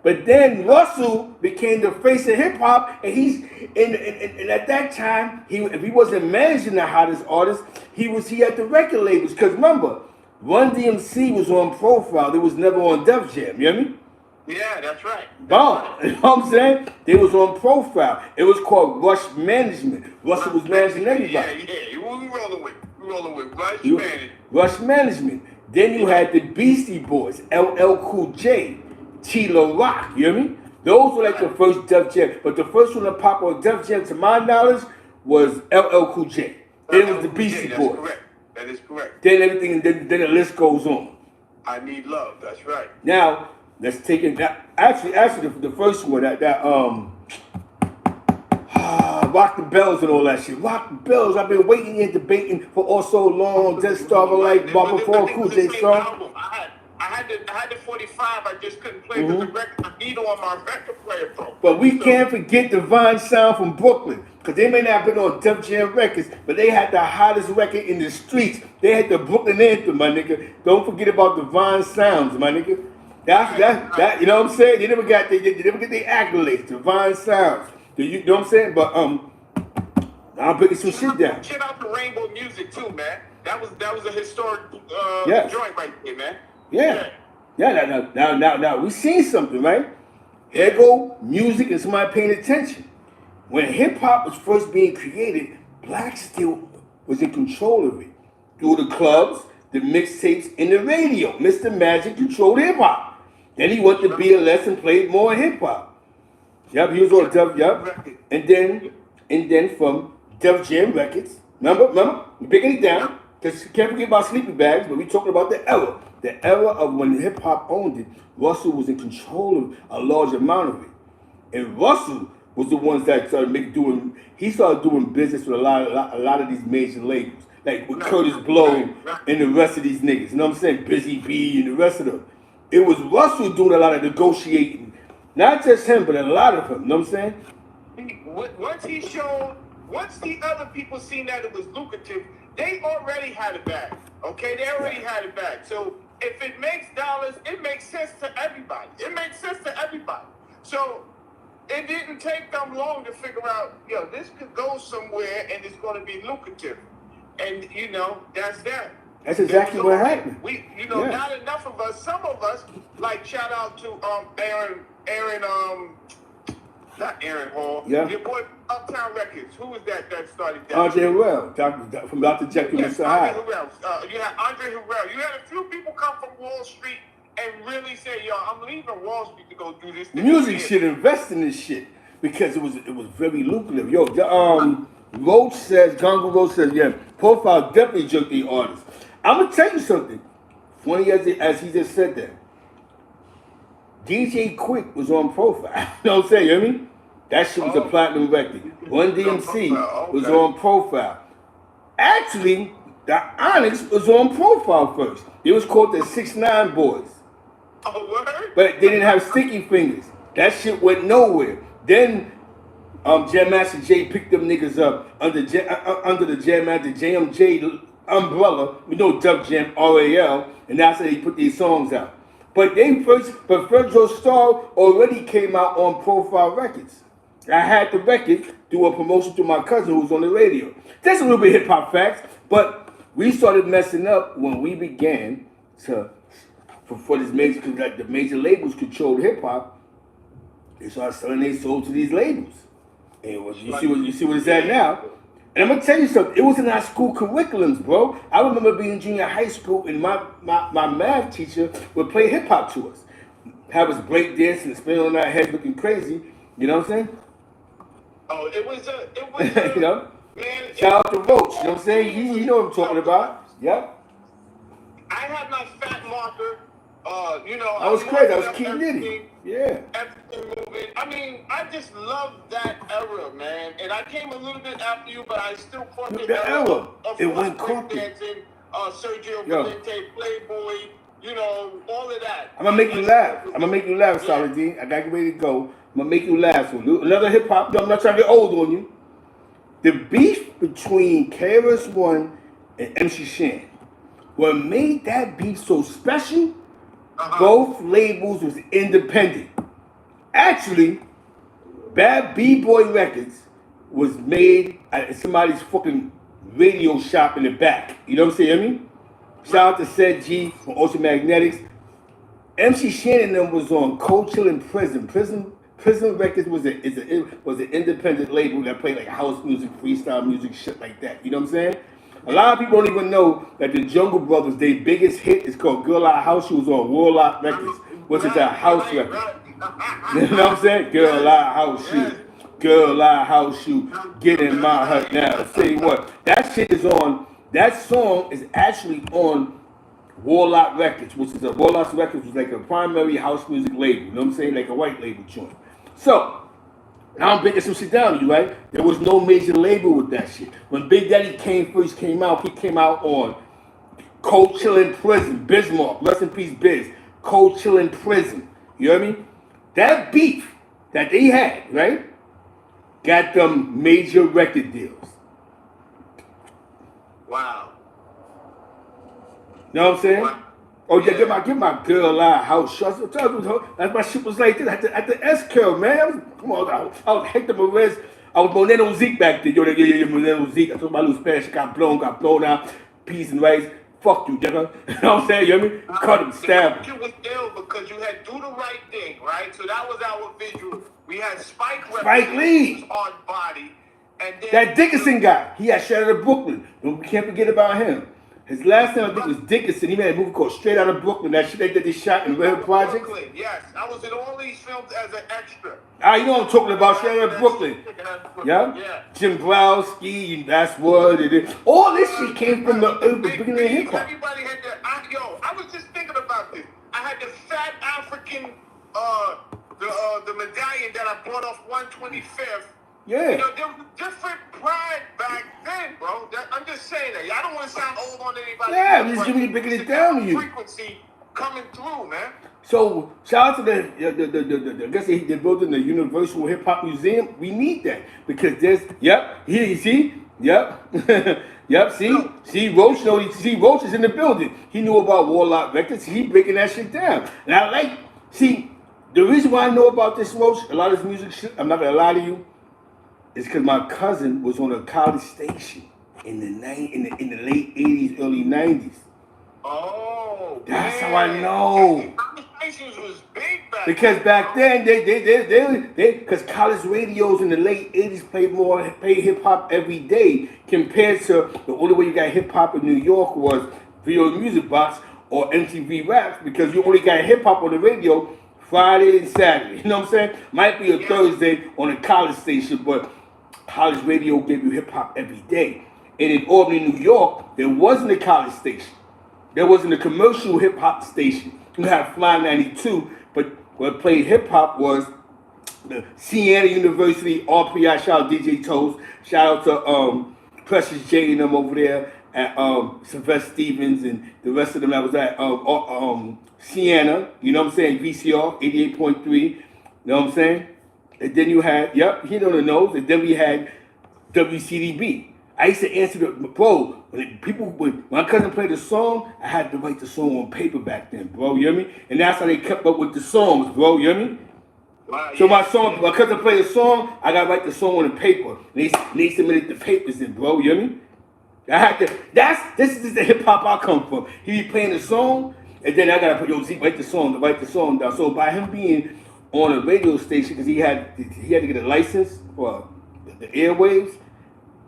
But then Russell became the face of hip hop, and and at that time, if he wasn't managing the hottest artists, he had the record labels. Because remember, Run DMC was on Profile, they was never on Def Jam, you know what I mean? Yeah, that's right. Bomb. You know what I'm saying? They was on Profile. It was called Rush Management. Russell was managing everybody. Yeah. We rolling with Rush Management. Rush Management. Then you had the Beastie Boys, LL Cool J, Tila Rock. You know what I mean? Those were like the first Def Jam. But the first one to pop on Def Jam, to my knowledge, was LL Cool J. Then it was the Beastie Boys. Correct. That is correct. Then everything, then the list goes on. I Need Love. That's right. Now, Let's take it. Actually, the first one Rock the Bells and all that shit. Rock the Bells. I've been waiting and debating for so long. Just started like Barbara Paul Cool J song. I had the 45. I just couldn't play because the record I need on my record player, bro. But we can't forget Divine Sound from Brooklyn, because they may not have been on Def Jam Records, but they had the hottest record in the streets. They had the Brooklyn anthem, my nigga. Don't forget about Divine Sounds, my nigga. That you know what I'm saying? They never get the accolades. Divine Sounds. You know what I'm saying? But I'm breaking some shit down. Shout out to Rainbow Music too, man. That was a historic joint right there, man. Yeah. Now we seen something, right? Here go music and somebody paying attention. When hip hop was first being created, blacks still was in control of it. Through the clubs, the mixtapes, and the radio. Mr. Magic controlled hip hop. Then he went to BLS and played more hip hop. Yep, he was on Def, yep. And then from Def Jam Records, remember, we're breaking it down, because you can't forget about Sleepy Bags, but we're talking about the era of when hip hop owned it. Russell was in control of a large amount of it. And Russell was the ones that started doing business with a lot of these major labels, like with Curtis Blow and the rest of these niggas, you know what I'm saying? Busy B and the rest of them. It was Russell doing a lot of negotiating. Not just him, but a lot of them. You know what I'm saying? Once the other people seen that it was lucrative, they already had it back. Okay? They already had it back. So if it makes dollars, it makes sense to everybody. So it didn't take them long to figure out, this could go somewhere and it's going to be lucrative. And, that's that. That's exactly what happened. Not enough of us. Some of us, like, shout out to not Aaron Hall. Yeah. Your boy Uptown Records. Who was that started that? Andre Harrell, from Dr. Jekyll and Mr. Hyde. You had Andre Harrell. You had a few people come from Wall Street and really say, I'm leaving Wall Street to go do this. Music should invest in this shit because it was very lucrative. Roach says, Gongo Roach says, Profile definitely jerked the artist. I'm gonna tell you something. Funny as he just said that. DJ Quick was on Profile. You know what I'm saying? You hear me? That shit was a platinum record. Run DMC was on Profile. Actually, the Onyx was on Profile first. It was called the 6ix9ine Boys. Oh, word? But they didn't have sticky fingers. That shit went nowhere. Then Jam Master Jay picked them niggas up under the Jam Master JMJ umbrella. We know Def Jam RAL, and that's how they put these songs out. But Fredro Starr already came out on Profile Records. I had the record through a promotion to my cousin who was on the radio. That's a little bit hip hop facts, but we started messing up when we began for this major, because like the major labels controlled hip hop. They started selling their soul to these labels. And you see what it's at now. And I'm gonna tell you something. It was in our school curriculums, bro. I remember being in junior high school, and my math teacher would play hip hop to us, have us break dancing and spinning on our heads looking crazy. You know what I'm saying? Oh, it was you know. Man, shout out to Roach. You know what I'm saying? You know what I'm talking about. Yep. I had my fat marker. I was crazy. I was Key Nitty. Yeah. Everything moving. I mean, I just love that era, man. And I came a little bit after you, but I still caught the era. It went corporate. Dancing, Sergio Valente, Playboy, all of that. I'm gonna make you laugh, Salidin. I gotta get ready to go. I'm gonna make you laugh. So another hip hop. I'm not trying to get old on you. The beef between KRS-One and MC Shan. What made that beef so special? Both labels was independent. Actually, Bad B-Boy Records was made at somebody's fucking radio shop in the back. You know what I'm saying? I mean? Shout out to Said G from Ocean Magnetics. MC Shan and them was on Cold Chill in Prison. Prison Records was an independent label that played like house music, freestyle music, shit like that. You know what I'm saying? A lot of people don't even know that the Jungle Brothers, their biggest hit is called Girl I House You, was on Warlock Records, which is a house record. You know what I'm saying? Girl I House You. Girl I House You. Get in my hut now. Say what? That shit is on, that song is actually on Warlock Records, which is Warlock Records was like a primary house music label. You know what I'm saying? Like a white label joint. So now I'm breaking some shit down to you, right? There was no major label with that shit. When Big Daddy first came out, he came out on Cold Chillin' Prison, Bismarck, rest in peace, Biz. Cold Chillin' Prison. You know what I mean? That beef that they had, right, got them major record deals. Wow. You know what I'm saying? Wow. Oh yeah, get my girl out house. That's my shit was like this at the S curl, man. Come on, I was Hector Perez. I was Monero Zeke back then. Yo, Monero Zeke. I told my little Spanish got blown out. Peas and rice. Fuck you, nigga. You know what I'm saying? You hear me? Cut him, stab him. It was ill because you had Do the Right Thing, right? So that was our visual. We had Spike Lee on Body, and then that Dickinson guy. He had Straight Outta Brooklyn. We can't forget about him. His last name I think was Dickinson. He made a movie called Straight Outta Brooklyn. That shit that they shot in Red Project. Brooklyn, yes, I was in all these films as an extra. You know what I'm talking about, Straight Outta Brooklyn. Yeah? Jim Browski, that's what it is. All this shit came from the beginning of hip hop. Everybody had I was just thinking about this. I had the fat African, the medallion that I bought off 125th. Yeah. You know, there was a different pride back then, bro. I'm just saying that. I don't want to sound old on anybody. Yeah, I'm just giving you breaking it down to you. Frequency coming through, man. So shout out to the I guess they're building the Universal Hip Hop Museum. We need that because there's here you see see Roach Roach is in the building. He knew about Warlock Records. He breaking that shit down. And I the reason why I know about this Roach, a lot of this music shit. I'm not gonna lie to you. It's because my cousin was on a college station in the late 80s, early 90s. Oh, that's how I know. College stations was big back because back then they because college radios in the late 80s played hip hop every day compared to the only way you got hip hop in New York was Video Music Box or MTV Raps because you only got hip hop on the radio Friday and Saturday. You know what I'm saying? Might be a Thursday on a college station, but college radio gave you hip hop every day. And in Albany, New York, there wasn't a college station. There wasn't a commercial hip hop station. You had Fly 92, but what played hip hop was the Siena University, RPI, shout out DJ Toes, shout out to Precious J and them over there at Sylvester Stevens and the rest of them that was at Siena, you know what I'm saying, VCR 88.3, you know what I'm saying? And then you had, hit on the nose, and then we had WCDB. I used to answer bro, when my cousin played a song, I had to write the song on paper back then, bro, you hear me? And that's how they kept up with the songs, bro, you hear me? Wow, so my cousin played a song, I gotta write the song on the paper. And they submitted the papers in, bro, you hear me? This is the hip hop I come from. He be playing the song, and then I gotta put write the song down. So by him being on a radio station, because he had to get a license for the airwaves,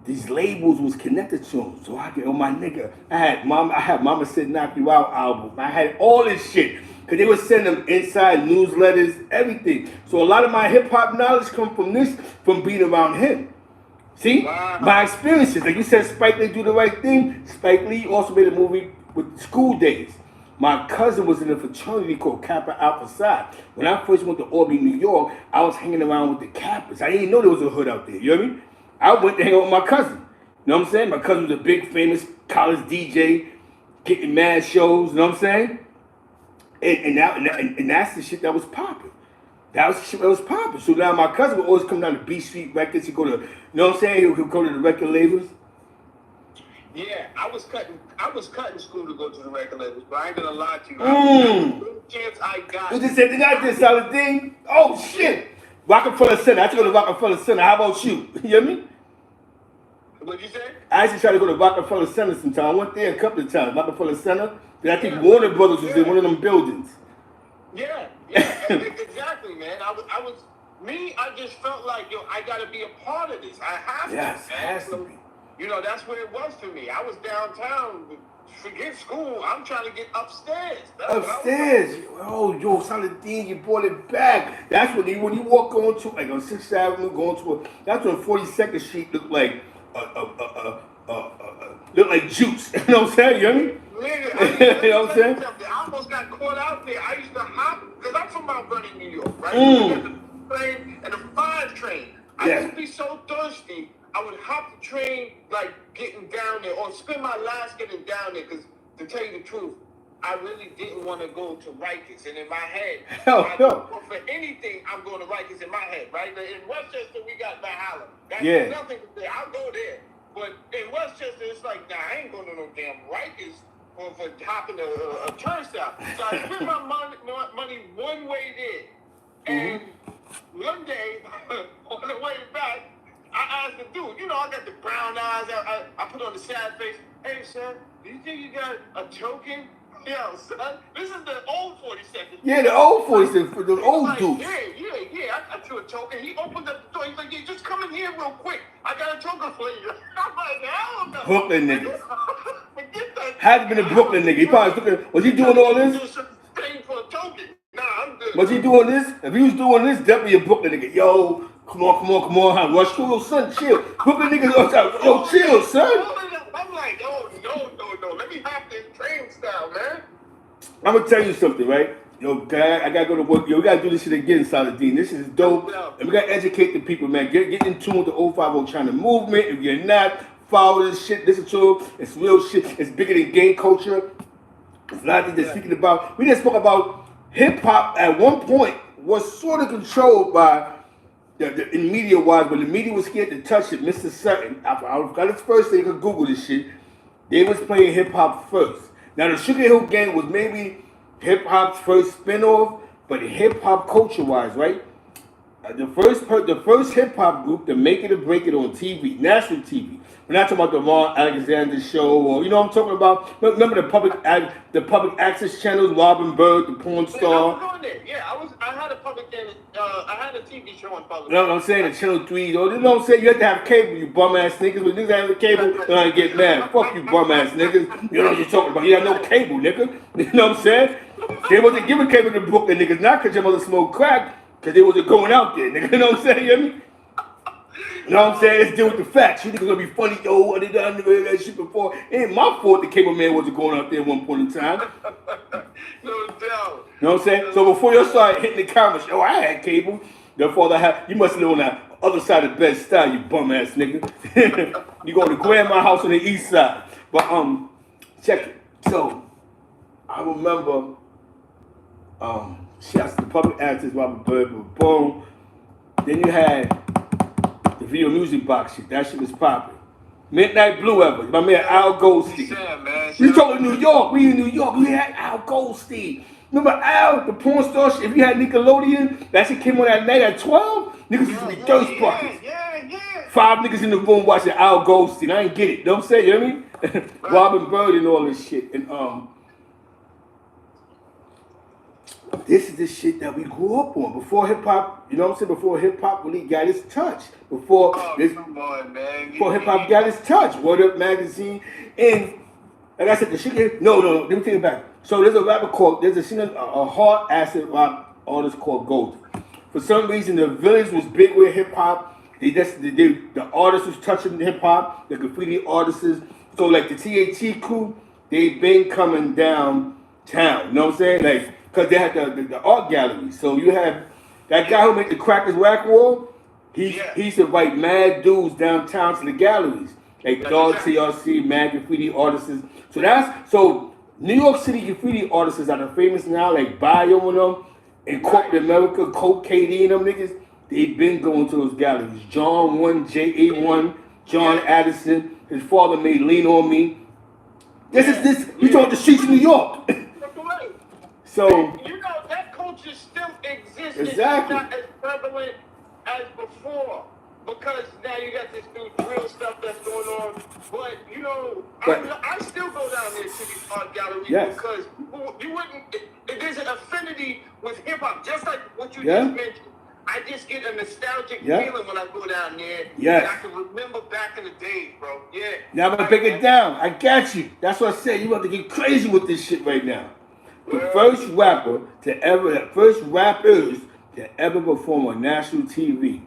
these labels was connected to him. So I get my nigga. I had Mama Said Knock You Out album. I had all this shit. Cause they would send them inside newsletters, everything. So a lot of my hip hop knowledge come from being around him. See? Wow. My experiences. Like you said, Spike Lee Do the Right Thing. Spike Lee also made a movie with School Days. My cousin was in a fraternity called Kappa Alpha Psi. When I first went to Albany, New York, I was hanging around with the Kappas. I didn't know there was a hood out there. You know what I mean? I went to hang out with my cousin. You know what I'm saying? My cousin was a big, famous college DJ, getting mad shows. You know what I'm saying? And that's the shit that was popping. That was the shit that was popping. So now my cousin would always come down to B Street Records. He'd go to, you know what I'm saying? He'd go to the record labels. Yeah, I was cutting school to go to the record labels, but I ain't gonna lie to you. The chance I got. You just said they got this Salidin. Oh shit! Rockefeller Center. I had to go to Rockefeller Center. How about you? You hear me? What'd you say? I actually tried to go to Rockefeller Center sometime. I went there a couple of times. Rockefeller Center. But I think Warner Brothers was in one of them buildings. Yeah, exactly, man. I just felt like, I gotta be a part of this. I have to. Yes, it has to be. You know, that's what it was for me. I was downtown. Forget school. I'm trying to get upstairs. Upstairs. Salidin, you brought it back. That's when you walk onto, like on 6th Avenue, that's when 42nd Street looked like, looked like juice. You know what I'm saying? You hear me? You know what I'm saying? I almost got caught out there. I used to hop, because I'm from Mount Vernon, New York, right? We got the train and the 5 train. I used to be so thirsty, I would hop the train, like getting down there, or spend my last getting down there, because to tell you the truth, I really didn't want to go to Rikers. And in my head, for anything, I'm going to Rikers in my head, right? In Westchester, we got Valhalla. That's nothing to say. I'll go there. But in Westchester, it's like, nah, I ain't going to no damn Rikers for hopping a turnstile. So I spent my money one way there. And one day, on the way back, I asked the dude, you know, I got the brown eyes. I put on the sad face. Hey, son, do you think you got a token? Yo, son, this is the old 42nd. Yeah, the old 42nd, the old dude. Yeah, I got you a token. He opened up the door. He's like, yeah, just come in here real quick. I got a token for you. I'm like, hell no. Brooklyn nigga. Forget that. Had been a Brooklyn nigga. He probably took it. Was he doing all this? Paying for a token. Nah, I'm good. Was he doing this? If he was doing this, definitely a Brooklyn nigga. Yo, come on, rush through, yo, son, chill. Brooklyn niggas, yo, chill, son. I'm like, oh, no. Let me hop this train style, man. I'm gonna tell you something, right? Yo, I gotta go to work. Yo, we gotta do this shit again, Salidin. This is dope. And we gotta educate the people, man. Get in tune with the 050 China movement. If you're not, follow this shit, listen to it. It's real shit. It's bigger than gang culture. There's a lot of things they're speaking about. We just spoke about hip hop at one point was sort of controlled by in media wise, but the media was scared to touch it. Mr. Sutton, I got his first thing, you can Google this shit. They was playing hip hop first. Now the Sugar Hill Gang was maybe hip hop's first spinoff, but hip hop culture wise, right? The first hip hop group to make it or break it on TV, national TV. We're not talking about the Ron Alexander show, or you know what I'm talking about. Remember the public access channels, Robin Bird, the porn star. I was on there. Yeah, I had a I had a TV show on public. You know what I'm saying? The Channel 3. You know what I'm saying? You have to have cable, you bum ass niggas. When niggas have the cable, they're gonna get mad. Fuck you, bum ass niggas. You know what you're talking about? You have no cable, nigga. You know what I'm saying? They wasn't giving cable to Brooklyn niggas, not because your mother smoked crack, because they wasn't going out there, nigga. You know what I'm saying? You hear me? You know what I'm saying? Let's deal with the facts. You niggas gonna be funny, yo, I never heard that shit before. It ain't my fault the cable man wasn't going out there at one point in time. No doubt. You know what I'm saying? So before you started hitting the comments, yo, I had cable. Therefore, you must live on the other side of Bed-Stuy, you bum ass nigga. You go to grandma's house on the east side. But check it. So I remember shouts to the public actors, Robert Bird, boom. Then you had the video music box shit. That shit was popping. Midnight Blue ever. My man Al Goldstein. We talking New York. We in New York. We had Al Goldstein. Remember Al, the porn star shit? If you had Nickelodeon, that shit came on that night at 12. Niggas used to be thirst buckets. Yeah. 5 niggas in the room watching Al Goldstein. I ain't get it. You know what I'm saying? You know what I mean? Robin Bird and all this shit. And this is the shit that we grew up on. Before hip hop, you know what I'm saying? Before hip hop really got its touch. Before hip hop got its touch. Word Up Magazine. And like I said, the shit. No. Let me take it back. So there's a hard acid rock artist called Gold. For some reason, the Village was big with hip hop. The artists was touching hip hop. The graffiti artists. So like the THT crew, they've been coming downtown. You know what I'm saying? Like, because they had the art gallery. So you have that guy who made the Crackers Whack Wall. He used to invite mad dudes downtown to the galleries. Like Dog TRC, mad graffiti artists. So New York City graffiti artists are the famous now, like Bio and them, in corporate America, Coke, KD and them niggas. They've been going to those galleries. John 1, J.A. 1, John Addison. His father made Lean On Me. We talking the streets of New York. So you know that culture still exists. Exactly. It's not as prevalent as before because now you got this new drill stuff that's going on. But you know, I still go down there to these art galleries because you wouldn't. There's an affinity with hip hop, just like what you just mentioned. I just get a nostalgic feeling when I go down there. Yes. And I can remember back in the days, bro. Yeah. Now I'm gonna break it down. I got you. That's what I said. You about to get crazy with this shit right now. The first rappers to ever perform on national TV,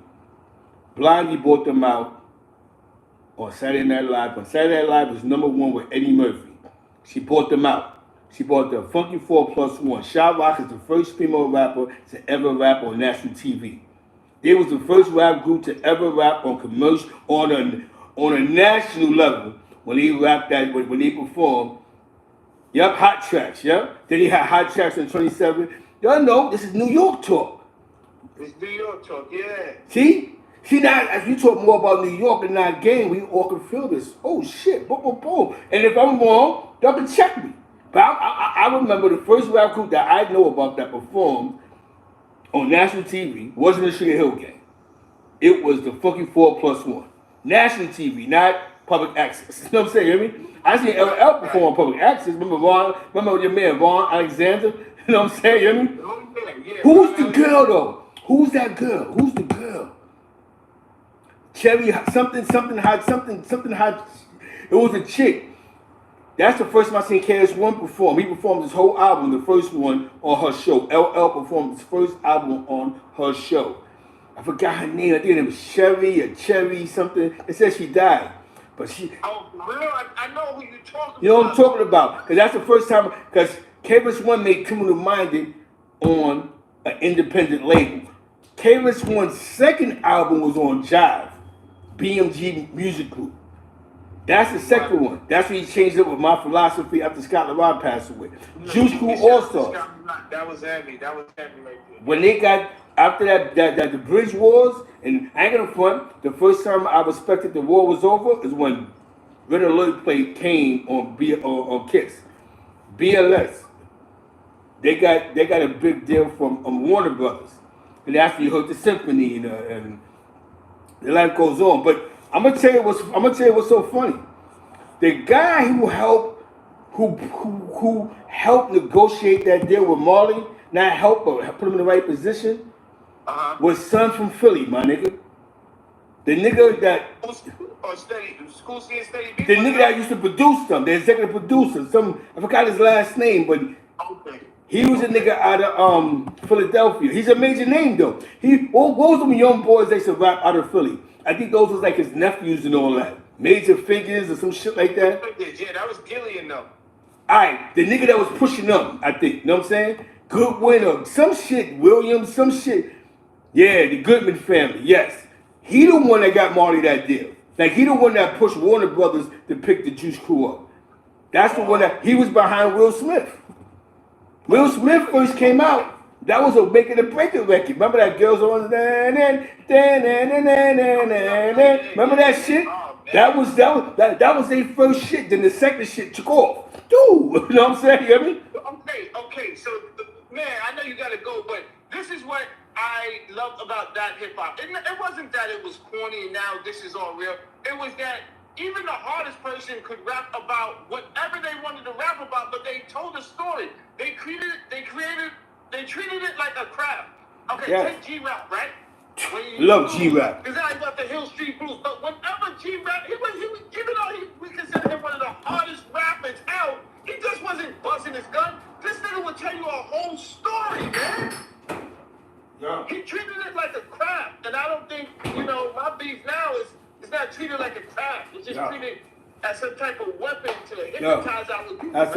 Blondie brought them out on Saturday Night Live. On Saturday Night Live was #1 with Eddie Murphy. She brought them out. She bought the Funky 4+1. Shy Rock is the first female rapper to ever rap on national TV. They was the first rap group to ever rap on commercial on a national level when they rapped that when they performed. Yep, Hot Tracks. Yep. Then he had Hot Tracks in 27. Y'all know this is New York talk. It's New York talk, yeah. See now as we talk more about New York and not game, we all can feel this. Oh shit, boom, boom, boom. And if I'm wrong, y'all can check me. But I remember the first rap group that I know about that performed on national TV wasn't the Sugar Hill Gang. It was the Funky 4+1. National TV, not public access. You know what I'm saying? You hear me? I seen LL perform on public access. Remember your man Vaughn Alexander? You know what I'm saying? You hear me? Who's the girl though? Who's that girl? Who's the girl? Cherry something hot. It was a chick. That's the first time I seen KS1 perform. He performed his whole album, the first one, on her show. LL performed his first album on her show. I forgot her name. I think it was Cherry something. It said she died. But she... Oh, really? I know who you're talking about. You know what I'm talking about? Because that's the first time... Because KS1 made Criminal Minded on an independent label. KS1's second album was on Jive, BMG Music Group. That's the second one. That's when he changed it with My Philosophy after Scott LaRock passed away. Juice Crew All Stars. That was heavy. That was heavy right there. When they got after that the Bridge Wars, and I ain't gonna front, the first time I respected the war was over is when Red Alert played Kane on Kiss. BLS. They got a big deal from Warner Brothers, and after you heard the symphony and the life goes on. But I'm gonna tell you what's so funny. The guy who helped negotiate that deal with Marley, not help but put him in the right position, was son from Philly, my nigga. The nigga that the nigga that used to produce them, the executive producer. I forgot his last name, but he was a nigga out of Philadelphia. He's a major name though. What was them young boys they used to rap out of Philly? I think those was like his nephews and all that. Major Figures or some shit like that. Yeah, that was Gillian though. Alright, the nigga that was pushing them, I think. You know what I'm saying? Goodwin or some shit, Williams, some shit. Yeah, the Goodman family, yes. He the one that got Marley that deal. Like he the one that pushed Warner Brothers to pick the Juice Crew up. That's the one that he was behind Will Smith. Will Smith first came out. That was a making a breaking record. Remember that girls on remember that shit? That was their first shit. Then the second shit took off. Dude, you know what I'm saying? You hear me? Okay. So man, I know you gotta go, but this is what I loved about that hip hop. It wasn't that it was corny and now this is all real. It was that even the hardest person could rap about whatever they wanted to rap about, but they told a story. They treated it like a craft. Okay, yeah. Take G-Rap, right? Love G-Rap. Because I got the Hill Street Blues. But whenever G-Rap, he was even though we consider him one of the hardest rappers out, he just wasn't busting his gun. This nigga would tell you a whole story, man. Yeah. He treated it like a craft. And I don't think, my beef now is it's not treated like a craft. It's just treated as some type of weapon to hypnotize our people. That's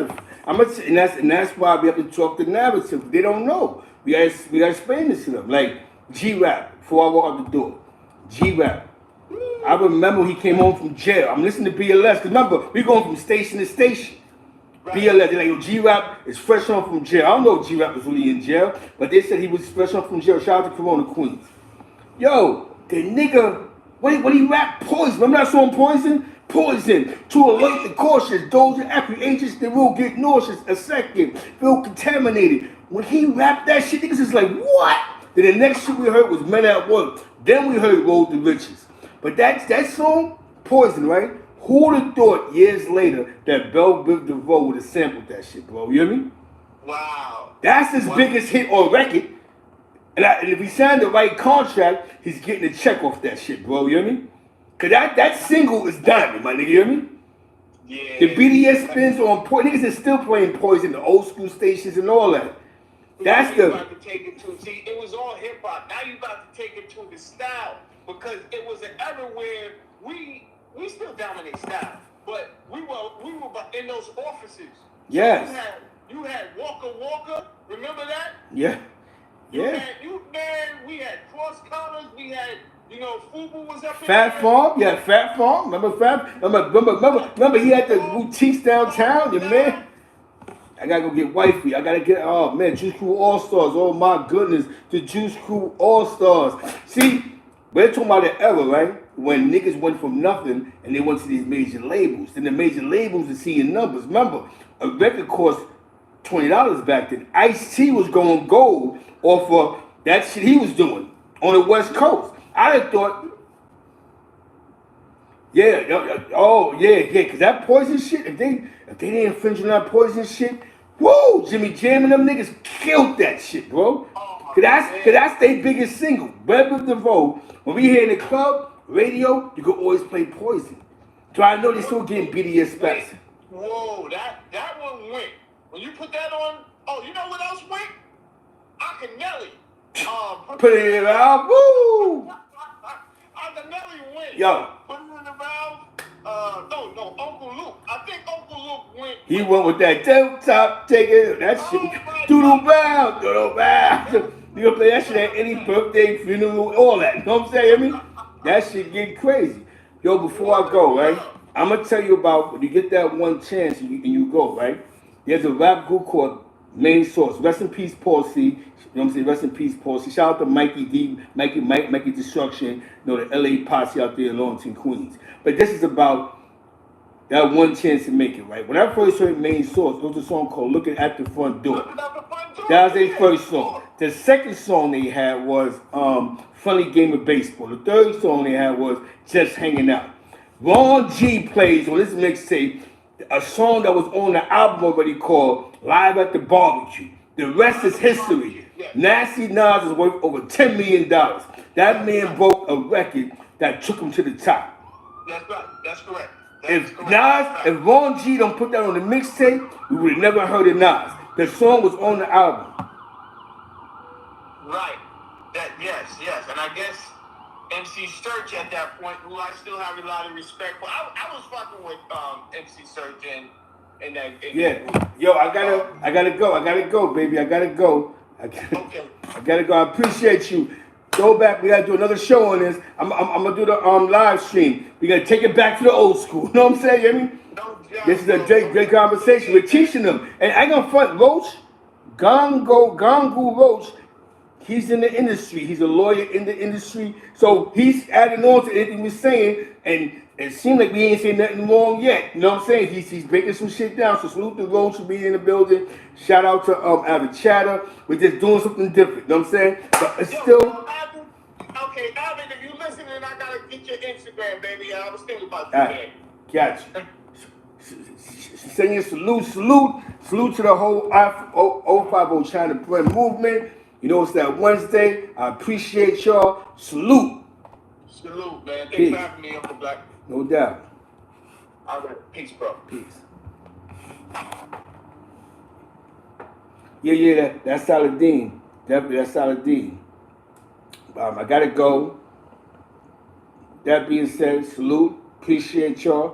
why we have to talk the narrative. They don't know. We gotta explain this to them. Like G-Rap, before I walk out the door. G-Rap. I remember he came home from jail. I'm listening to BLS. Because remember, we going from station to station. Right. BLS, they're like, yo, G-Rap is fresh home from jail. I don't know if G-Rap was really in jail, but they said he was fresh home from jail. Shout out to Corona Queens. Yo, the nigga, when he rap Poison, remember that song Poison? Poison, too alert and cautious, those and apprehensions that will get nauseous, a second, feel contaminated. When he rapped that shit, niggas is like, what? Then the next shit we heard was Men at Work. Then we heard Road to Riches. But that song, Poison, right? Who would have thought years later that Belle Biv DeVoe would have sampled that shit, bro? You hear me? Wow. That's his biggest hit on record. And if he signed the right contract, he's getting a check off that shit, bro. You hear me? Cause that single is diamond, my nigga. You hear me? Yeah. The BDS spins on Poison. Niggas is still playing Poison, the old school stations and all that. That's the. About to take it to see. It was all hip hop. Now you about to take it to the style because it was an era where we still dominate style, but we were in those offices. Yes. You had Walker. Remember that? Yeah. Yeah. We had cross collars. We had, Fubu was up in Fat Farm, yeah, Fat Farm. Remember Fat? Remember he had the boutiques downtown, your man. I gotta go get wifey. I gotta get, oh man, Juice Crew All Stars. Oh my goodness, the Juice Crew All Stars. See, we're talking about the era, right? When niggas went from nothing and they went to these major labels. Then the major labels are seeing numbers. Remember, a record cost $20 back then. Ice-T was going gold off of that shit he was doing on the West Coast. I had thought, because that poison shit, if they didn't infringe on that poison shit, whoa, Jimmy Jam and them niggas killed that shit, bro. Cause that's their biggest single. Red with the Vogue. When we here in the club, radio, you could always play Poison. So I know they still getting BDS specs. Whoa, that one went. When you put that on, you know what else went? Akinelli. Put it in the valve, woo! Akinelli went. Yo. Put it in the valve. No, Uncle Luke. I think Uncle Luke went. He went with that top, take it, that shit. Doodle bound. You gonna play that shit at any birthday, funeral, all that. You know what I'm saying? I mean, that shit get crazy. Yo, before I go, right? I'm gonna tell you about when you get that one chance and you go, right? There's a rap group called Main Source. Rest in peace, Paul C. You know what I'm saying? Rest in peace, Paul C. Shout out to Mikey D, Mikey Destruction, the LA posse out there in Lawrence, Queens. But this is about that one chance to make it, right? When I first heard Main Source, there was a song called Looking at the Front Door. That was their first song. The second song they had was Funny Game of Baseball. The third song they had was Just Hanging Out. Ron G plays on this mixtape a song that was on the album already called Live at the Barbecue. The rest is history. Nasty Nas is worth over $10 million. That man broke a record that took him to the top. That's right. That's correct. If Ron G don't put that on the mixtape, we would have never heard of Nas. The song was on the album. Right. Yes. And I guess MC Search at that point, who I still have a lot of respect for. I was fucking with MC Search in that. Yo, I gotta go, baby. I gotta go. I gotta go. I appreciate you. Go back. We gotta do another show on this. I'm gonna do the live stream. We gotta take it back to the old school. You know what I'm saying? I mean, this is a great conversation. We're teaching them, and I ain't gonna front Roach, Gangu Roach. He's in the industry. He's a lawyer in the industry. So he's adding on to anything we're saying. And it seems like we ain't saying nothing wrong yet. You know what I'm saying? He's breaking some shit down. So salute to Roach for being in the building. Shout out to Avid Chatter. We're just doing something different. You know what I'm saying? But it's still... Okay, Avid, if you're listening, I got to get your Instagram, baby. I was thinking about that. Gotcha. Send you salute to the whole 050 China Brand movement. You know, it's that Wednesday. I appreciate y'all. Salute, man. Thanks for having me, Uncle Black. No doubt. All right. Peace, bro. Peace. Yeah, that's Salidin. Definitely, that's Salidin. I gotta go. That being said, salute. Appreciate y'all.